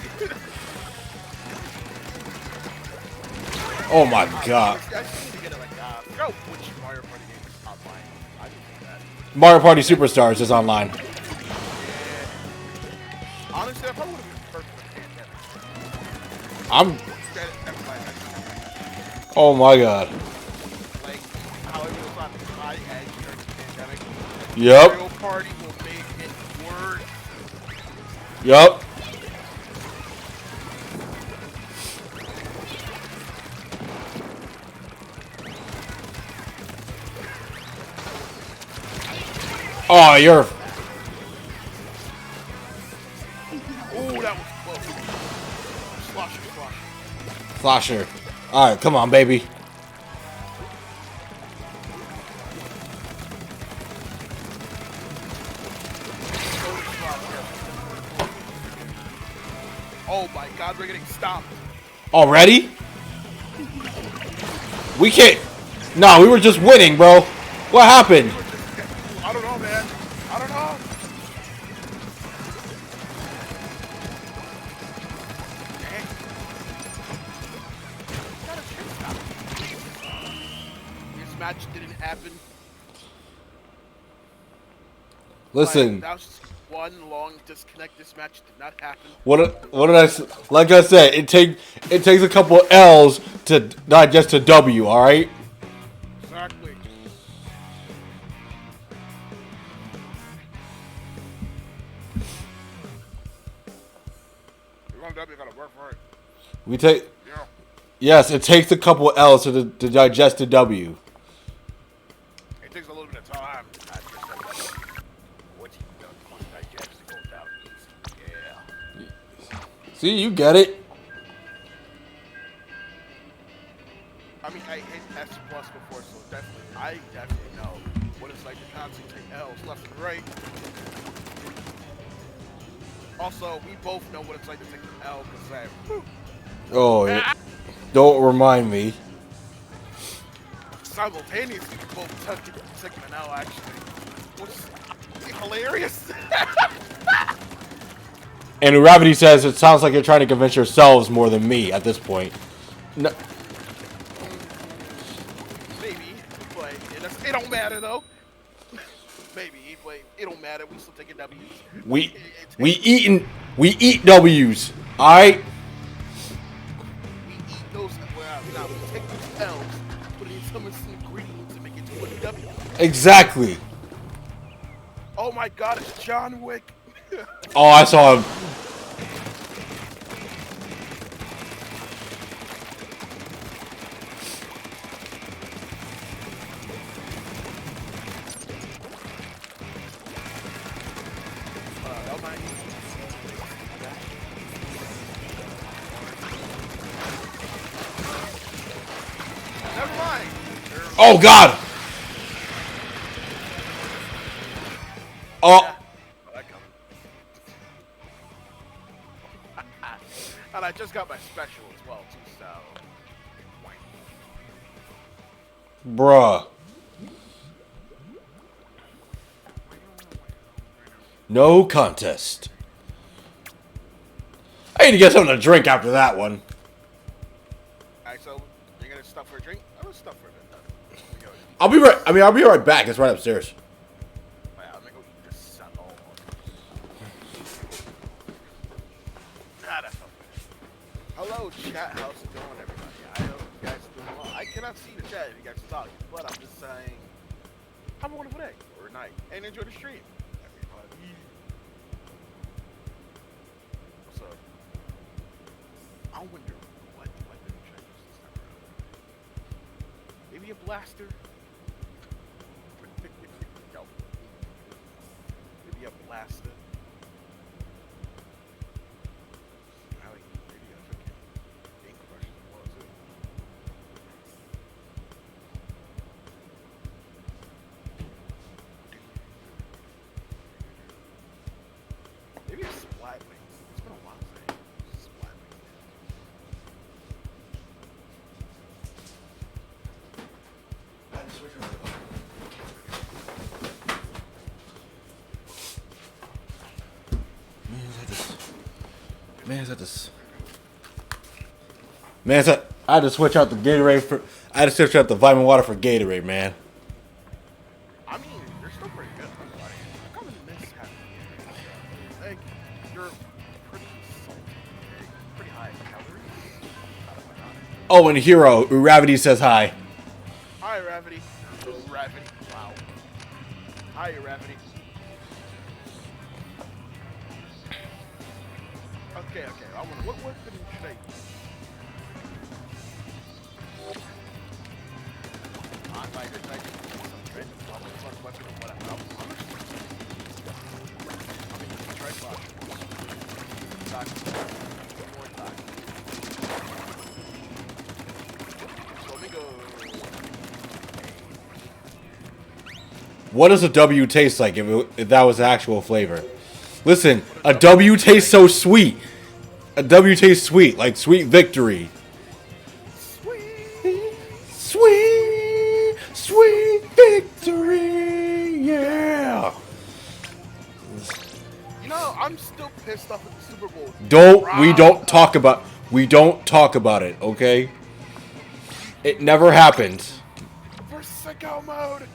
Oh my God. Mario Party Superstars is online. Honestly, I probably would have been perfect with I'm. Oh my God. Like how it was on high edge during the pandemic. Yep. Mario Party will make it worse. Yep. Oh, you're. Oh, that was close. Slosher. Flasher. Alright, come on, baby. Oh my God, we're getting stopped. Already? We can't. No, we were just winning, bro. What happened? I don't know, man. I don't know. This match didn't happen. Listen. Like, that was just one long disconnect. This match did not happen. What did I? Like I said, it takes a couple L's to digest a W. All right. Exactly. You gotta work for it. We take. Yeah. Yes, it takes a couple L's to digest a W. It takes a little bit of time. What you done must digest goes down easy. Yeah. See, you get it. I definitely know what it's like to constantly take L's left and right. Also, we both know what it's like to take an L because Oh, yeah. Don't remind me. simultaneously we both took an L actually. Which is hilarious. And Uravity says it sounds like you're trying to convince yourselves more than me at this point. No. Maybe, but it don't matter though. Maybe, but it don't matter. We still taking W's. We eat W's. Alright? We eat those. Well, now we take those L's, put in some ingredients and make it to a W. Exactly. Oh my God, it's John Wick. Oh, I saw him. Never mind. Oh, God. Oh. And I just got my special as well, too, so. Bruh. No contest. I need to get something to drink after that one. Alright, so you're gonna stop for a drink? I'm gonna stop for a bit. I'll be right. I'll be right back. It's right upstairs. I'm gonna go eat this salad. That's so good. Hello, chat. How's it going, everybody? I hope you guys are doing well. I cannot see the chat if you guys are talking, but I'm just saying, have a wonderful day or night and enjoy the stream, everybody. So, I wonder what weapon should I use this time around. Maybe a blaster. No. Maybe a blaster. I like maybe a freaking ink brush as well too. Maybe a splat wing. It's been a while since I used splat wing. Man, I had to switch out the Gatorade for. I had to switch out the vitamin water for Gatorade, man. I mean, they're still pretty good. Like, I kind of miss having Gatorade. Like, you're pretty salty, pretty high in calories. Oh, and Hero, Uravity says hi. Hi, Ravity. Ravity. Wow. Hi, Ravity. Okay. I wonder what weapon should I use? I'm like, I just some random fun weapon or whatever. I'm gonna use a tripod. So let me go. What does a W taste like if that was actual flavor? Listen, a W tastes so sweet. A W tastes sweet, like sweet victory. Sweet victory, yeah. You know, I'm still pissed off at the Super Bowl. We don't talk about it, okay? It never happened. For sicko mode.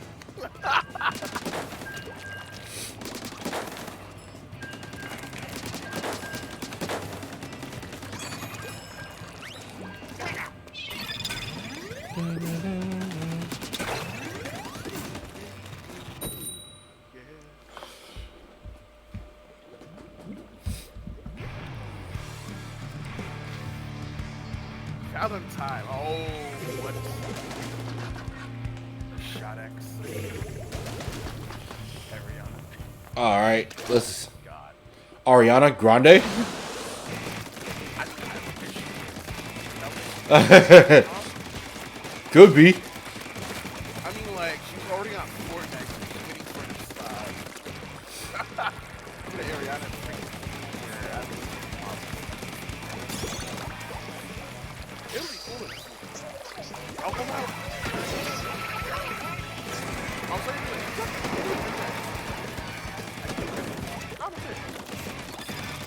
Fathom time. Oh, what? Shot X. Ariana. Alright, let's. Ariana Grande? I Could be. mean, like,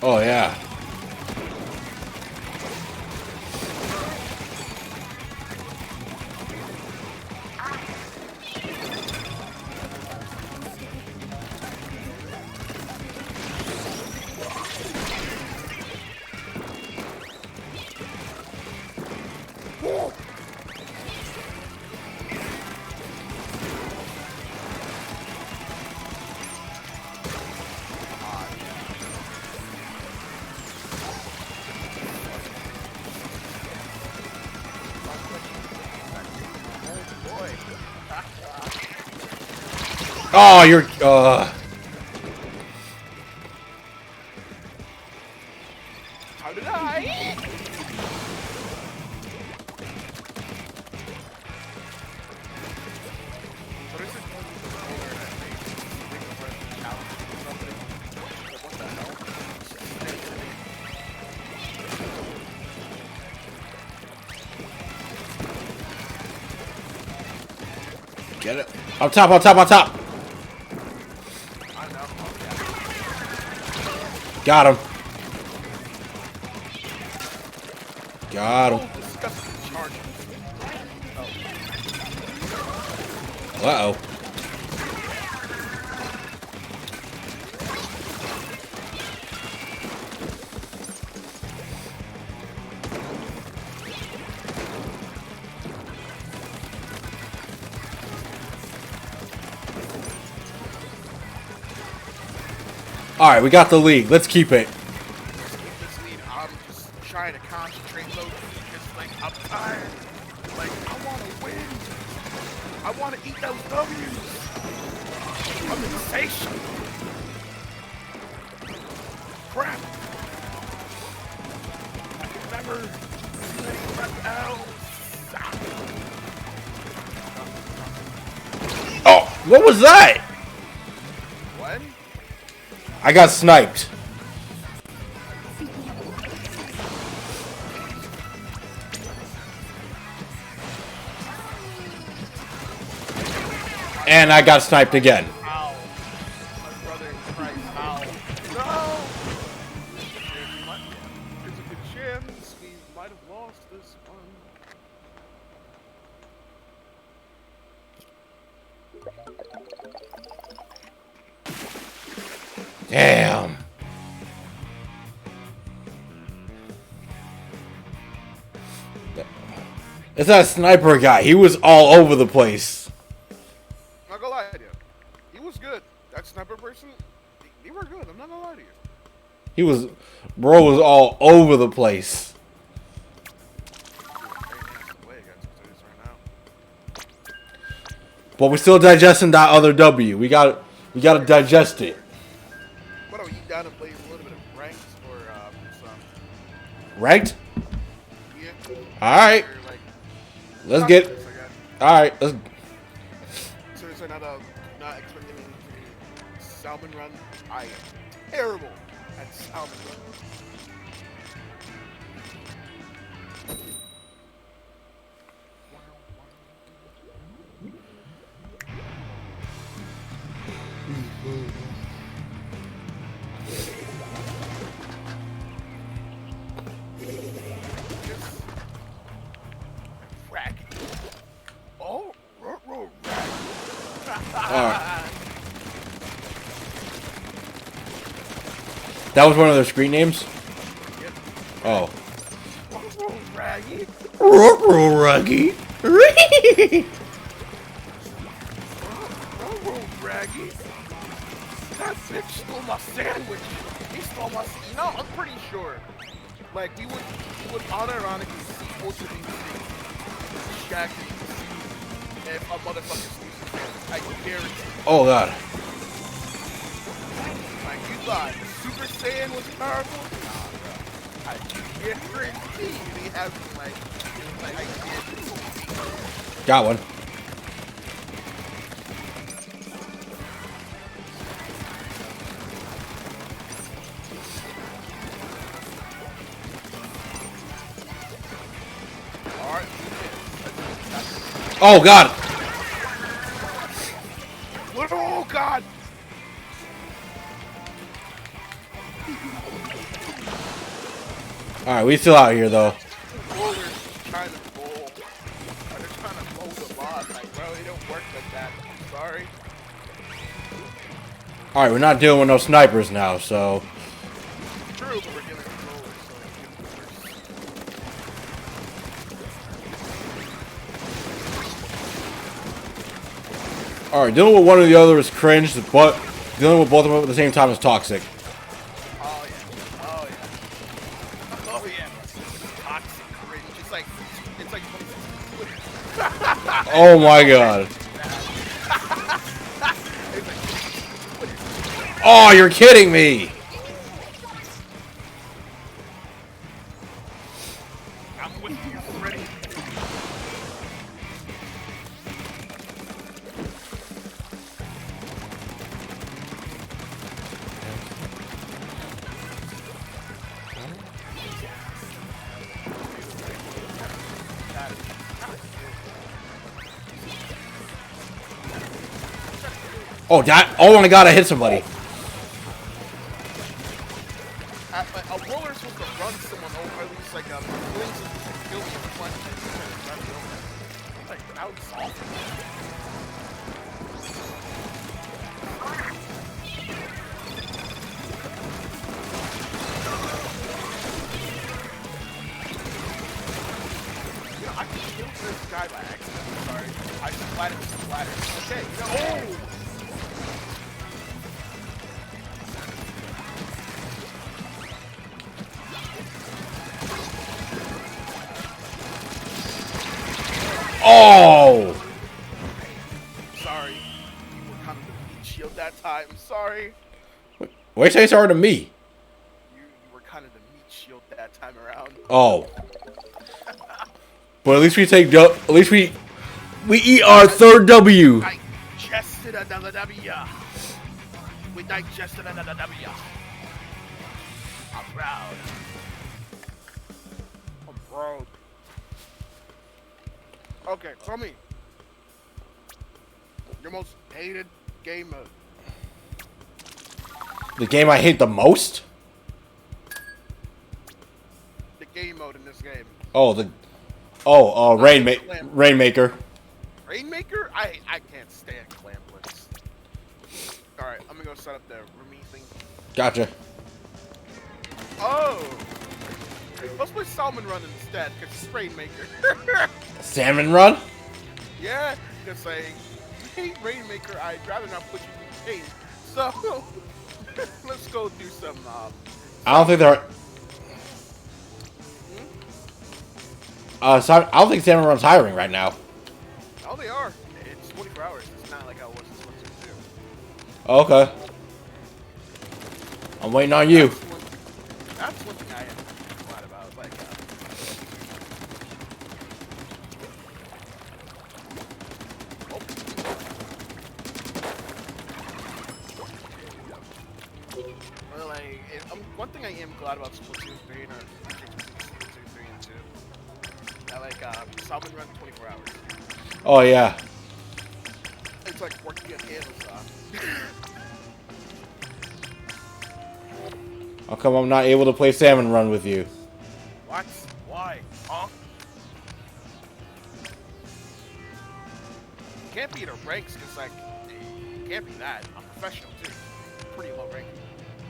Oh, yeah. Oh, you're. How did I? What is it? What the hell? Get it. On top, on top, on top. Got him. Got him. Uh-oh. Alright, we got the lead. Let's keep it. This lead, I'm just trying to concentrate low key because, like, I'm tired. Like, I want to win. I want to eat those W's. I'm insatiable. Crap. I can remember too many crap L's. Oh, what was that? What? I got sniped. And I got sniped again. Ow. My brother in Christ. Ow. No! There's a good chance we might have lost this one. Damn. It's that sniper guy. He was all over the place. I'm not gonna lie to you. He was good. That sniper person, they were good. I'm not gonna lie to you. He was, bro was all over the place. But we're still digesting that other W. We gotta digest it. What are you down to play a little bit of ranked or some? Ranked? Yeah. Alright. Like, Let's get. Alright, let's. Seriously, not expecting me to salmon run. I am terrible at salmon run. Rack. Oh, rack. Alright. That was one of their screen names? Oh. Raggy. Raggy. Raggy. That bitch stole my sandwich. He stole my. You know, I'm pretty sure. Like we would unironically see Ultra Beam Shaq if a motherfucker steals his sandwich. I guarantee. Oh god. Like you thought Super Saiyan was powerful? Nah, bro. I guarantee he has like I did. Got one. Oh god. Oh god. Alright, we still out here though. Rollers trying to bowl. They're trying to bowl the boss. Like, bro, it don't work like that. I'm sorry. Alright, we're not dealing with no snipers now, so. True, but we're dealing with rollers, so it gets worse. Alright, dealing with one or the other is cringe, but dealing with both of them at the same time is toxic. Oh yeah. Toxic cringe. It's like Oh my god. Oh, you're kidding me! I'm with you, Freddy. Oh, that! Oh my god, I hit somebody. A roller's supposed to run someone over, at least like Link's supposed to kill me in front and run me over. Like, that was awful. You know, I killed this guy by accident. I'm sorry. I splattered with splatter. Okay, no. Oh! Sorry. You were kind of the meat shield that time. Sorry. Why you say sorry to me? You were kind of the meat shield that time around. Oh. But at least we take at least we eat our third W. Digested another W. We digested another W. I'm proud. I'm proud. Okay, tell me. Your most hated game mode. The game I hate the most? The game mode in this game. Rainmaker. Rainmaker? I can't stand clamplets. Alright, I'm gonna go set up the Rumi thing. Gotcha. Oh! Let's play Salmon Run instead, because it's Rainmaker. Salmon Run? Yeah, just saying. Hate Rainmaker, I'd rather not put you in pain. So, let's go do some, I don't think there are... I don't think Salmon Run's hiring right now. Oh, they are. It's 24 hours. It's not like I was this one too. Okay. I'm waiting on you. That's one thing I am glad about. Like, well, one thing I am glad about Splatoon 3 and Splatoon 3 and 2. I like Salmon Run 24 hours. Oh yeah. It's like working at Amazon. How come I'm not able to play Salmon Run with you? What? Why? Huh? Can't be in a ranks because, like, it can't be that. I'm professional too. Pretty low rank.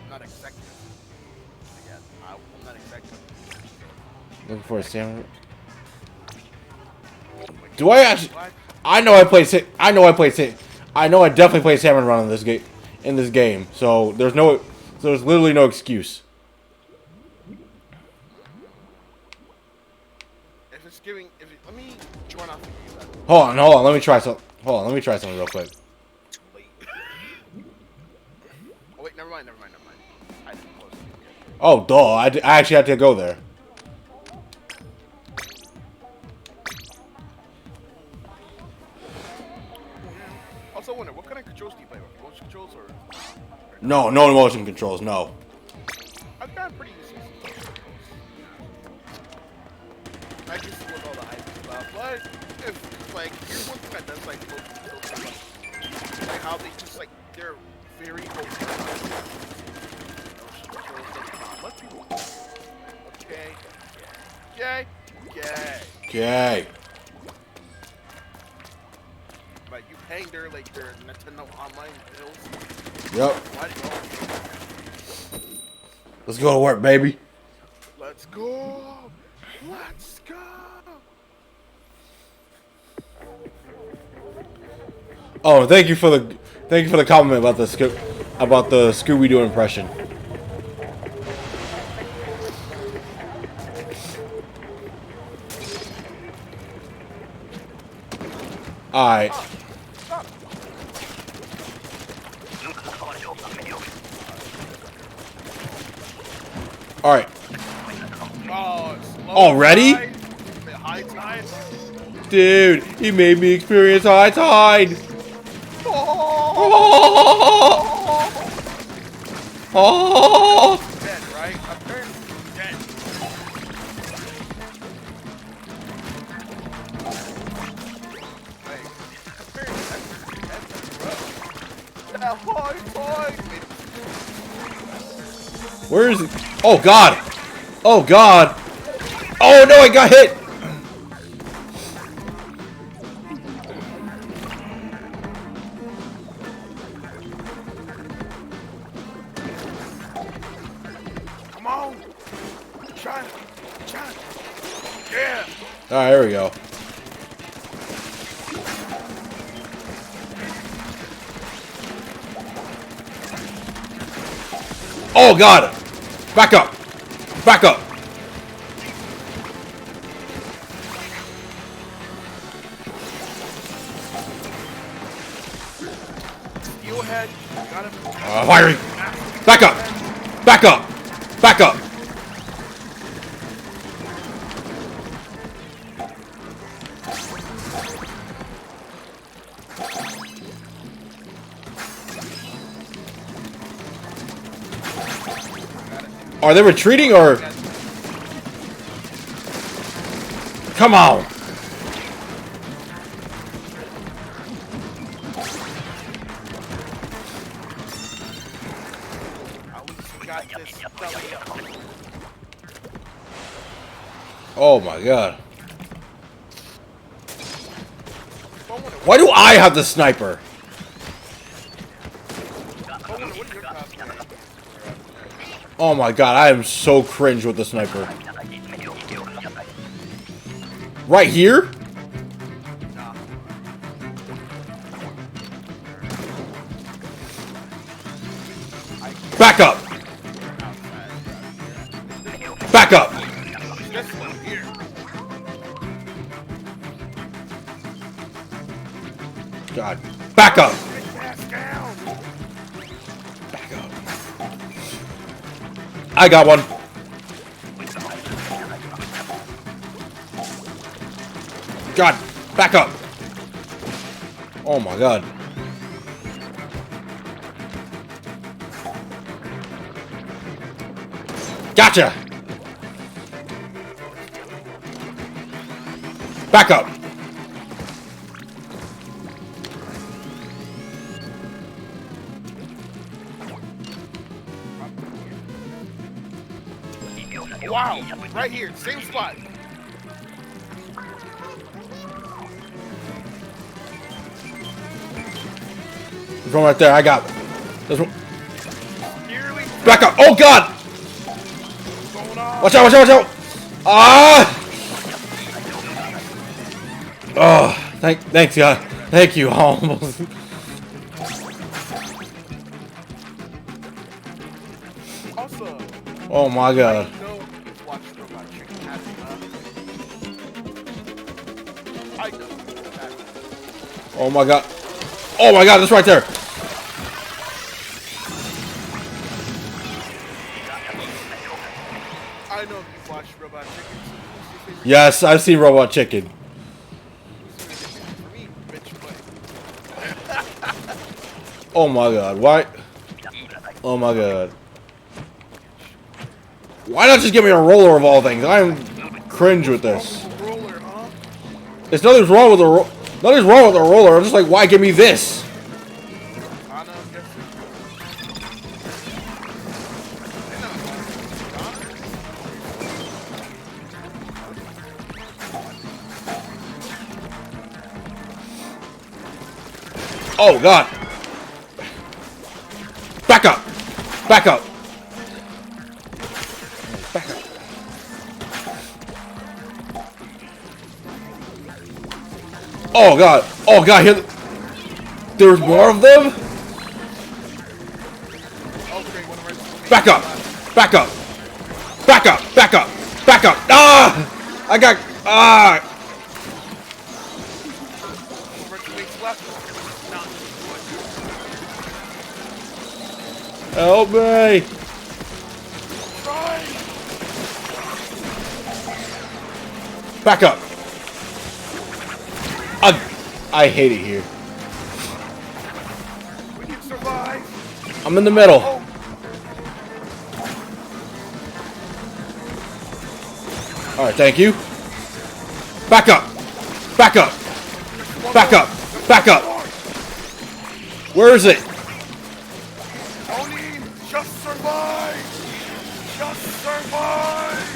I'm not executive. Again, I'm not executive. Looking for a Salmon Run. Do I actually? I know I definitely play Salmon Run in this game. So there's literally no excuse. Let me join off of you then. Hold on. Let me try something real quick. Oh wait, never mind. I didn't close it yet. Oh, duh. I actually had to go there. Also, I wonder, what kind of controls do you play with? Motion controls or? No motion controls. No. I've gotten pretty used to motion controls. I just with all the hype stuff, but if like here's one thing that does like motion controls, like how they just like they're very open. Motion controls, like, let people. Yay. Yay. Yay. Like, you paying their, like, their Nintendo Online bills? Yep. Why do you- Let's go to work, baby. Let's go. Let's go. Oh, thank you for the compliment about the Scooby-Doo impression. All right. All right. Already? High tide? Dude, he made me experience high tide. Oh. Dead, right? I'm dead. That high tide. Where is it? Oh God! Oh God! Oh no! I got hit. Come on. Try. Yeah. All right, here we go. Oh God! Back up! Back up! Steelhead. Got him. Firing! Back up! Back up! Back up! Are they retreating or? Come on! Oh my God. Why do I have the sniper? Oh my God, I am so cringe with the sniper. Right here? Back up! Back up! God. Back up! Back up. I got one. God, back up. Oh my God. Gotcha. Back up. Wow, right here, same spot. There's one right there. I got it. There's one. Back up. Oh God. Watch out, watch out, watch out. Ah. Oh, thanks, God. Thank you. Almost. Oh my God. Oh my God. Oh my God, that's right there. I know you've watched Robot Chicken. Yes, I've seen Robot Chicken. Oh my God, why? Oh my God. Why not just give me a roller of all things? I'm cringe with this. There's nothing's wrong with the nothing's wrong with the roller. I'm just like, why give me this? Oh god! Back up! Back up! Back up. Oh god! Oh god! Here, there's more of them. Back up! Back up! Back up! Back up! Back up! Ah! I got Help me! Back up! I hate it here. We can survive. I'm in the middle. Alright, thank you. Back up! Back up! Back up! Back up! Where is it? Oni, just survive. Just survive.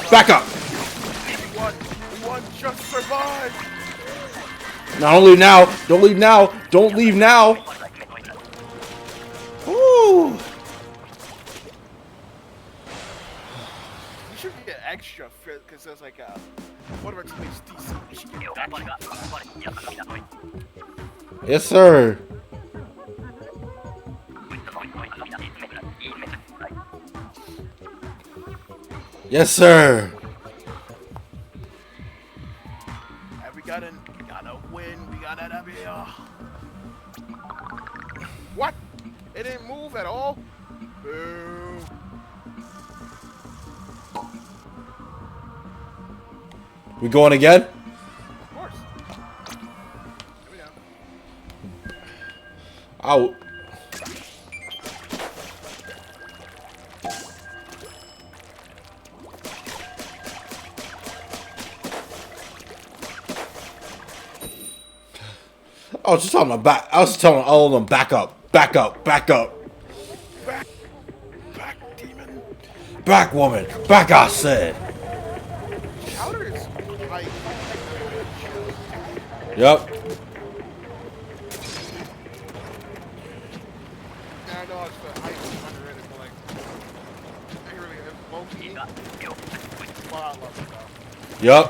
Back up! One, just survive. Not only now, don't leave now, don't leave now. Woo! You should get extra because there's like a whatever it's decent. You should get extra. Yes, sir. Yes, sir. And we gotta win. We gotta be. What? It didn't move at all. Boo. We going again? Of course. Here we go. Out. I was just telling them back. I was telling all of them back up, back up, back up. Back, demon. Back, woman. Back, I said. Chowder is like. Yep. Yeah, I know it's the hype is underrated, but like, I really have low key. Well, I love it though. Yep.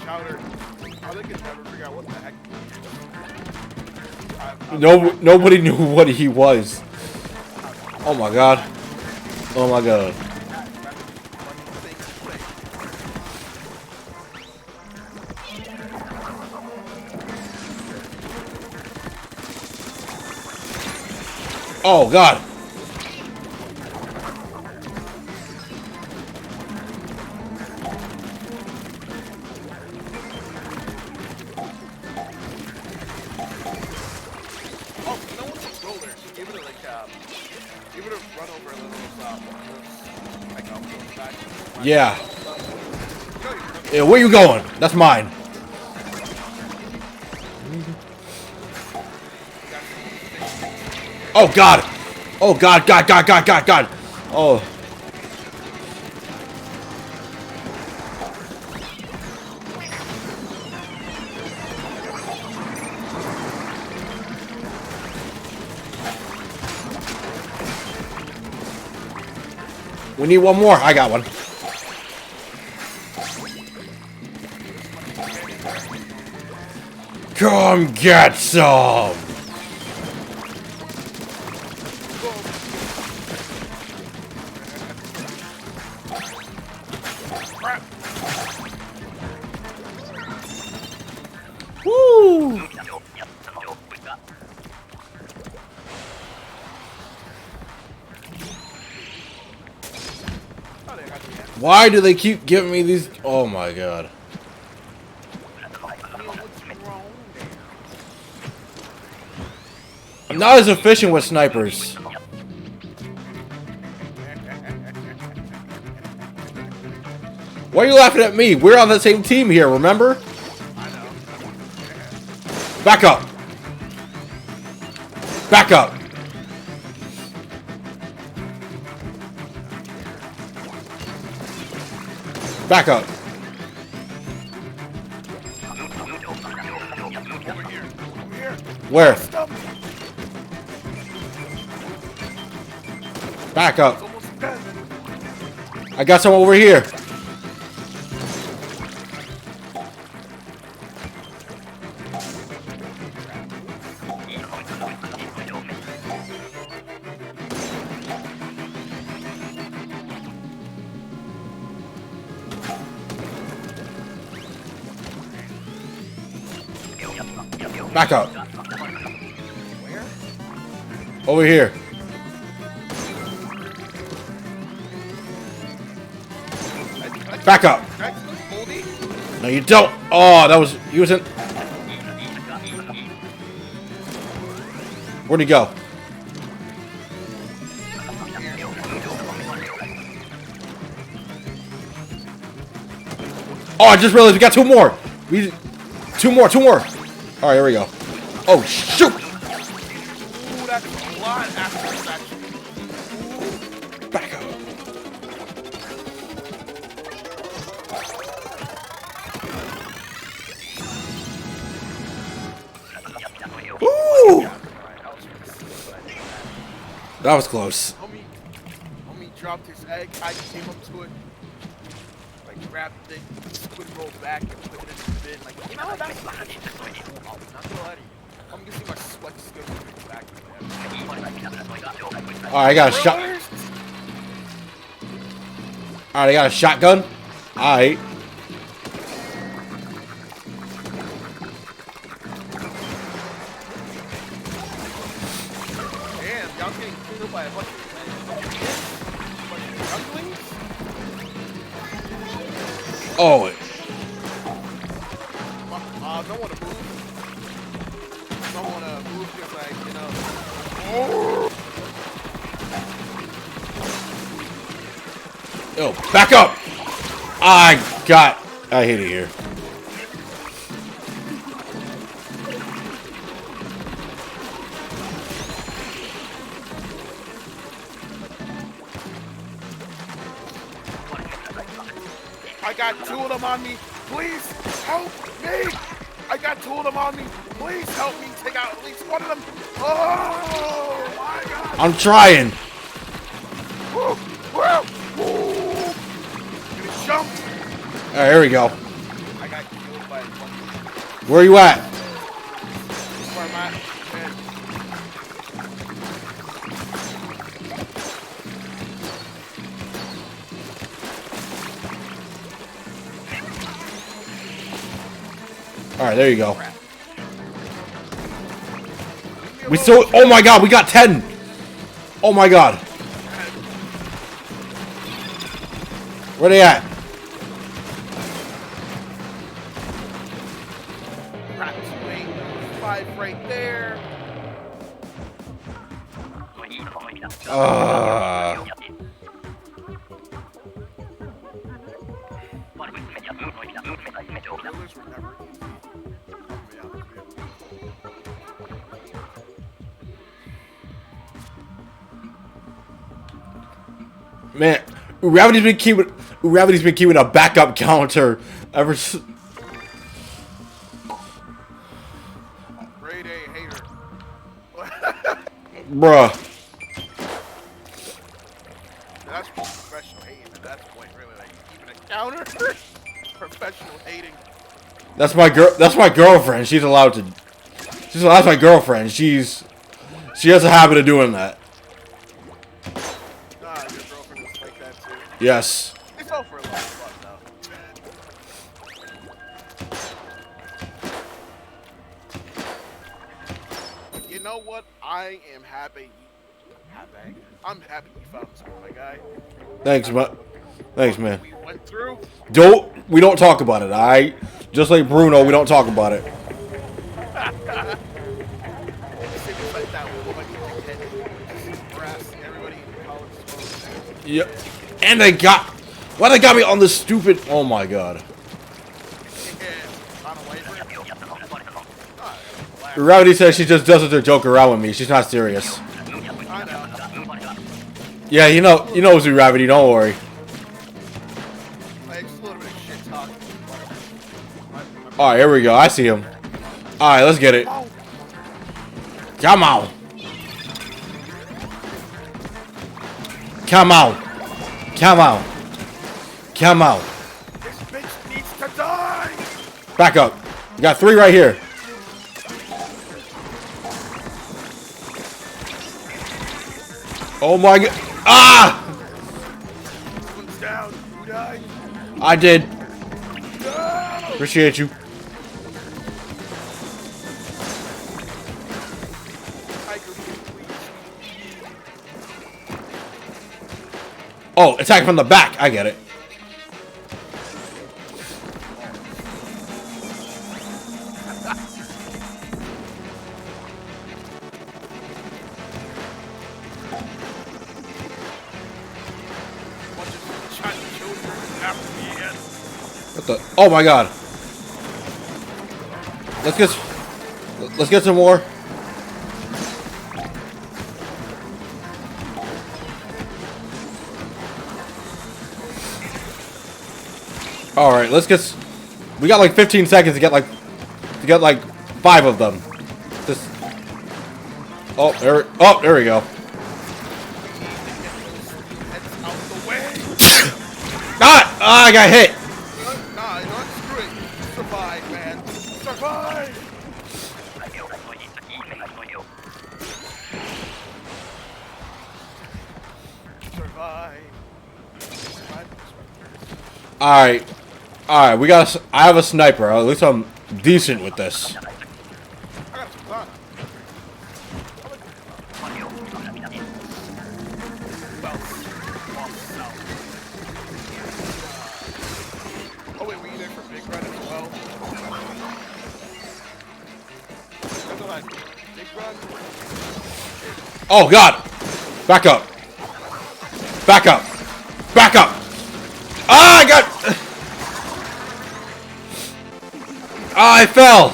Chowder, I think it's never figure out what the heck. Nobody knew what he was. Oh my god. Oh my god. Oh god. Yeah. Yeah, where you going? That's mine. Oh god. Oh god, god. Oh. We need one more. I got one. Come get some. Woo! Why do they keep giving me these? Oh my god. I'm not as efficient with snipers. Why are you laughing at me? We're on the same team here, remember? Back up. Back up. Back up. Where? Back up. I got some over here. Back up. Where? Over here. Back up. No, you don't. Oh, that was using. Where'd he go? Oh, I just realized we got two more. Two more. All right, here we go. Oh, shoot! Ooh, that's a lot after this action. Back up. Ooh! That was close. Homie dropped his egg. I came up to it. Like, grabbed it, squid rolled back, and put it in the bin. Like, you know what? That's not it. Oh, not gonna lie to you. I'm gonna see my sweat still moving back. Alright, I got a shot. Alright, I got a shotgun. Alright. Damn, y'all getting killed by a bunch of younglings? Oh. Don't want to move. Don't want to move because, like, you know. Yo, back up! I hate it here. I got two of them on me. Please help me. I got two of them on me. Please help me take out at least one of them. Oh my God. I'm trying. Woo, woo, woo. Gonna jump. Alright, here we go. I got killed by a bunch. Where are you at? Where am I? Alright, there you go. We still. Oh my God, we got 10. Oh my God. Where they at? Five right there. Man, Gravity's been keeping a backup counter ever since. Grade A hater. Bruh. That's professional hating at that point, really. Like, even a counter? Professional hating. That's my girlfriend. She's allowed to. That's my girlfriend. She has a habit of doing that. Nah, your girlfriend is like that too. Yes. It's all for a lot of fun, though. You know what? I am happy. I'm happy you found this one, my guy. Thanks, man. We went through. We don't talk about it, alright? Just like Bruno, we don't talk about it. Yep. And they got. Why they got me on this stupid? Oh my God. Rowdy says she just does it to joke around with me. She's not serious. I know. Yeah, you know it's Rowdy. Don't worry. Like, just a little bit of shit talk. All right, here we go. I see him. All right, let's get it. Come on. Come on. Come on. Come on. This bitch needs to die. Back up. You got 3 right here. Oh my god. Ah! One's down. Who died? I did. No! Appreciate you. Oh, attack from the back. I get it. What the? Oh my god. Let's get some more. All right, let's get. We got like 15 seconds to get like 5 of them. This. Oh, there we go. Ah! I got hit. Nah, you know what? Screw it. Survive, man. Survive. Survive. All right. We got. I have a sniper. At least I'm decent with this. Oh wait, were you there for Big Run as well? Big Run. Oh god! Back up! Back up! Back up! Ah! I got. Ah! I fell.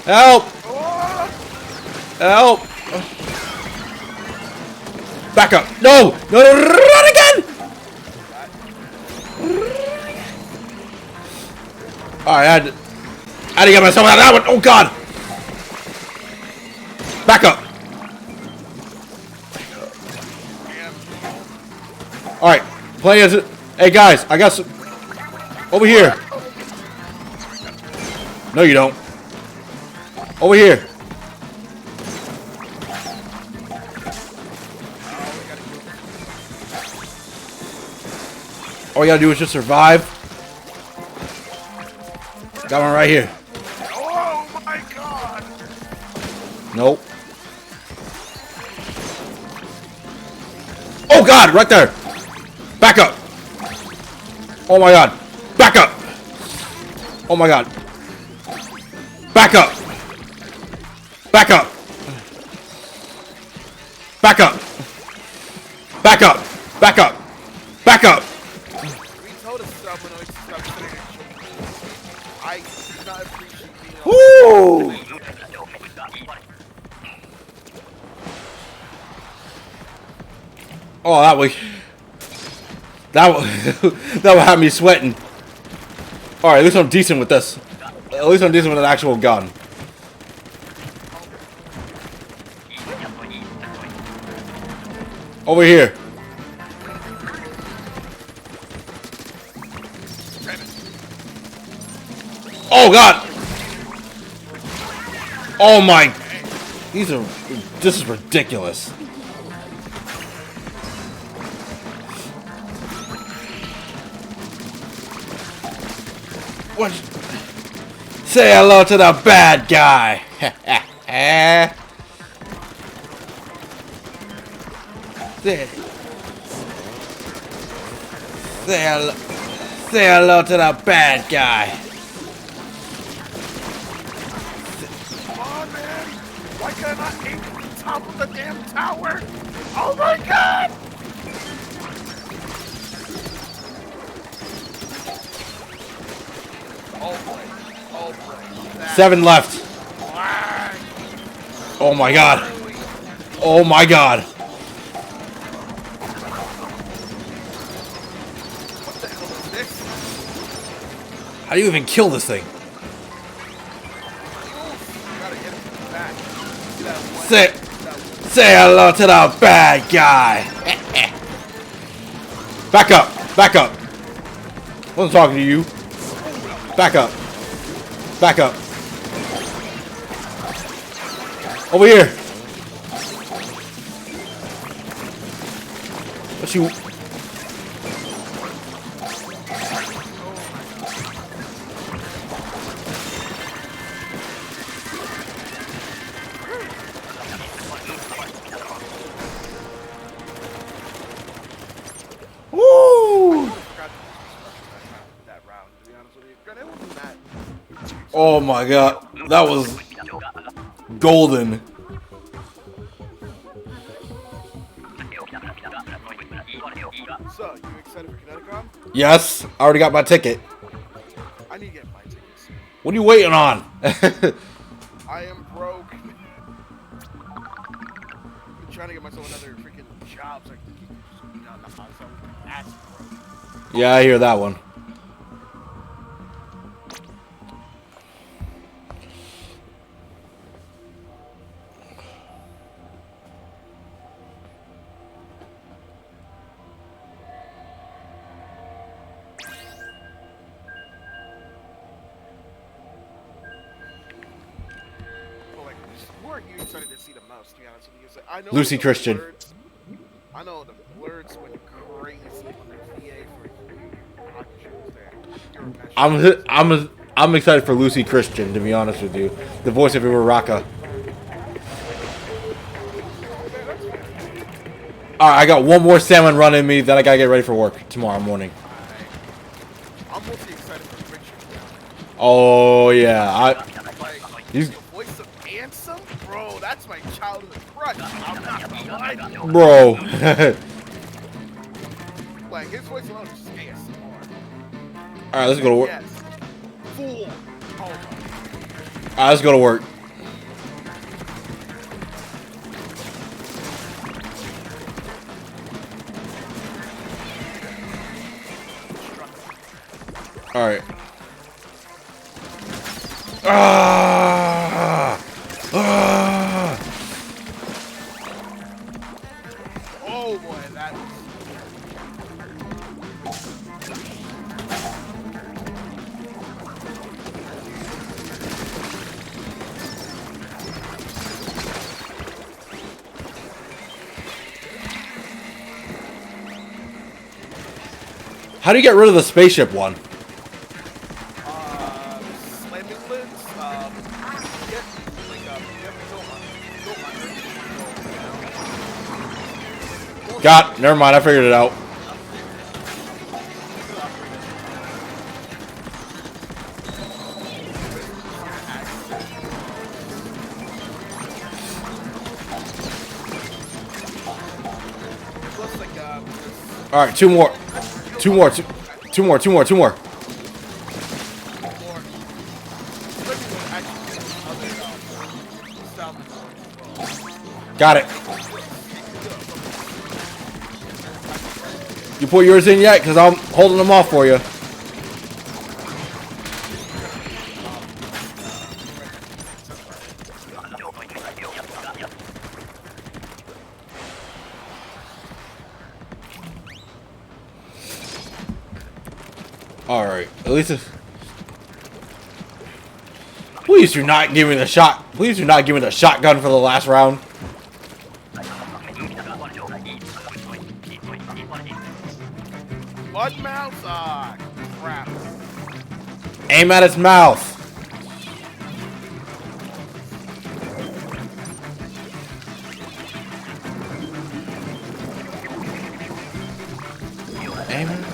Help! Help! Back up! No! No! No! Run again! Alright, I had to get myself out of that one. Oh god! Back up! Alright, plenty of. Hey guys, I got some. Over here. No, you don't. Over here. All we gotta do is just survive. Got one right here. Oh my god! Nope. Oh god, right there. Back up. Oh my god. Back up. Oh my god. Back up. Back up. Back up. Back up. Back up. Back up. We told us someone to stop sitting and I do not appreciate being Woo! Oh, that would have me sweating. All right, at least I'm decent with this. At least I'm decent with an actual gun. Over here. Oh god! Oh my! This is ridiculous. What? Say hello to the bad guy. Say hello to the bad guy. Come on, man! Why can I not aim from the top of the damn tower? Oh my god! Oh boy. Oh boy. 7 left. Oh my god. Oh my god. How do you even kill this thing? Say hello to the bad guy. Back up. Back up. Wasn't talking to you. Back up. Back up. Over here. What you... Woo! Oh my god, that was golden. So, you excited for Kineticon? Yes, I already got my ticket. I need to get my tickets. What are you waiting on? I am broke. I'm trying to get myself another freaking job so I can keep eating out the house. That's broke. Yeah, I hear that one. Who are you excited to see the most, to be honest with you? I know Lucy the Christian. Blurs, I know the Blurs went crazy on their VA for hockey shows there. I'm excited for Lucy Christian, to be honest with you. The voice of Uraraka. Alright, I got one more salmon run in me, then I gotta get ready for work tomorrow morning. I'm mostly excited for Richard. Oh yeah, he's The voice of Ansem? Bro, that's my childhood crush. I'm not gonna lie to you. bro. Like, his voice alone is just ASMR. Alright, let's go to work. Yes. Fool. Oh, Alright, let's go to work. Alright. oh boy, that was... How do you get rid of the spaceship one? Slamming lids, get, like, you have to go on. Got, never mind, I figured it out. Alright, two more. Two more. Got it. You put yours in yet? Because I'm holding them off for you. Alright, at least if... Please do not give me the shot. Please do not give me the shotgun for the last round. Blood mouse? Ah, crap. Aim at its mouth. Aim at its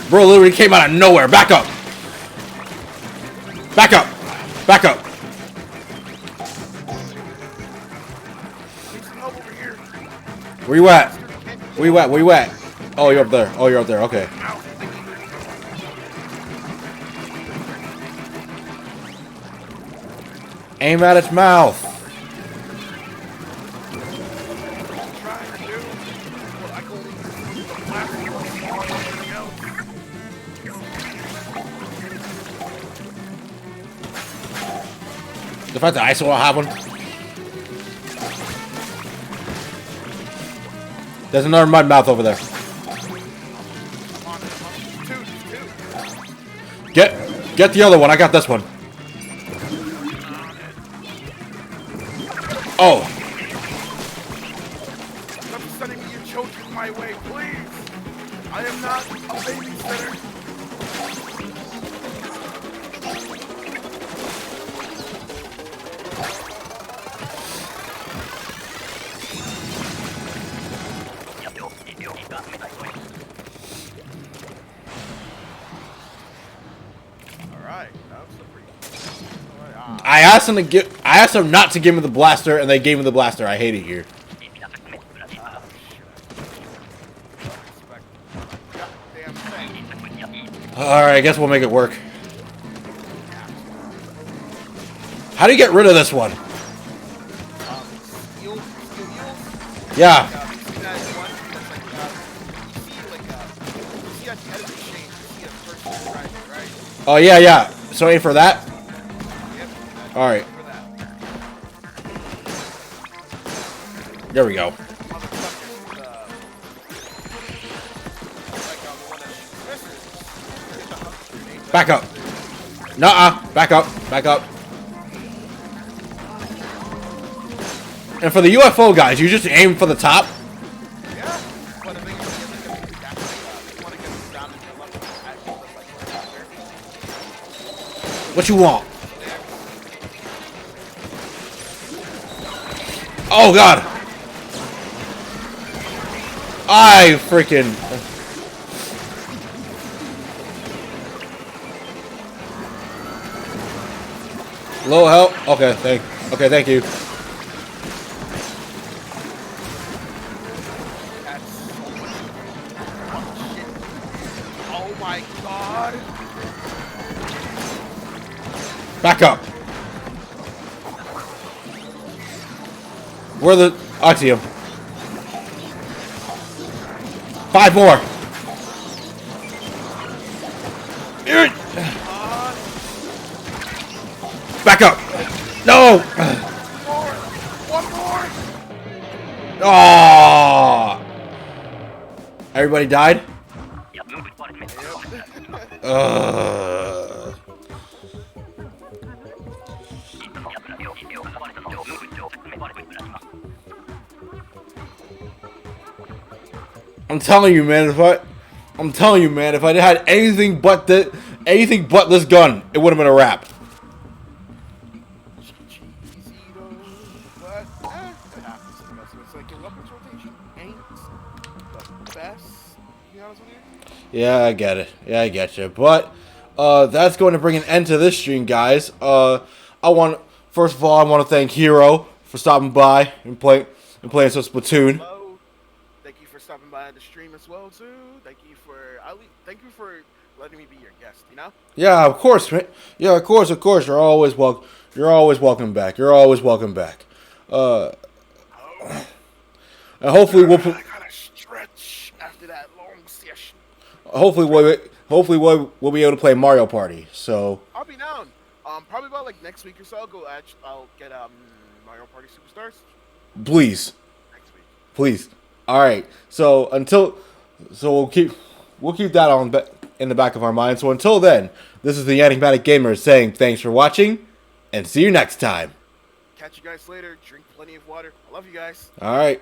Bro literally came out of nowhere. Back up. Back up. Back up. Where you at? Where you at? Where you at? Oh, you're up there. Oh, you're up there. Okay. Aim at its mouth. The fact that I still have one. There's another mud mouth over there. Get the other one. I got this one. Oh. Stop sending your children my way, please. I am not a babysitter. I asked them not to give me the blaster, and they gave me the blaster. I hate it here. Alright, I guess we'll make it work. How do you get rid of this one? Yeah. Oh, yeah. So aim for that? Alright. There we go. Back up. Nuh-uh. Back up. Back up. And for the UFO guys, you just aim for the top? What you want? Oh god! I freaking... Low health? Okay, thank you. Oh my god! Back up. Where the... I see him. 5 more. Back up. No. One more. Oh. Everybody died? I'm telling you, man. If I had anything but this gun, it would have been a wrap. Yeah, I get it. Yeah, I get you. But that's going to bring an end to this stream, guys. First of all, I want to thank Hero for stopping by and playing some Splatoon. Hello. Thank you for stopping by the stream as well too. Thank you for letting me be your guest. You know. Yeah, of course, man. Yeah, of course. You're always welcome. You're always welcome back. And hopefully I gotta stretch after that long session. Hopefully we'll be able to play Mario Party. So I'll be down. Probably about like next week or so. I'll get Mario Party Superstars. please. Next week. Please. All right. So we'll keep that in the back of our mind. So until then, this is the Enigmatic Gamer saying thanks for watching, and see you next time. Catch you guys later. Drink plenty of water. I love you guys. All right.